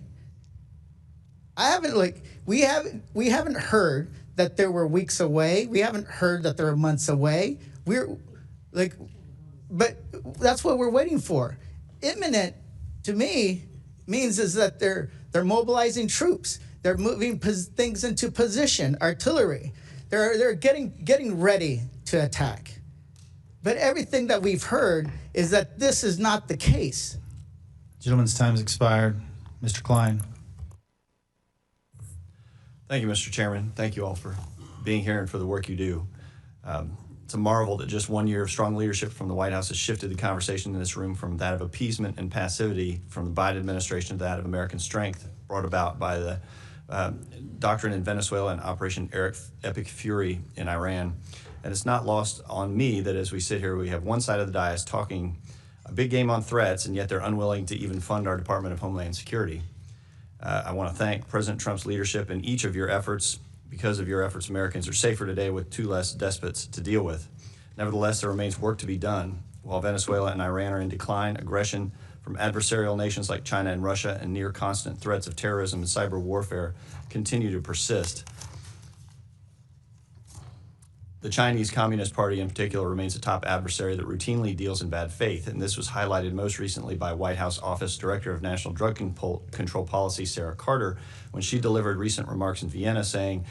We haven't heard that there were weeks away. We haven't heard that there were months away. But that's what we're waiting for. Imminent, to me, means is that they're mobilizing troops. They're moving things into position, artillery. They're getting ready to attack. But everything that we've heard is that this is not the case. Gentleman's time's expired. Mr. Klein. Thank you, Mr. Chairman. Thank you all for being here and for the work you do. It's a marvel that just 1 year of strong leadership from the White House has shifted the conversation in this room from that of appeasement and passivity from the Biden administration to that of American strength brought about by the doctrine in Venezuela and Operation Epic Fury in Iran. And it's not lost on me that as we sit here, we have one side of the dais talking a big game on threats, and yet they're unwilling to even fund our Department of Homeland Security. I want to thank President Trump's leadership in each of your efforts. Because of your efforts, Americans are safer today with two less despots to deal with. Nevertheless, there remains work to be done. While Venezuela and Iran are in decline, aggression from adversarial nations like China and Russia and near constant threats of terrorism and cyber warfare continue to persist. The Chinese Communist Party in particular remains a top adversary that routinely deals in bad faith, and this was highlighted most recently by White House Office Director of National Drug Control Policy, Sarah Carter, when she delivered recent remarks in Vienna saying,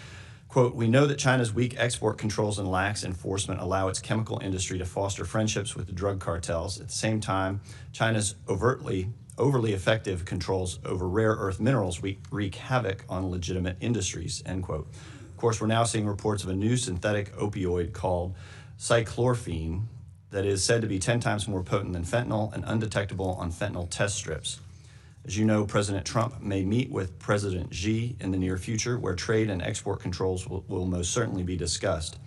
quote, "We know that China's weak export controls and lax enforcement allow its chemical industry to foster friendships with the drug cartels. At the same time, China's overly effective controls over rare earth minerals wreak havoc on legitimate industries," end quote. Of course, we're now seeing reports of a new synthetic opioid called cyclorphene that is said to be 10 times more potent than fentanyl and undetectable on fentanyl test strips. As you know, President Trump may meet with President Xi in the near future, where trade and export controls will most certainly be discussed.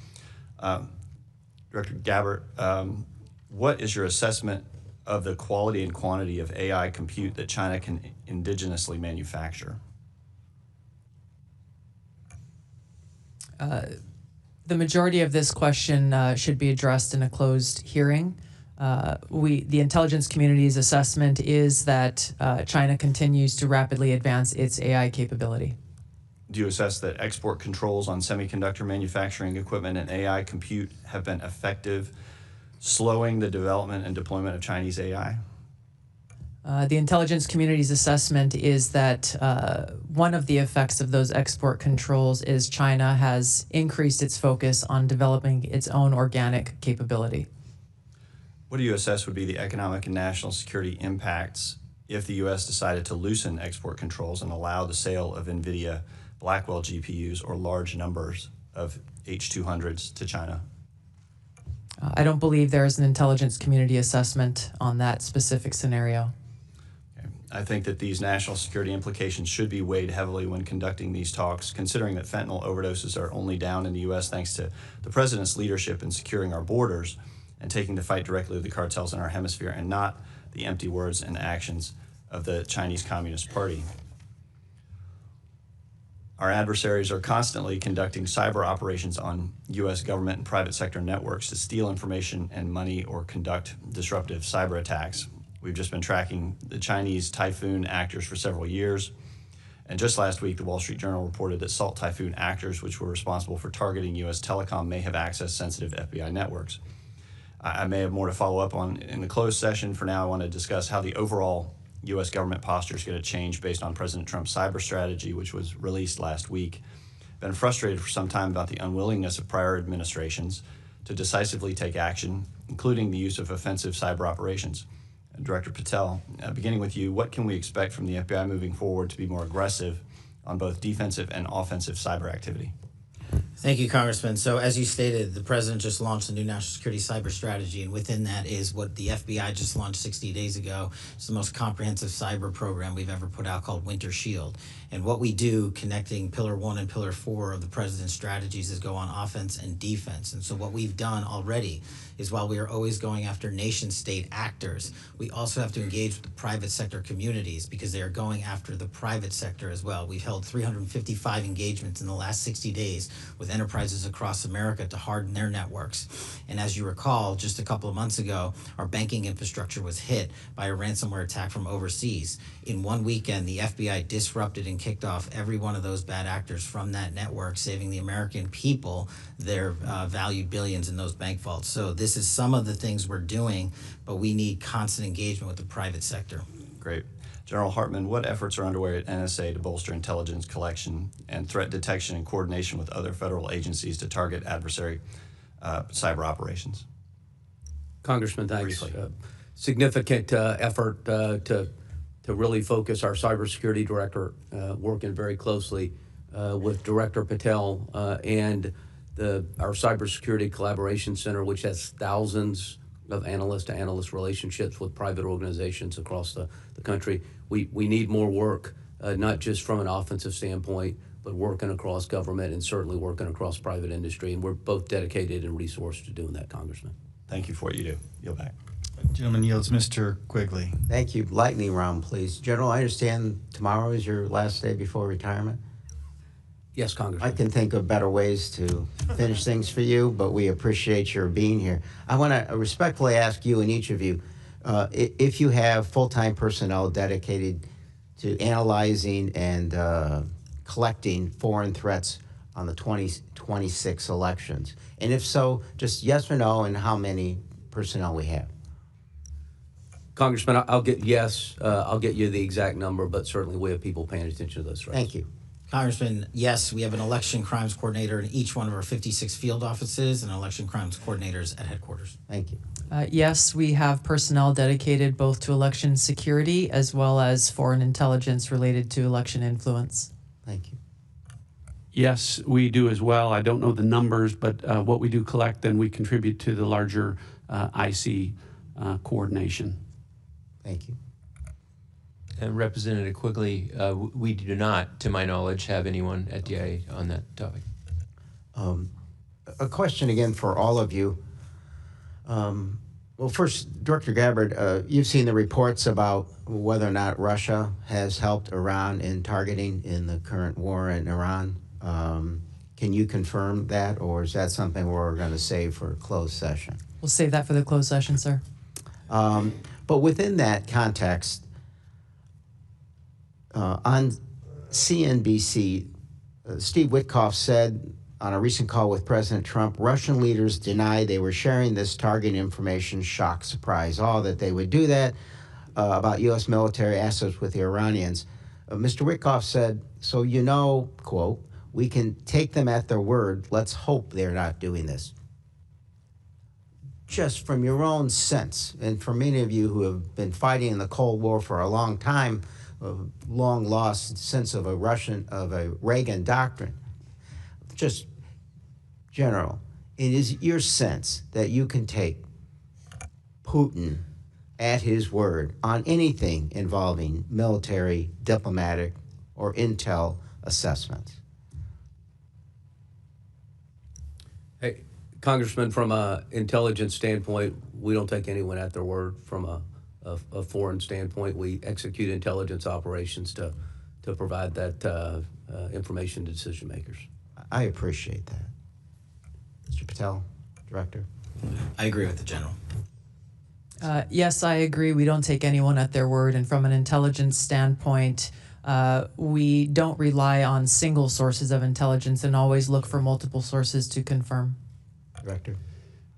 Director Gabbert, what is your assessment of the quality and quantity of AI compute that China can indigenously manufacture? The majority of this question should be addressed in a closed hearing. The intelligence community's assessment is that China continues to rapidly advance its AI capability. Do you assess that export controls on semiconductor manufacturing equipment and AI compute have been effective, slowing the development and deployment of Chinese AI? The intelligence community's assessment is that one of the effects of those export controls is China has increased its focus on developing its own organic capability. What do you assess would be the economic and national security impacts if the U.S. decided to loosen export controls and allow the sale of NVIDIA Blackwell GPUs or large numbers of H200s to China? I don't believe there is an intelligence community assessment on that specific scenario. I think that these national security implications should be weighed heavily when conducting these talks, considering that fentanyl overdoses are only down in the U.S. thanks to the President's leadership in securing our borders and taking the fight directly with the cartels in our hemisphere, and not the empty words and actions of the Chinese Communist Party. Our adversaries are constantly conducting cyber operations on U.S. government and private sector networks to steal information and money or conduct disruptive cyber attacks. We've just been tracking the Chinese Typhoon actors for several years. And just last week, the Wall Street Journal reported that Salt Typhoon actors, which were responsible for targeting U.S. telecom, may have accessed sensitive FBI networks. I may have more to follow up on in the closed session. For now, I want to discuss how the overall U.S. government posture is going to change based on President Trump's cyber strategy, which was released last week. Been frustrated for some time about the unwillingness of prior administrations to decisively take action, including the use of offensive cyber operations. Director Patel, beginning with you, what can we expect from the FBI moving forward to be more aggressive on both defensive and offensive cyber activity? Thank you, Congressman. So as you stated, the president just launched a new national security cyber strategy, and within that is what the FBI just launched 60 days ago. It's the most comprehensive cyber program we've ever put out, called Winter Shield. And what we do, connecting Pillar 1 and Pillar 4 of the president's strategies, is go on offense and defense. And so what we've done already is, while we are always going after nation-state actors, we also have to engage with the private sector communities, because they are going after the private sector as well. We've held 355 engagements in the last 60 days with enterprises across America to harden their networks. And as you recall, just a couple of months ago, our banking infrastructure was hit by a ransomware attack from overseas. In one weekend, the FBI disrupted and kicked off every one of those bad actors from that network, saving the American people their valued billions in those bank vaults. So this is some of the things we're doing, but we need constant engagement with the private sector. Great. General Hartman, what efforts are underway at NSA to bolster intelligence collection and threat detection and coordination with other federal agencies to target adversary cyber operations? Congressman, thanks. Significant effort to really focus our cybersecurity director, working very closely with Director Patel and our Cybersecurity Collaboration Center, which has thousands of analyst-to-analyst relationships with private organizations across the country. We need more work, not just from an offensive standpoint, but working across government and certainly working across private industry. And we're both dedicated and resourced to doing that, Congressman. Thank you for what you do. Yield back. Gentleman yields. Mr. Quigley. Thank you. Lightning round, please. General, I understand tomorrow is your last day before retirement. Yes, Congressman. I can think of better ways to finish things for you, but we appreciate your being here. I want to respectfully ask you and each of you, if you have full-time personnel dedicated to analyzing and collecting foreign threats on the 2026 elections, and if so, just yes or no, and how many personnel we have. Congressman, I'll get you the exact number, but certainly we have people paying attention to those threats. Thank you. Congressman, yes, we have an election crimes coordinator in each one of our 56 field offices and election crimes coordinators at headquarters. Thank you. Yes, we have personnel dedicated both to election security as well as foreign intelligence related to election influence. Thank you. Yes, we do as well. I don't know the numbers, but what we do collect, then we contribute to the larger IC coordination. Thank you. And Representative Quigley, we do not, to my knowledge, have anyone at DIA on that topic. A question again for all of you. Well, first, Director Gabbard, you've seen the reports about whether or not Russia has helped Iran in targeting in the current war in Iran. Can you confirm that, or is that something we're going to save for a closed session? We'll save that for the closed session, sir. But within that context, on CNBC, Steve Witkoff said on a recent call with President Trump, Russian leaders deny they were sharing this target information, shock, surprise, all that they would do that about U.S. military assets with the Iranians. Mr. Witkoff said, so you know, quote, we can take them at their word. Let's hope they're not doing this. Just from your own sense, and for many of you who have been fighting in the Cold War for a long time, a long lost sense of a Reagan doctrine, just general, it is your sense that you can take Putin at his word on anything involving military, diplomatic, or intel assessments? Hey, Congressman, from an intelligence standpoint, we don't take anyone at their word. From a foreign standpoint, we execute intelligence operations to provide that information to decision makers. I appreciate that. Mr. Patel, Director. I agree with the General. Yes, I agree. We don't take anyone at their word. And from an intelligence standpoint, we don't rely on single sources of intelligence and always look for multiple sources to confirm. Director.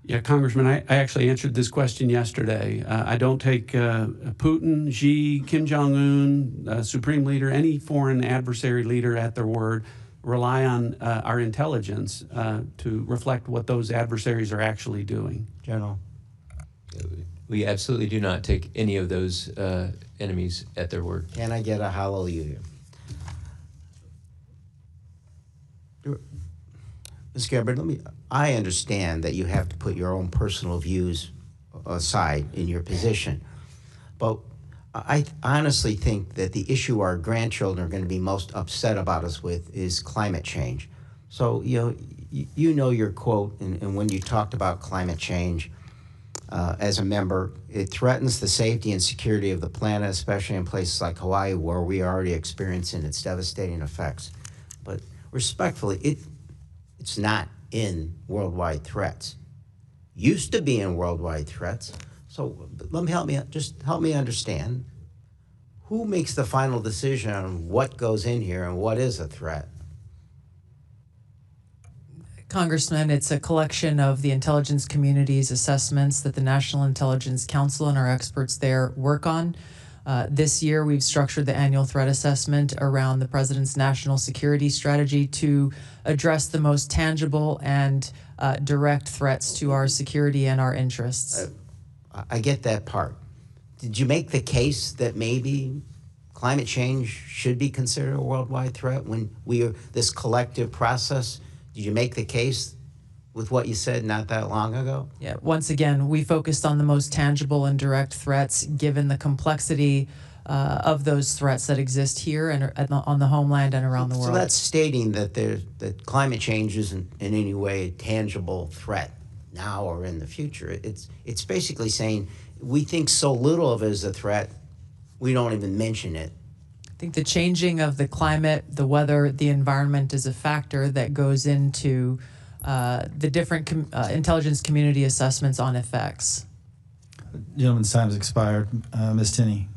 Yeah, Congressman, I actually answered this question yesterday. I don't take Putin, Xi, Kim Jong-un, Supreme Leader, any foreign adversary leader at their word. Rely on our intelligence to reflect what those adversaries are actually doing. General. We absolutely do not take any of those enemies at their word. Can I get a hallelujah? Ms. Gabbard, I understand that you have to put your own personal views aside in your position, but I honestly think that the issue our grandchildren are going to be most upset about us with is climate change. So, you know your quote, and when you talked about climate change as a member, it threatens the safety and security of the planet, especially in places like Hawaii, where we are already experiencing its devastating effects. But respectfully, it's not in worldwide threats. Used to be in worldwide threats. So help me understand, who makes the final decision on what goes in here and what is a threat? Congressman, it's a collection of the intelligence community's assessments that the National Intelligence Council and our experts there work on. This year, we've structured the annual threat assessment around the President's national security strategy to address the most tangible and direct threats to our security and our interests. I get that part. Did you make the case that maybe climate change should be considered a worldwide threat when we are this collective process? Did you make the case with what you said not that long ago? Yeah, once again, we focused on the most tangible and direct threats given the complexity of those threats that exist here and on the homeland and around the world. So that's stating that climate change isn't in any way a tangible threat now or in the future. It's basically saying we think so little of it as a threat, we don't even mention it. I think the changing of the climate, the weather, the environment is a factor that goes into the different intelligence community assessments on effects. Gentleman's time has expired. Ms. Tinney.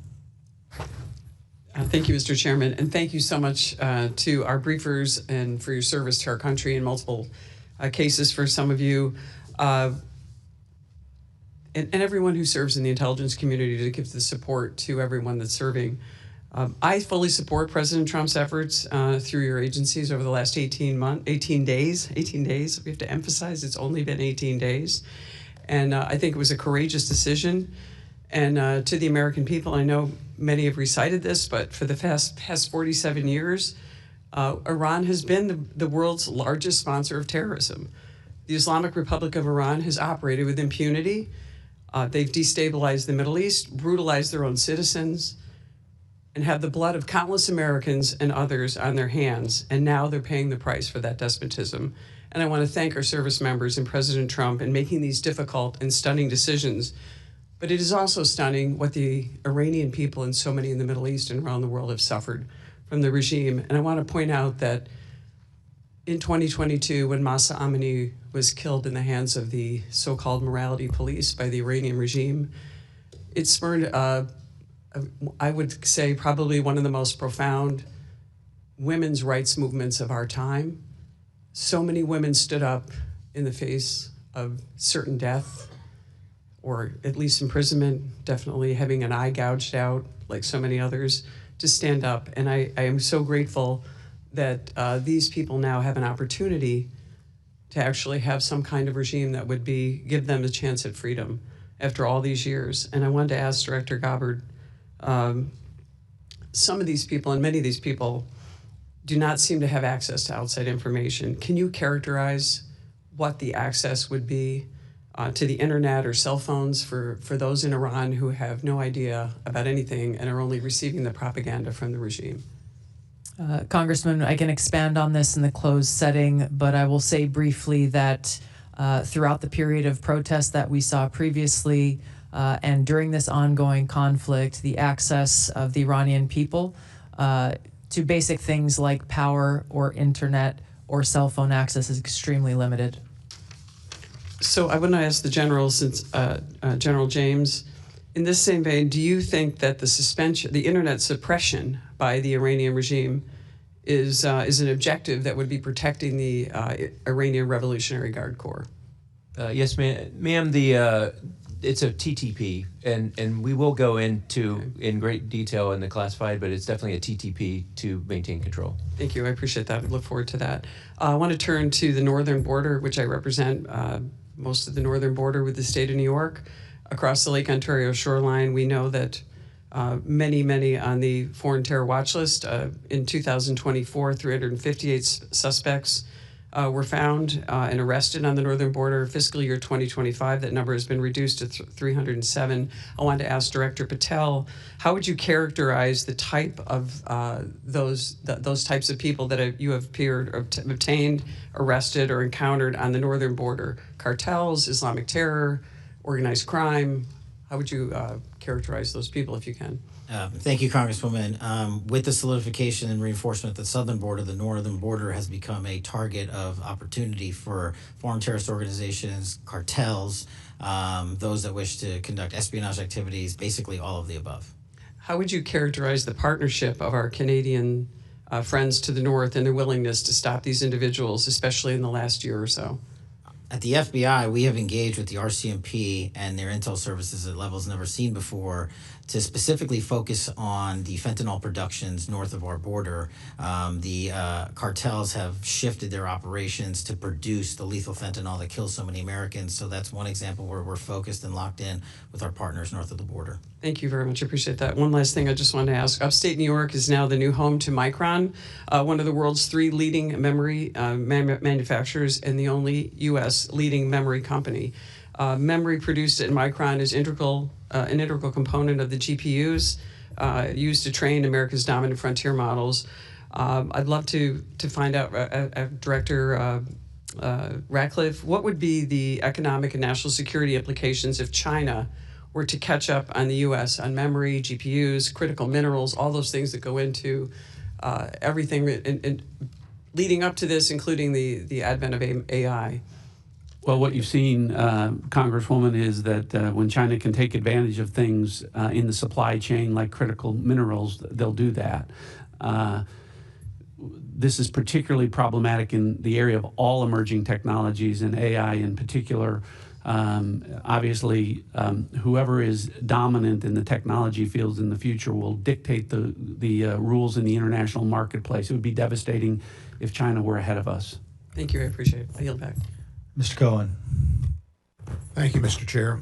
Thank you, Mr. Chairman, and thank you so much to our briefers and for your service to our country in multiple cases for some of you. And everyone who serves in the intelligence community to give the support to everyone that's serving. I fully support President Trump's efforts through your agencies over the last 18 days. We have to emphasize it's only been 18 days. And I think it was a courageous decision. And to the American people, I know many have recited this, but for the past 47 years, Iran has been the world's largest sponsor of terrorism. The Islamic Republic of Iran has operated with impunity. They've destabilized the Middle East, brutalized their own citizens, and have the blood of countless Americans and others on their hands, and now they're paying the price for that despotism. And I want to thank our service members and President Trump in making these difficult and stunning decisions. But it is also stunning what the Iranian people and so many in the Middle East and around the world have suffered from the regime. And I want to point out that in 2022, when Mahsa Amini was killed in the hands of the so-called morality police by the Iranian regime, it spurred, I would say, probably one of the most profound women's rights movements of our time. So many women stood up in the face of certain death, or at least imprisonment, definitely having an eye gouged out, like so many others, to stand up. And I am so grateful that these people now have an opportunity to actually have some kind of regime that would give them a chance at freedom after all these years. And I wanted to ask Director Gabbard, some of these people, and many of these people, do not seem to have access to outside information. Can you characterize what the access would be to the internet or cell phones for those in Iran who have no idea about anything and are only receiving the propaganda from the regime? Congressman, I can expand on this in the closed setting, but I will say briefly that throughout the period of protest that we saw previously and during this ongoing conflict, the access of the Iranian people to basic things like power or internet or cell phone access is extremely limited. So I want to ask the General, since General James, in this same vein, do you think that the internet suppression by the Iranian regime is an objective that would be protecting the Iranian Revolutionary Guard Corps? Yes, ma'am. It's a TTP, and we will go into in great detail in the classified, but it's definitely a TTP to maintain control. Thank you. I appreciate that. I look forward to that. I want to turn to the northern border, which I represent, most of the northern border with the state of New York. Across the Lake Ontario shoreline, we know that many on the foreign terror watch list. In 2024, 358 suspects were found and arrested on the northern border. Fiscal year 2025, that number has been reduced to 307. I wanted to ask Director Patel, how would you characterize the type of those types of people that you have obtained, arrested, or encountered on the northern border? Cartels, Islamic terror, organized crime. How would you characterize those people, if you can? Thank you, Congresswoman. With the solidification and reinforcement of the southern border, the northern border has become a target of opportunity for foreign terrorist organizations, cartels, those that wish to conduct espionage activities, basically all of the above. How would you characterize the partnership of our Canadian friends to the north and their willingness to stop these individuals, especially in the last year or so? At the FBI, we have engaged with the RCMP and their intel services at levels never seen before to specifically focus on the fentanyl productions north of our border. The cartels have shifted their operations to produce the lethal fentanyl that kills so many Americans. So that's one example where we're focused and locked in with our partners north of the border. Thank you very much. I appreciate that. One last thing I just wanted to ask. Upstate New York is now the new home to Micron, one of the world's 3 leading memory manufacturers and the only U.S. leading memory company. Memory produced at Micron is an integral component of the GPUs used to train America's dominant frontier models. I'd love to find out, Director Ratcliffe, what would be the economic and national security implications if China were to catch up on the U.S. on memory, GPUs, critical minerals, all those things that go into everything and leading up to this, including the advent of AI? Well, what you've seen, Congresswoman, is that when China can take advantage of things in the supply chain like critical minerals, they'll do that. This is particularly problematic in the area of all emerging technologies, and AI in particular. Obviously, whoever is dominant in the technology fields in the future will dictate the rules in the international marketplace. It would be devastating if China were ahead of us. Thank you. I appreciate it. I yield back. Mr. Cohen. Thank you, Mr. Chair.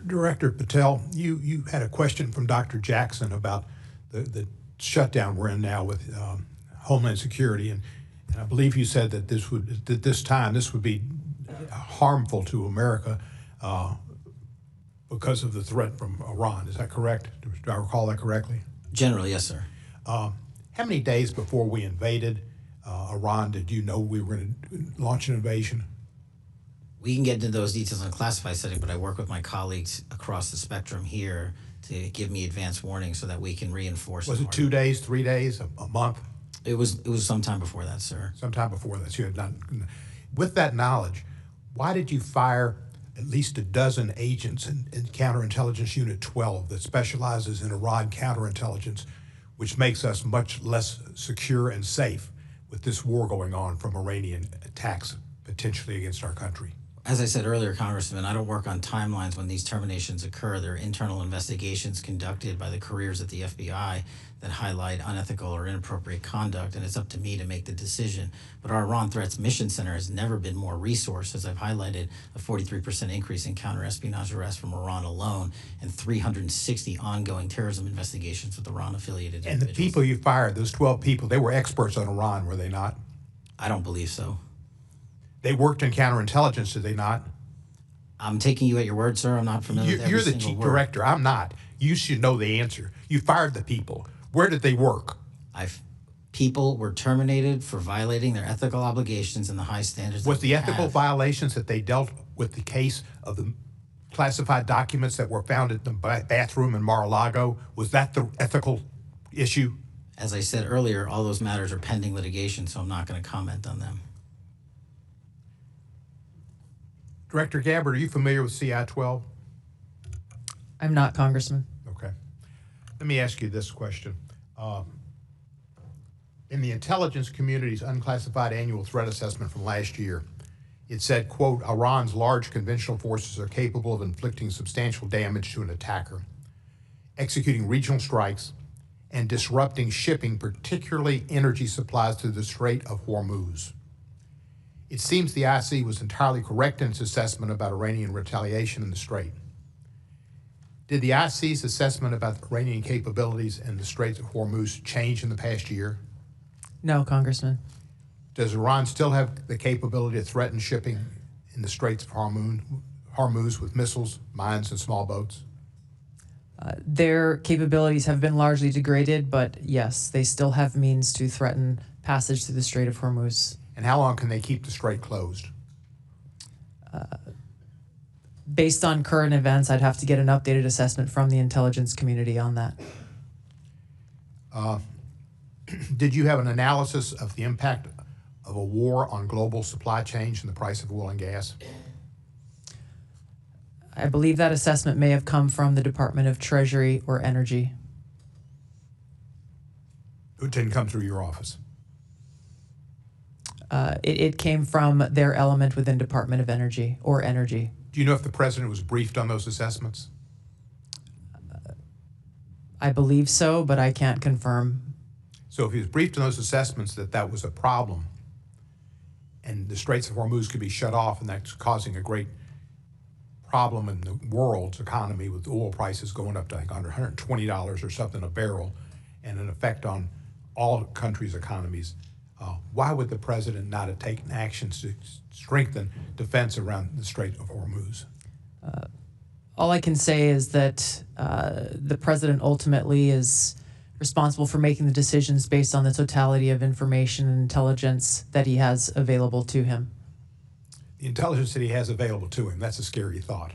Director Patel, you had a question from Dr. Jackson about the shutdown we're in now with Homeland Security, and I believe you said that this would be harmful to America. because of the threat from Iran. Is that correct? Do I recall that correctly? Generally, yes, sir. How many days before we invaded Iran did you know we were going to launch an invasion? We can get into those details in a classified setting, but I work with my colleagues across the spectrum here to give me advance warning so that we can reinforce. Was it 2 days, 3 days, a month? It was sometime before that, sir. Sometime before that. So you had not. With that knowledge, why did you fire at least a dozen agents in Counterintelligence Unit 12 that specializes in Iran counterintelligence, which makes us much less secure and safe with this war going on from Iranian attacks potentially against our country? As I said earlier, Congressman, I don't work on timelines when these terminations occur. There are internal investigations conducted by the careers at the FBI that highlight unethical or inappropriate conduct, and it's up to me to make the decision. But our Iran Threats Mission Center has never been more resourced. As I've highlighted, a 43% increase in counter-espionage arrests from Iran alone, and 360 ongoing terrorism investigations with Iran-affiliated individuals. And the people you fired, those 12 people, they were experts on Iran, were they not? I don't believe so. They worked in counterintelligence, did they not? I'm taking you at your word, sir. I'm not familiar with every You're the single chief word. director. I'm not. You should know the answer. You fired the people. Where did they work? People were terminated for violating their ethical obligations and the high standards. Was that the we ethical have. violations that they dealt with the case of the classified documents that were found at the bathroom in Mar-a-Lago, was that the ethical issue? As I said earlier, all those matters are pending litigation, so I'm not going to comment on them. Director Gabbard, are you familiar with CI-12? I'm not, Congressman. Okay. Let me ask you this question. In the intelligence community's unclassified annual threat assessment from last year, it said, quote, Iran's large conventional forces are capable of inflicting substantial damage to an attacker, executing regional strikes, and disrupting shipping, particularly energy supplies to the Strait of Hormuz. It seems the IC was entirely correct in its assessment about Iranian retaliation in the Strait. Did the IC's assessment about the Iranian capabilities in the Straits of Hormuz change in the past year? No, Congressman. Does Iran still have the capability to threaten shipping in the Straits of Hormuz with missiles, mines, and small boats? Their capabilities have been largely degraded, but yes, they still have means to threaten passage through the Strait of Hormuz. And how long can they keep the strait closed? Based on current events, I'd have to get an updated assessment from the intelligence community on that. Did you have an analysis of the impact of a war on global supply chains and the price of oil and gas? I believe that assessment may have come from the Department of Treasury or Energy. It didn't come through your office? It came from their element within Department of Energy or Energy. Do you know if the president was briefed on those assessments? I believe so, but I can't confirm. So if he was briefed on those assessments that that was a problem and the Straits of Hormuz could be shut off and that's causing a great problem in the world's economy with oil prices going up to like under $120 or something a barrel and an effect on all countries' economies, why would the president not have taken actions to strengthen defense around the Strait of Hormuz? All I can say is that the president ultimately is responsible for making the decisions based on the totality of information and intelligence that he has available to him. The intelligence that he has available to him, that's a scary thought.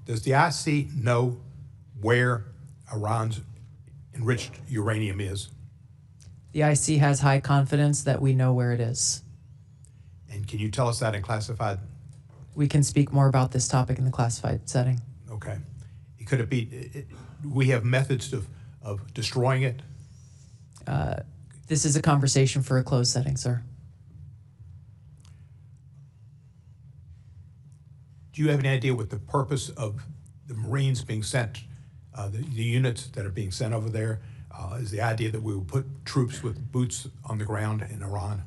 Does the IC know where Iran's enriched uranium is? The IC has high confidence that we know where it is. And can you tell us that in classified? We can speak more about this topic in the classified setting. Okay. Could it be, we have methods of destroying it? This is a conversation for a closed setting, sir. Do you have any idea what the purpose of the Marines being sent, the units that are being sent over there, is the idea that we will put troops with boots on the ground in Iran?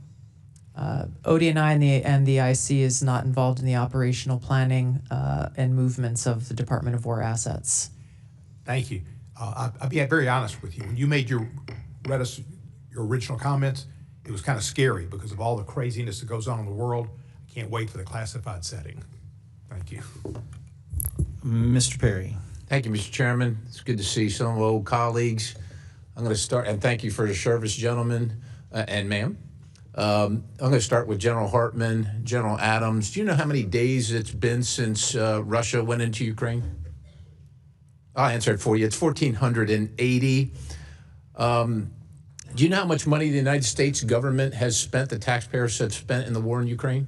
ODNI and the IC is not involved in the operational planning and movements of the Department of War assets. Thank you. I'll be very honest with you. When you made your original comments, it was kind of scary because of all the craziness that goes on in the world. I can't wait for the classified setting. Thank you. Mr. Perry. Thank you, Mr. Chairman. It's good to see some old colleagues. I'm going to start, and thank you for your service, gentlemen and ma'am. I'm going to start with General Hartman, General Adams. Do you know how many days it's been since Russia went into Ukraine? I'll answer it for you. It's 1,480. Do you know how much money the United States government has spent, the taxpayers have spent in the war in Ukraine?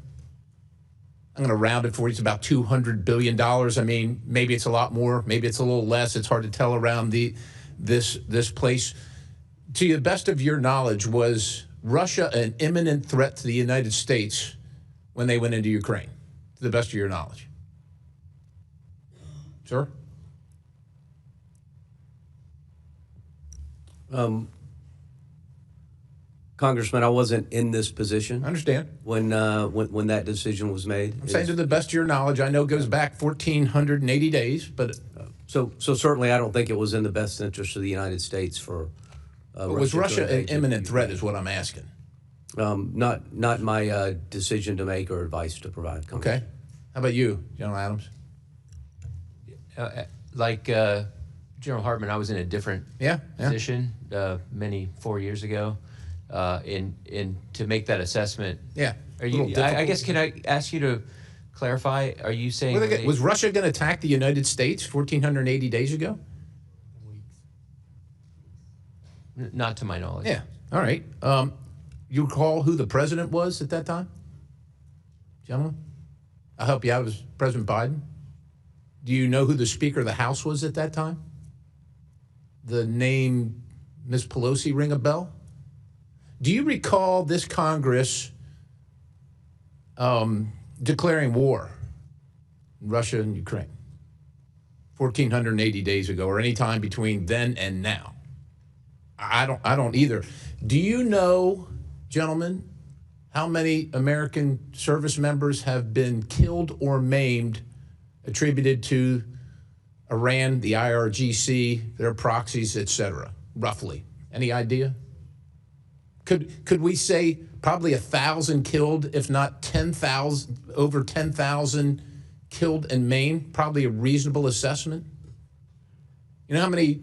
I'm going to round it for you. It's about $200 billion. I mean, maybe it's a lot more, maybe it's a little less. It's hard to tell around this place. To the best of your knowledge, was Russia an imminent threat to the United States when they went into Ukraine? To the best of your knowledge. Sir? Congressman, I wasn't in this position. I understand. When that decision was made. I'm saying to the best of your knowledge, I know it goes back 1,480 days, but... So certainly I don't think it was in the best interest of the United States for... was Russia an imminent threat is what I'm asking. Not my decision to make or advice to provide. Congress. Okay. How about you, General Adams? Like General Hartman, I was in a different position 4 years ago. In to make that assessment. Yeah. Are you? I guess can I ask you to clarify? Are you saying was Russia going to attack the United States 1,480 days ago? Not to my knowledge. Yeah. All right. You recall who the president was at that time, gentlemen? I'll help you out. It was President Biden. Do you know who the Speaker of the House was at that time? The name Ms. Pelosi ring a bell? Do you recall this Congress declaring war in Russia and Ukraine 1,480 days ago, or any time between then and now? I don't either. Do you know, gentlemen, how many American service members have been killed or maimed attributed to Iran, the IRGC, their proxies, etc., roughly? Any idea? Could we say probably 1,000 killed, if not 10,000, over 10,000 killed and maimed? Probably a reasonable assessment. You know how many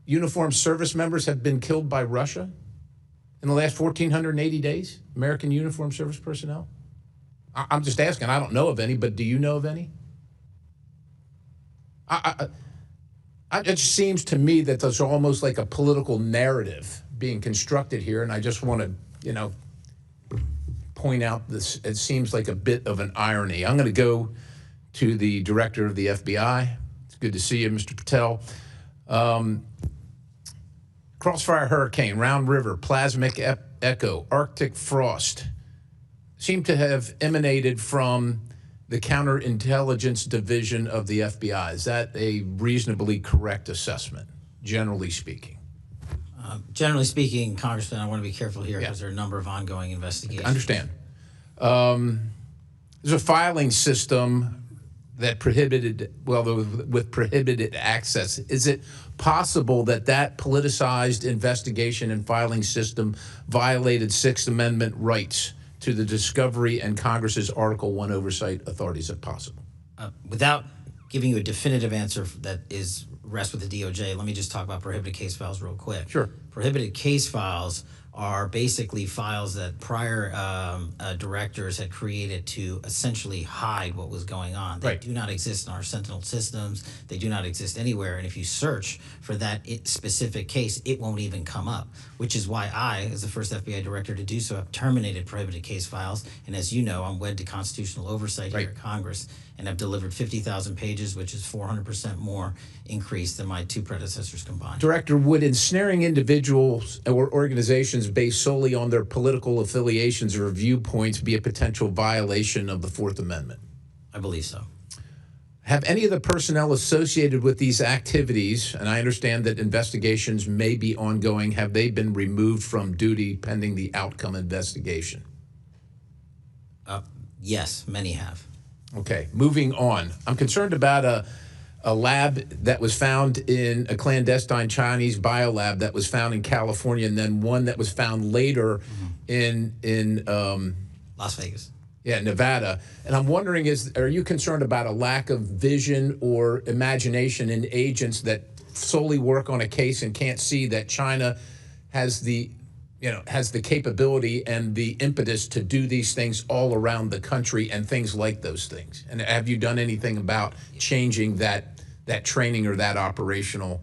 uniformed service members have been killed by Russia in the last 1,480 days? American uniformed service personnel? I'm just asking. I don't know of any, but do you know of any? It just seems to me that there's almost like a political narrative being constructed here, and I just want to, point out this. It seems like a bit of an irony. I'm going to go to the director of the FBI. It's good to see you, Mr. Patel. Crossfire Hurricane, Round River, Plasmic Echo, Arctic Frost seem to have emanated from the Counterintelligence Division of the FBI. Is that a reasonably correct assessment, generally speaking? Generally speaking, Congressman, I want to be careful here because there are a number of ongoing investigations. I understand. There's a filing system that prohibited, with prohibited access. Is it possible that politicized investigation and filing system violated Sixth Amendment rights to the discovery and Congress's Article 1 oversight authority? Is it possible? Without giving you a definitive answer that rests with the DOJ, let me just talk about prohibited case files real quick. Sure. Prohibited case files are basically files that prior directors had created to essentially hide what was going on. They do not exist in our Sentinel systems. They do not exist anywhere. And if you search for that specific case, it won't even come up, which is why I, as the first FBI director to do so, have terminated prohibited case files. And as you know, I'm wed to constitutional oversight here at Congress, and I've delivered 50,000 pages, which is 400% more increase than my two predecessors combined. Director, would ensnaring individuals or organizations based solely on their political affiliations or viewpoints be a potential violation of the Fourth Amendment? I believe so. Have any of the personnel associated with these activities, and I understand that investigations may be ongoing, have they been removed from duty pending the outcome investigation? Yes, many have. Okay, moving on. I'm concerned about a lab that was found in a clandestine Chinese biolab that was found in California, and then one that was found later in Las Vegas. Yeah, Nevada. And I'm wondering, are you concerned about a lack of vision or imagination in agents that solely work on a case and can't see that China has the capability and the impetus to do these things all around the country and things like those things? And have you done anything about changing that training or that operational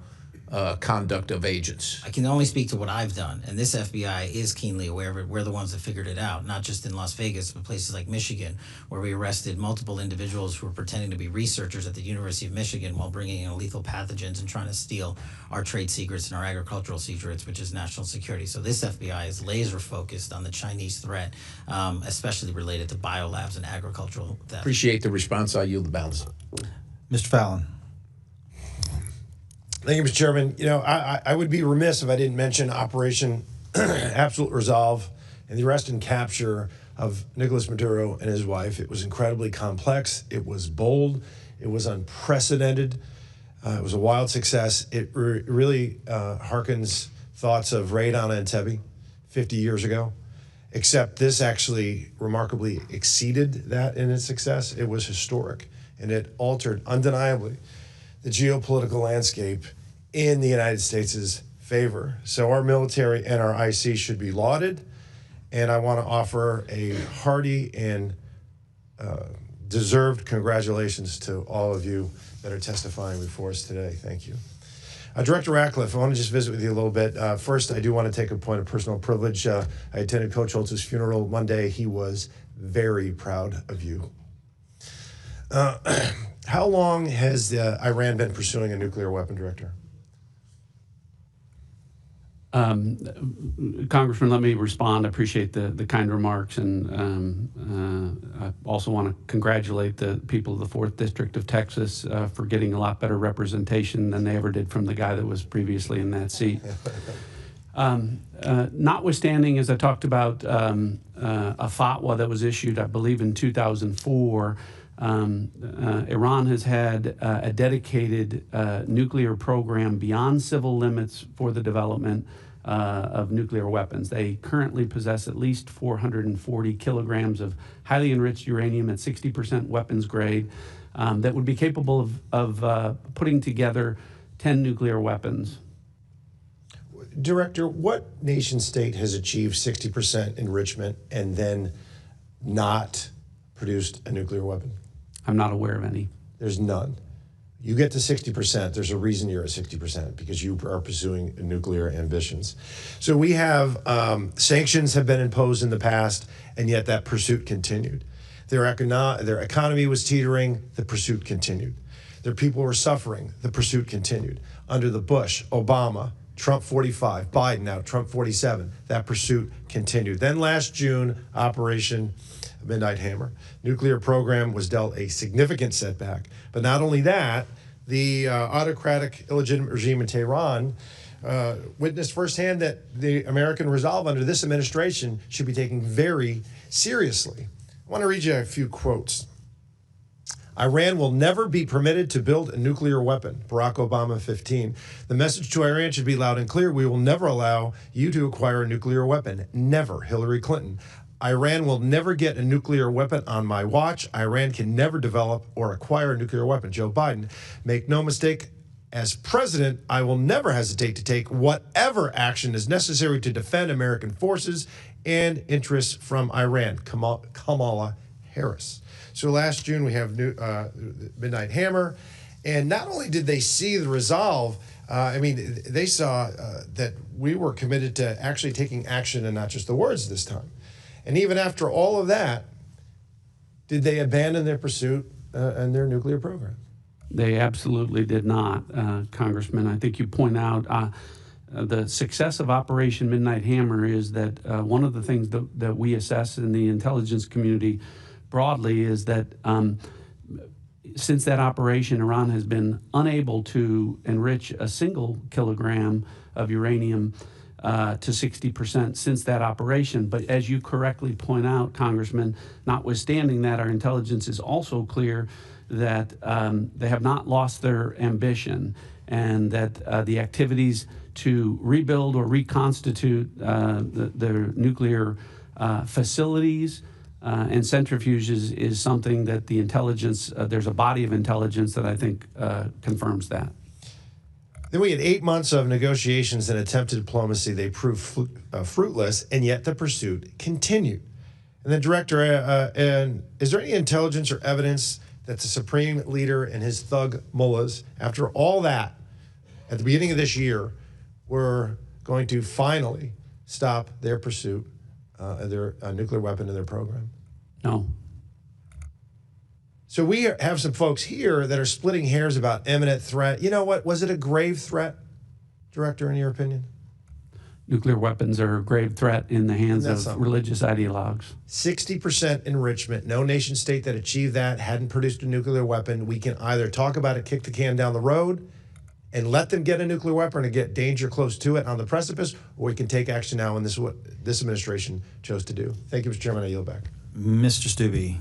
conduct of agents? I can only speak to what I've done, and this FBI is keenly aware of it. We're the ones that figured it out, not just in Las Vegas, but places like Michigan, where we arrested multiple individuals who were pretending to be researchers at the University of Michigan while bringing in lethal pathogens and trying to steal our trade secrets and our agricultural secrets, which is national security. So this FBI is laser focused on the Chinese threat, especially related to biolabs and agricultural theft. Appreciate the response. I yield the balance. Mr. Fallon. Thank you, Mr. Chairman. You know, I would be remiss if I didn't mention Operation Absolute Resolve and the arrest and capture of Nicolas Maduro and his wife. It was incredibly complex. It was bold. It was unprecedented. It was a wild success. It really harkens thoughts of Raid on Entebbe 50 years ago, except this actually remarkably exceeded that in its success. It was historic, and it altered undeniably the geopolitical landscape in the United States' favor. So our military and our IC should be lauded, and I want to offer a hearty and deserved congratulations to all of you that are testifying before us today. Thank you. Director Ratcliffe, I want to just visit with you a little bit. First, I do want to take a point of personal privilege. I attended Coach Holtz's funeral Monday. He was very proud of you. How long has Iran been pursuing a nuclear weapon, Director? Congressman, let me respond. I appreciate the kind remarks, and I also want to congratulate the people of the 4th District of Texas for getting a lot better representation than they ever did from the guy that was previously in that seat. Notwithstanding, as I talked about, a fatwa that was issued, I believe, in 2004, Iran has had a dedicated nuclear program beyond civil limits for the development of nuclear weapons. They currently possess at least 440 kilograms of highly enriched uranium at 60% weapons grade that would be capable of putting together 10 nuclear weapons. Director, what nation state has achieved 60% enrichment and then not produced a nuclear weapon? I'm not aware of any. There's none. You get to 60%, there's a reason you're at 60%, because you are pursuing nuclear ambitions. So we have sanctions have been imposed in the past, and yet that pursuit continued. Their economy was teetering, the pursuit continued. Their people were suffering, the pursuit continued. Under the Bush, Obama, Trump 45, Biden now, Trump 47, that pursuit continued. Then last June, Operation Midnight Hammer. Nuclear program was dealt a significant setback. But not only that, the autocratic, illegitimate regime in Tehran witnessed firsthand that the American resolve under this administration should be taken very seriously. I want to read you a few quotes. Iran will never be permitted to build a nuclear weapon. Barack Obama 15. The message to Iran should be loud and clear. We will never allow you to acquire a nuclear weapon. Never. Hillary Clinton. Iran will never get a nuclear weapon on my watch. Iran can never develop or acquire a nuclear weapon. Joe Biden. Make no mistake, as president, I will never hesitate to take whatever action is necessary to defend American forces and interests from Iran. Kamala Harris. So last June, we have Midnight Hammer. And not only did they see the resolve, they saw that we were committed to actually taking action and not just the words this time. And even after all of that, did they abandon their pursuit and their nuclear program? They absolutely did not, Congressman. I think you point out the success of Operation Midnight Hammer is that one of the things that we assess in the intelligence community broadly is that since that operation, Iran has been unable to enrich a single kilogram of uranium to 60% since that operation. But as you correctly point out, Congressman, notwithstanding that, our intelligence is also clear that they have not lost their ambition, and that the activities to rebuild or reconstitute their nuclear facilities And centrifuges is something that the intelligence, there's a body of intelligence that I think confirms that. Then we had 8 months of negotiations and attempted diplomacy. They proved fruitless, and yet the pursuit continued. And then, Director, and is there any intelligence or evidence that the Supreme Leader and his thug mullahs, after all that, at the beginning of this year, were going to finally stop their pursuit of their nuclear weapon in their program? No. So we have some folks here that are splitting hairs about imminent threat. You know what? Was it a grave threat, Director, in your opinion? Nuclear weapons are a grave threat in the hands of religious ideologues. 60% enrichment. No nation state that achieved that hadn't produced a nuclear weapon. We can either talk about it, kick the can down the road, and let them get a nuclear weapon and get danger close to it on the precipice, or we can take action now, and this is what this administration chose to do. Thank you, Mr. Chairman. I yield back. Mr. Stubbe.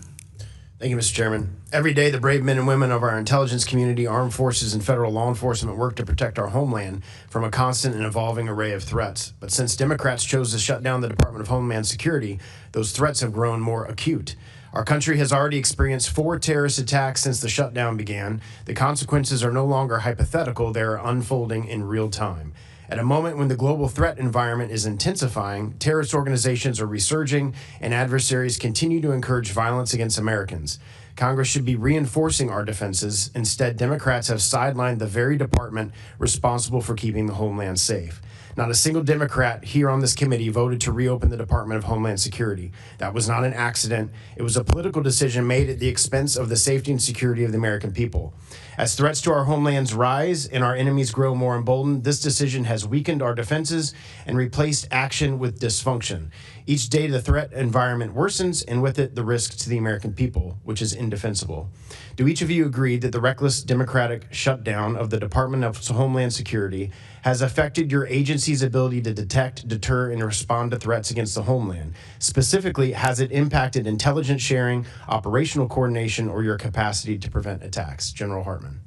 Thank you, Mr. Chairman. Every day, the brave men and women of our intelligence community, armed forces, and federal law enforcement work to protect our homeland from a constant and evolving array of threats. But since Democrats chose to shut down the Department of Homeland Security, those threats have grown more acute. Our country has already experienced 4 terrorist attacks since the shutdown began. The consequences are no longer hypothetical, they are unfolding in real time. At a moment when the global threat environment is intensifying, terrorist organizations are resurging, and adversaries continue to encourage violence against Americans. Congress should be reinforcing our defenses. Instead, Democrats have sidelined the very department responsible for keeping the homeland safe. Not a single Democrat here on this committee voted to reopen the Department of Homeland Security. That was not an accident. It was a political decision made at the expense of the safety and security of the American people. As threats to our homelands rise and our enemies grow more emboldened, this decision has weakened our defenses and replaced action with dysfunction. Each day the threat environment worsens, and with it the risk to the American people, which is indefensible. Do each of you agree that the reckless Democratic shutdown of the Department of Homeland Security has affected your agency's ability to detect, deter, and respond to threats against the homeland? Specifically, has it impacted intelligence sharing, operational coordination, or your capacity to prevent attacks? General Hartman.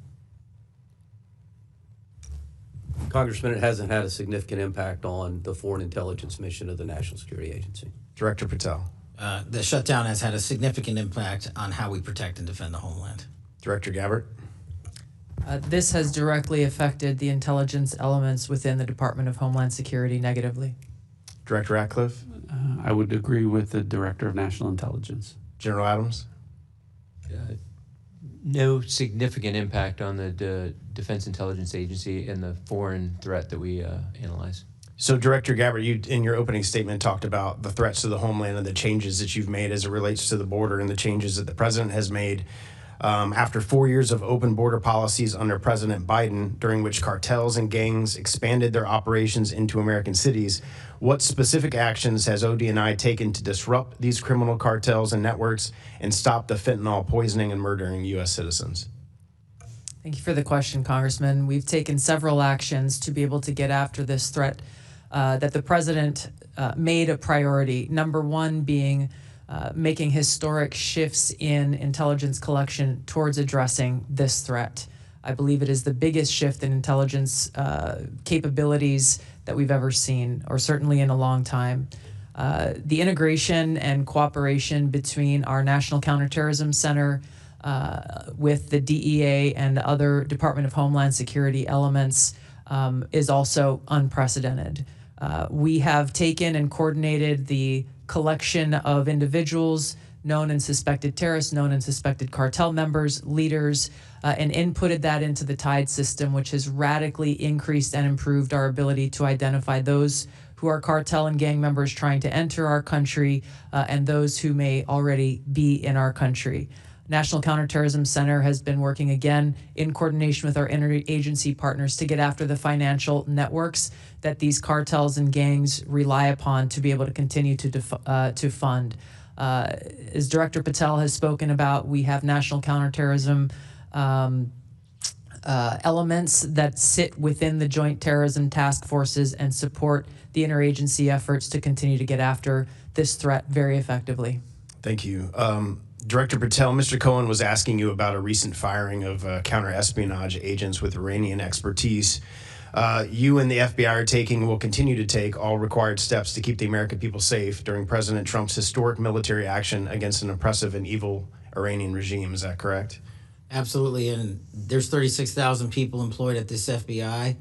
Congressman, it hasn't had a significant impact on the foreign intelligence mission of the National Security Agency. Director Patel. The shutdown has had a significant impact on how we protect and defend the homeland. Director Gabbard. This has directly affected the intelligence elements within the Department of Homeland Security negatively. Director Ratcliffe. I would agree with the Director of National Intelligence. General Adams. No significant impact on the Defense Intelligence Agency and the foreign threat that we analyze. So, Director Gabbard, you in your opening statement talked about the threats to the homeland and the changes that you've made as it relates to the border and the changes that the president has made after 4 years of open border policies under President Biden, during which cartels and gangs expanded their operations into American cities. What specific actions has OD&I taken to disrupt these criminal cartels and networks and stop the fentanyl poisoning and murdering U.S. citizens? Thank you for the question, Congressman. We've taken several actions to be able to get after this threat that the president made a priority. Number one being making historic shifts in intelligence collection towards addressing this threat. I believe it is the biggest shift in intelligence capabilities that we've ever seen, or certainly in a long time. The integration and cooperation between our National Counterterrorism Center with the DEA and other Department of Homeland Security elements is also unprecedented. We have taken and coordinated the collection of individuals, known and suspected terrorists, known and suspected cartel members, leaders, and inputted that into the TIDE system, which has radically increased and improved our ability to identify those who are cartel and gang members trying to enter our country and those who may already be in our country. National Counterterrorism Center has been working again in coordination with our interagency partners to get after the financial networks that these cartels and gangs rely upon to be able to continue to fund. As Director Patel has spoken about, we have national counterterrorism elements that sit within the joint terrorism task forces and support the interagency efforts to continue to get after this threat very effectively. Thank you. Director Patel, Mr. Cohen was asking you about a recent firing of counter-espionage agents with Iranian expertise. You and the FBI are taking and will continue to take all required steps to keep the American people safe during President Trump's historic military action against an oppressive and evil Iranian regime. Is that correct? Absolutely, and there's 36,000 people employed at this FBI,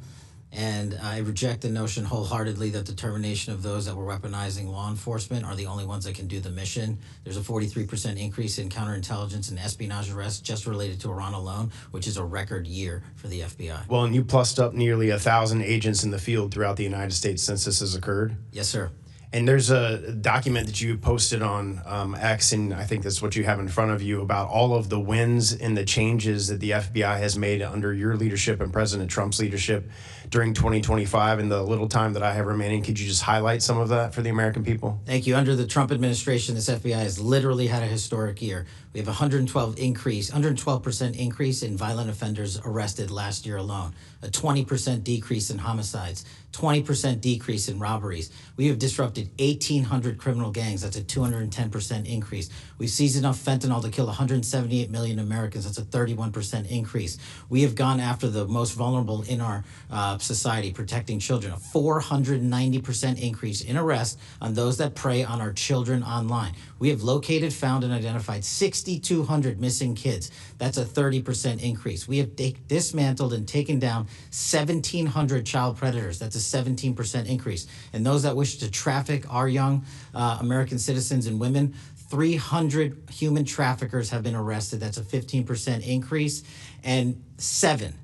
and I reject the notion wholeheartedly that the termination of those that were weaponizing law enforcement are the only ones that can do the mission. There's a 43% increase in counterintelligence and espionage arrests just related to Iran alone, which is a record year for the FBI. Well, and you plussed up nearly 1,000 agents in the field throughout the United States since this has occurred. Yes, sir. And there's a document that you posted on X, and I think that's what you have in front of you, about all of the wins and the changes that the FBI has made under your leadership and President Trump's leadership during 2025. In the little time that I have remaining, could you just highlight some of that for the American people? Thank you. Under the Trump administration, this FBI has literally had a historic year. We have 112% increase in violent offenders arrested last year alone, a 20% decrease in homicides, 20% decrease in robberies. We have disrupted 1,800 criminal gangs. That's a 210% increase. We've seized enough fentanyl to kill 178 million Americans. That's a 31% increase. We have gone after the most vulnerable in our society, protecting children. A 490% increase in arrests on those that prey on our children online. We have located, found, and identified 6,200 missing kids. That's a 30% increase. We have dismantled and taken down 1,700 child predators. That's a 17% increase. And those that wish to traffic our young American citizens and women, 300 human traffickers have been arrested. That's a 15% increase. And seven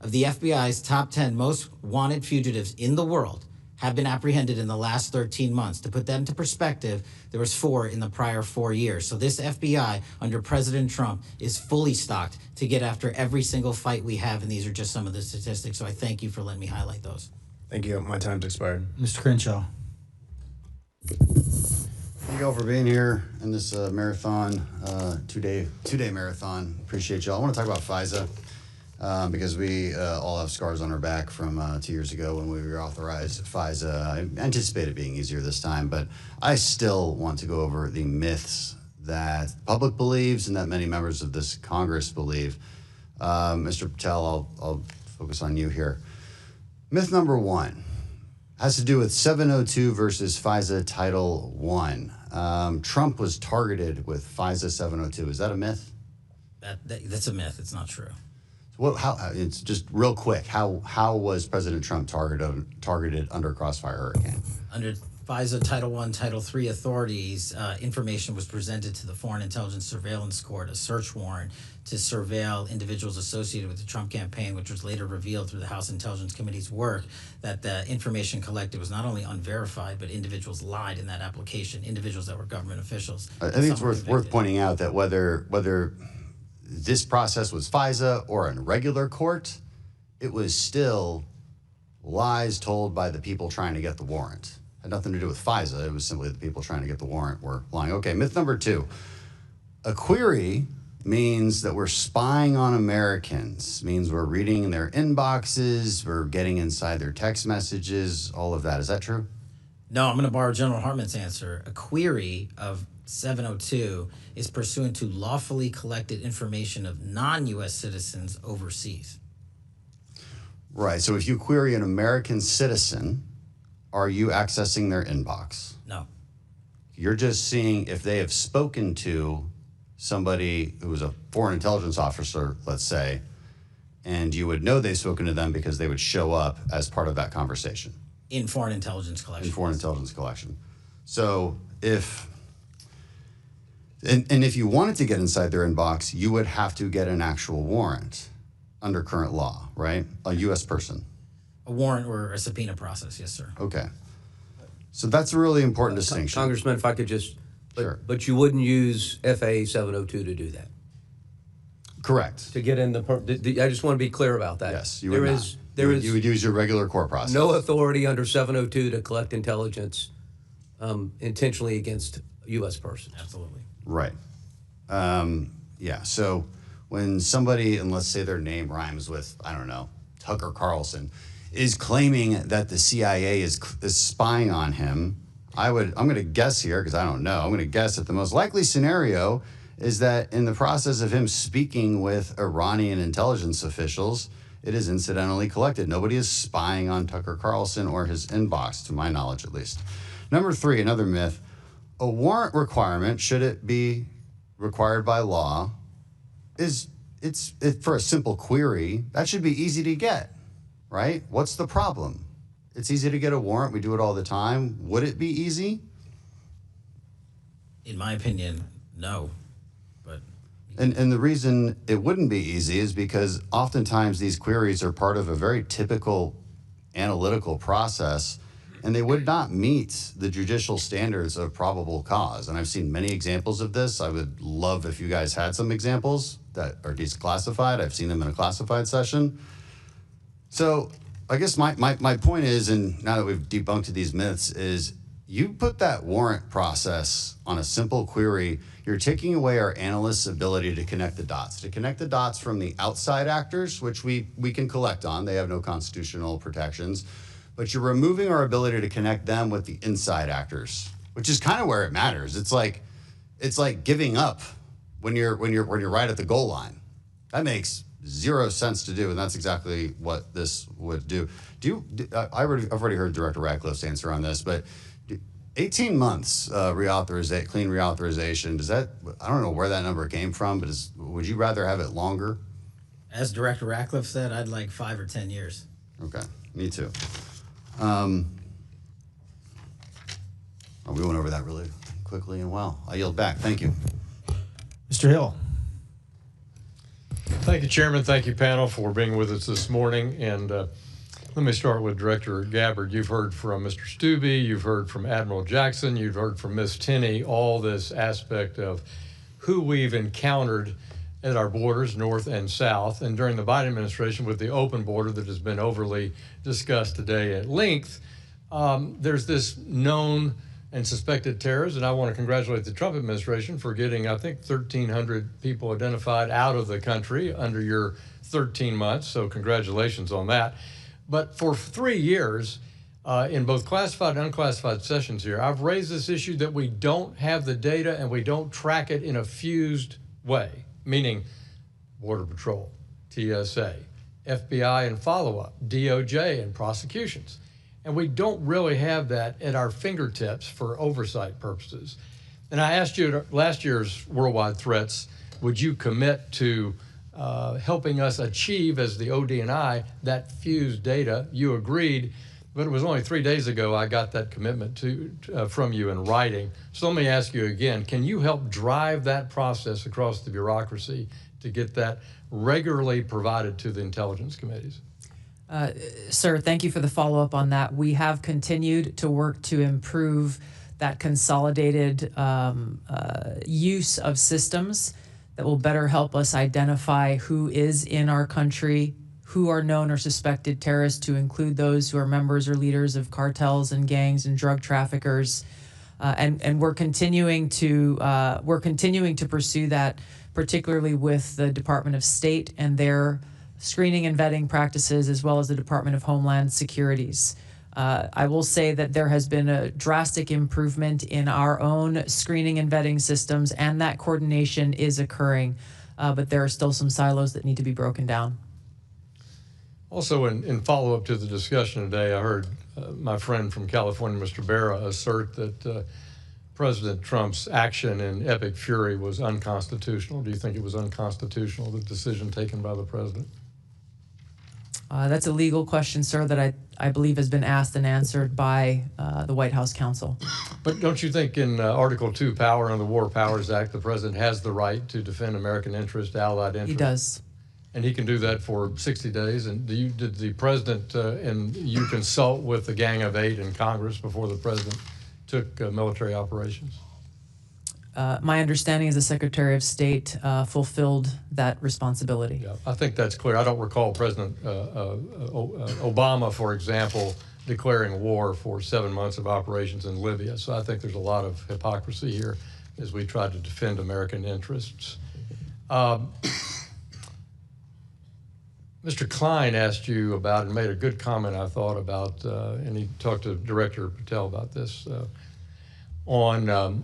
of the FBI's top 10 most wanted fugitives in the world have been apprehended in the last 13 months. To put that into perspective, there was 4 in the prior 4 years. So this FBI under President Trump is fully stocked to get after every single fight we have, and these are just some of the statistics. So I thank you for letting me highlight those. Thank you. My time's expired. Mr. Crenshaw. Thank you all for being here in this marathon, two-day marathon. Appreciate y'all. I want to talk about FISA. Because we all have scars on our back from 2 years ago when we reauthorized FISA. I anticipate it being easier this time, but I still want to go over the myths that the public believes and that many members of this Congress believe. Mr. Patel, I'll focus on you here. Myth number 1 has to do with 702 versus FISA Title I. Trump was targeted with FISA 702. Is that a myth? That's a myth. It's not true. Well, it's just real quick. How was President Trump targeted under Crossfire Hurricane? Under FISA Title I, Title III authorities, information was presented to the Foreign Intelligence Surveillance Court, a search warrant to surveil individuals associated with the Trump campaign, which was later revealed through the House Intelligence Committee's work that the information collected was not only unverified, but individuals lied in that application, individuals that were government officials. I think it's worth pointing out that whether this process was FISA or in regular court, it was still lies told by the people trying to get the warrant. It had nothing to do with FISA. It was simply the people trying to get the warrant were lying. Okay, myth number 2. A query means that we're spying on Americans, means we're reading their inboxes, we're getting inside their text messages, all of that. Is that true? No, I'm going to borrow General Hartman's answer. A query of 702 is pursuant to lawfully collected information of non-U.S. citizens overseas. Right. So if you query an American citizen, are you accessing their inbox? No. You're just seeing if they have spoken to somebody who is a foreign intelligence officer, let's say, and you would know they've spoken to them because they would show up as part of that conversation. In foreign intelligence collection. In foreign intelligence collection. So if... And if you wanted to get inside their inbox, you would have to get an actual warrant under current law, right? A U.S. person. A warrant or a subpoena process, yes, sir. Okay. So that's a really important distinction. Congressman, if I could just... Sure. But you wouldn't use FAA 702 to do that? Correct. To get in the... I just want to be clear about that. Yes, you would not. You would use your regular court process. No authority under 702 to collect intelligence intentionally against a U.S. person. Absolutely. Right. Yeah, so when somebody, and let's say their name rhymes with, I don't know, Tucker Carlson, is claiming that the CIA is spying on him, I'm going to guess here, because I don't know, I'm going to guess that the most likely scenario is that in the process of him speaking with Iranian intelligence officials, it is incidentally collected. Nobody is spying on Tucker Carlson or his inbox, to my knowledge at least. Number 3, another myth, a warrant requirement, should it be required by law, it's for a simple query, that should be easy to get, right? What's the problem? It's easy to get a warrant. We do it all the time. Would it be easy? In my opinion, no. But and the reason it wouldn't be easy is because oftentimes these queries are part of a very typical analytical process, and they would not meet the judicial standards of probable cause. And I've seen many examples of this. I would love if you guys had some examples that are declassified. I've seen them in a classified session. So I guess my point is, and now that we've debunked these myths, is you put that warrant process on a simple query, you're taking away our analysts' ability to connect the dots from the outside actors, which we can collect on. They have no constitutional protections. But you're removing our ability to connect them with the inside actors, which is kind of where it matters. It's like giving up when you're right at the goal line. That makes zero sense to do, and that's exactly what this would do. I've already heard Director Radcliffe's answer on this, but 18 months clean reauthorization, does that, I don't know where that number came from, but would you rather have it longer? As Director Radcliffe said, I'd like 5 or 10 years. Okay, me too. We went over that really quickly and well. I yield back. Thank you. Mr. Hill. Thank you, Chairman. Thank you, panel, for being with us this morning. And let me start with Director Gabbard. You've heard from Mr. Stubbe, you've heard from Admiral Jackson, you've heard from Ms. Tenney, all this aspect of who we've encountered at our borders, north and south, and during the Biden administration with the open border that has been overly discussed today at length. There's this known and suspected terrorists, and I want to congratulate the Trump administration for getting, I think, 1,300 people identified out of the country under your 13 months, so congratulations on that. But for 3 years, in both classified and unclassified sessions here, I've raised this issue that we don't have the data and we don't track it in a fused way, meaning Border Patrol, TSA, FBI and follow-up, DOJ and prosecutions. And we don't really have that at our fingertips for oversight purposes. And I asked you at last year's Worldwide Threats, would you commit to helping us achieve, as the ODNI, that fused data? You agreed, but it was only 3 days ago I got that commitment from you in writing. So let me ask you again, can you help drive that process across the bureaucracy to get that regularly provided to the intelligence committees? Sir, thank you for the follow-up on that. We have continued to work to improve that consolidated use of systems that will better help us identify who is in our country, who are known or suspected terrorists, to include those who are members or leaders of cartels and gangs and drug traffickers. And we're continuing to pursue that, particularly with the Department of State and their screening and vetting practices, as well as the Department of Homeland Security's. I will say that there has been a drastic improvement in our own screening and vetting systems, and that coordination is occurring, but there are still some silos that need to be broken down. Also, in follow-up to the discussion today, I heard my friend from California, Mr. Barra, assert that President Trump's action in epic fury was unconstitutional. Do you think it was unconstitutional, the decision taken by the president? That's a legal question, sir, that I believe has been asked and answered by the White House counsel. But don't you think in Article 2 power in the War Powers Act, the president has the right to defend American interest, allied interest? He does. And he can do that for 60 days. And did the president and you consult with the Gang of Eight in Congress before the president took military operations? My understanding is the Secretary of State fulfilled that responsibility. Yeah, I think that's clear. I don't recall President Obama, for example, declaring war for 7 months of operations in Libya. So I think there's a lot of hypocrisy here as we try to defend American interests. Mr. Klein asked you about and made a good comment, I thought, about, and he talked to Director Patel about this, on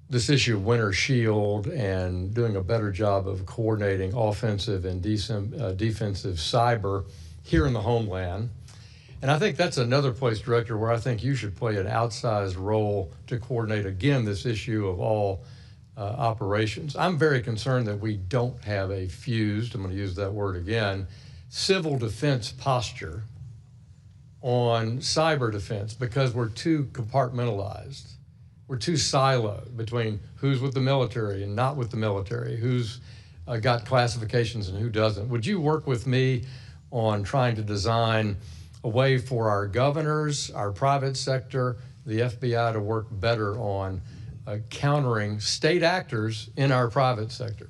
this issue of winter shield and doing a better job of coordinating offensive and defensive cyber here in the homeland. And I think that's another place, Director, where I think you should play an outsized role to coordinate, again, this issue of all operations. I'm very concerned that we don't have a fused, I'm going to use that word again, civil defense posture on cyber defense because we're too compartmentalized. We're too siloed between who's with the military and not with the military, who's got classifications and who doesn't. Would you work with me on trying to design a way for our governors, our private sector, the FBI to work better on countering state actors in our private sector?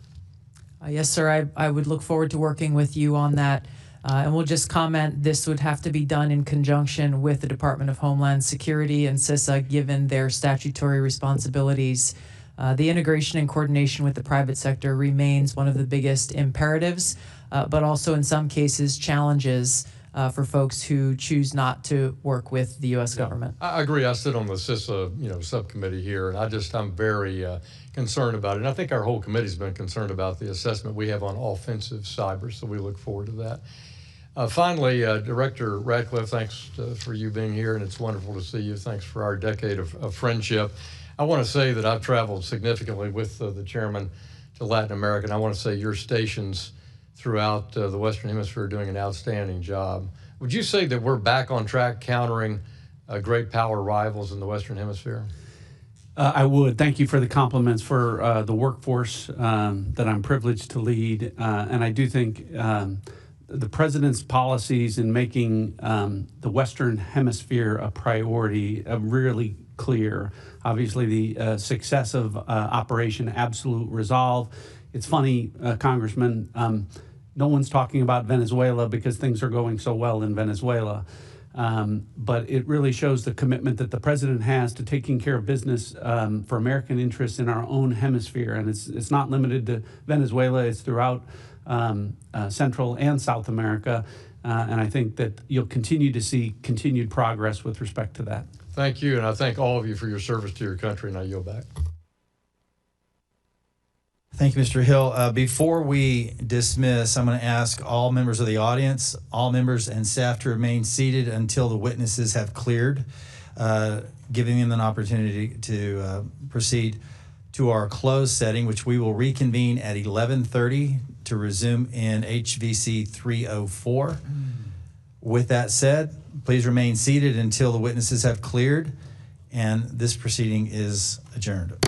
Yes, sir. I would look forward to working with you on that. And we'll just comment, this would have to be done in conjunction with the Department of Homeland Security and CISA, given their statutory responsibilities. The integration and coordination with the private sector remains one of the biggest imperatives, but also in some cases challenges for folks who choose not to work with the U.S. government. I agree. I sit on the CISA, subcommittee here, and I'm very concerned about it. And I think our whole committee's been concerned about the assessment we have on offensive cyber, so we look forward to that. Finally, Director Radcliffe, thanks for you being here, and it's wonderful to see you. Thanks for our decade of friendship. I want to say that I've traveled significantly with the chairman to Latin America, and I want to say your stations throughout the Western Hemisphere are doing an outstanding job. Would you say that we're back on track countering great power rivals in the Western Hemisphere? I would. Thank you for the compliments for the workforce that I'm privileged to lead. And I do think the president's policies in making the Western Hemisphere a priority are really clear. Obviously, the success of Operation Absolute Resolve. It's funny, Congressman, no one's talking about Venezuela because things are going so well in Venezuela. But it really shows the commitment that the president has to taking care of business for American interests in our own hemisphere. And it's not limited to Venezuela, it's throughout Central and South America. And I think that you'll continue to see continued progress with respect to that. Thank you, and I thank all of you for your service to your country, and I yield back. Thank you, Mr. Hill. Before we dismiss, I'm going to ask all members of the audience, all members and staff to remain seated until the witnesses have cleared, giving them an opportunity to proceed to our closed setting, which we will reconvene at 11:30 to resume in HVC 304. With that said, please remain seated until the witnesses have cleared, and this proceeding is adjourned.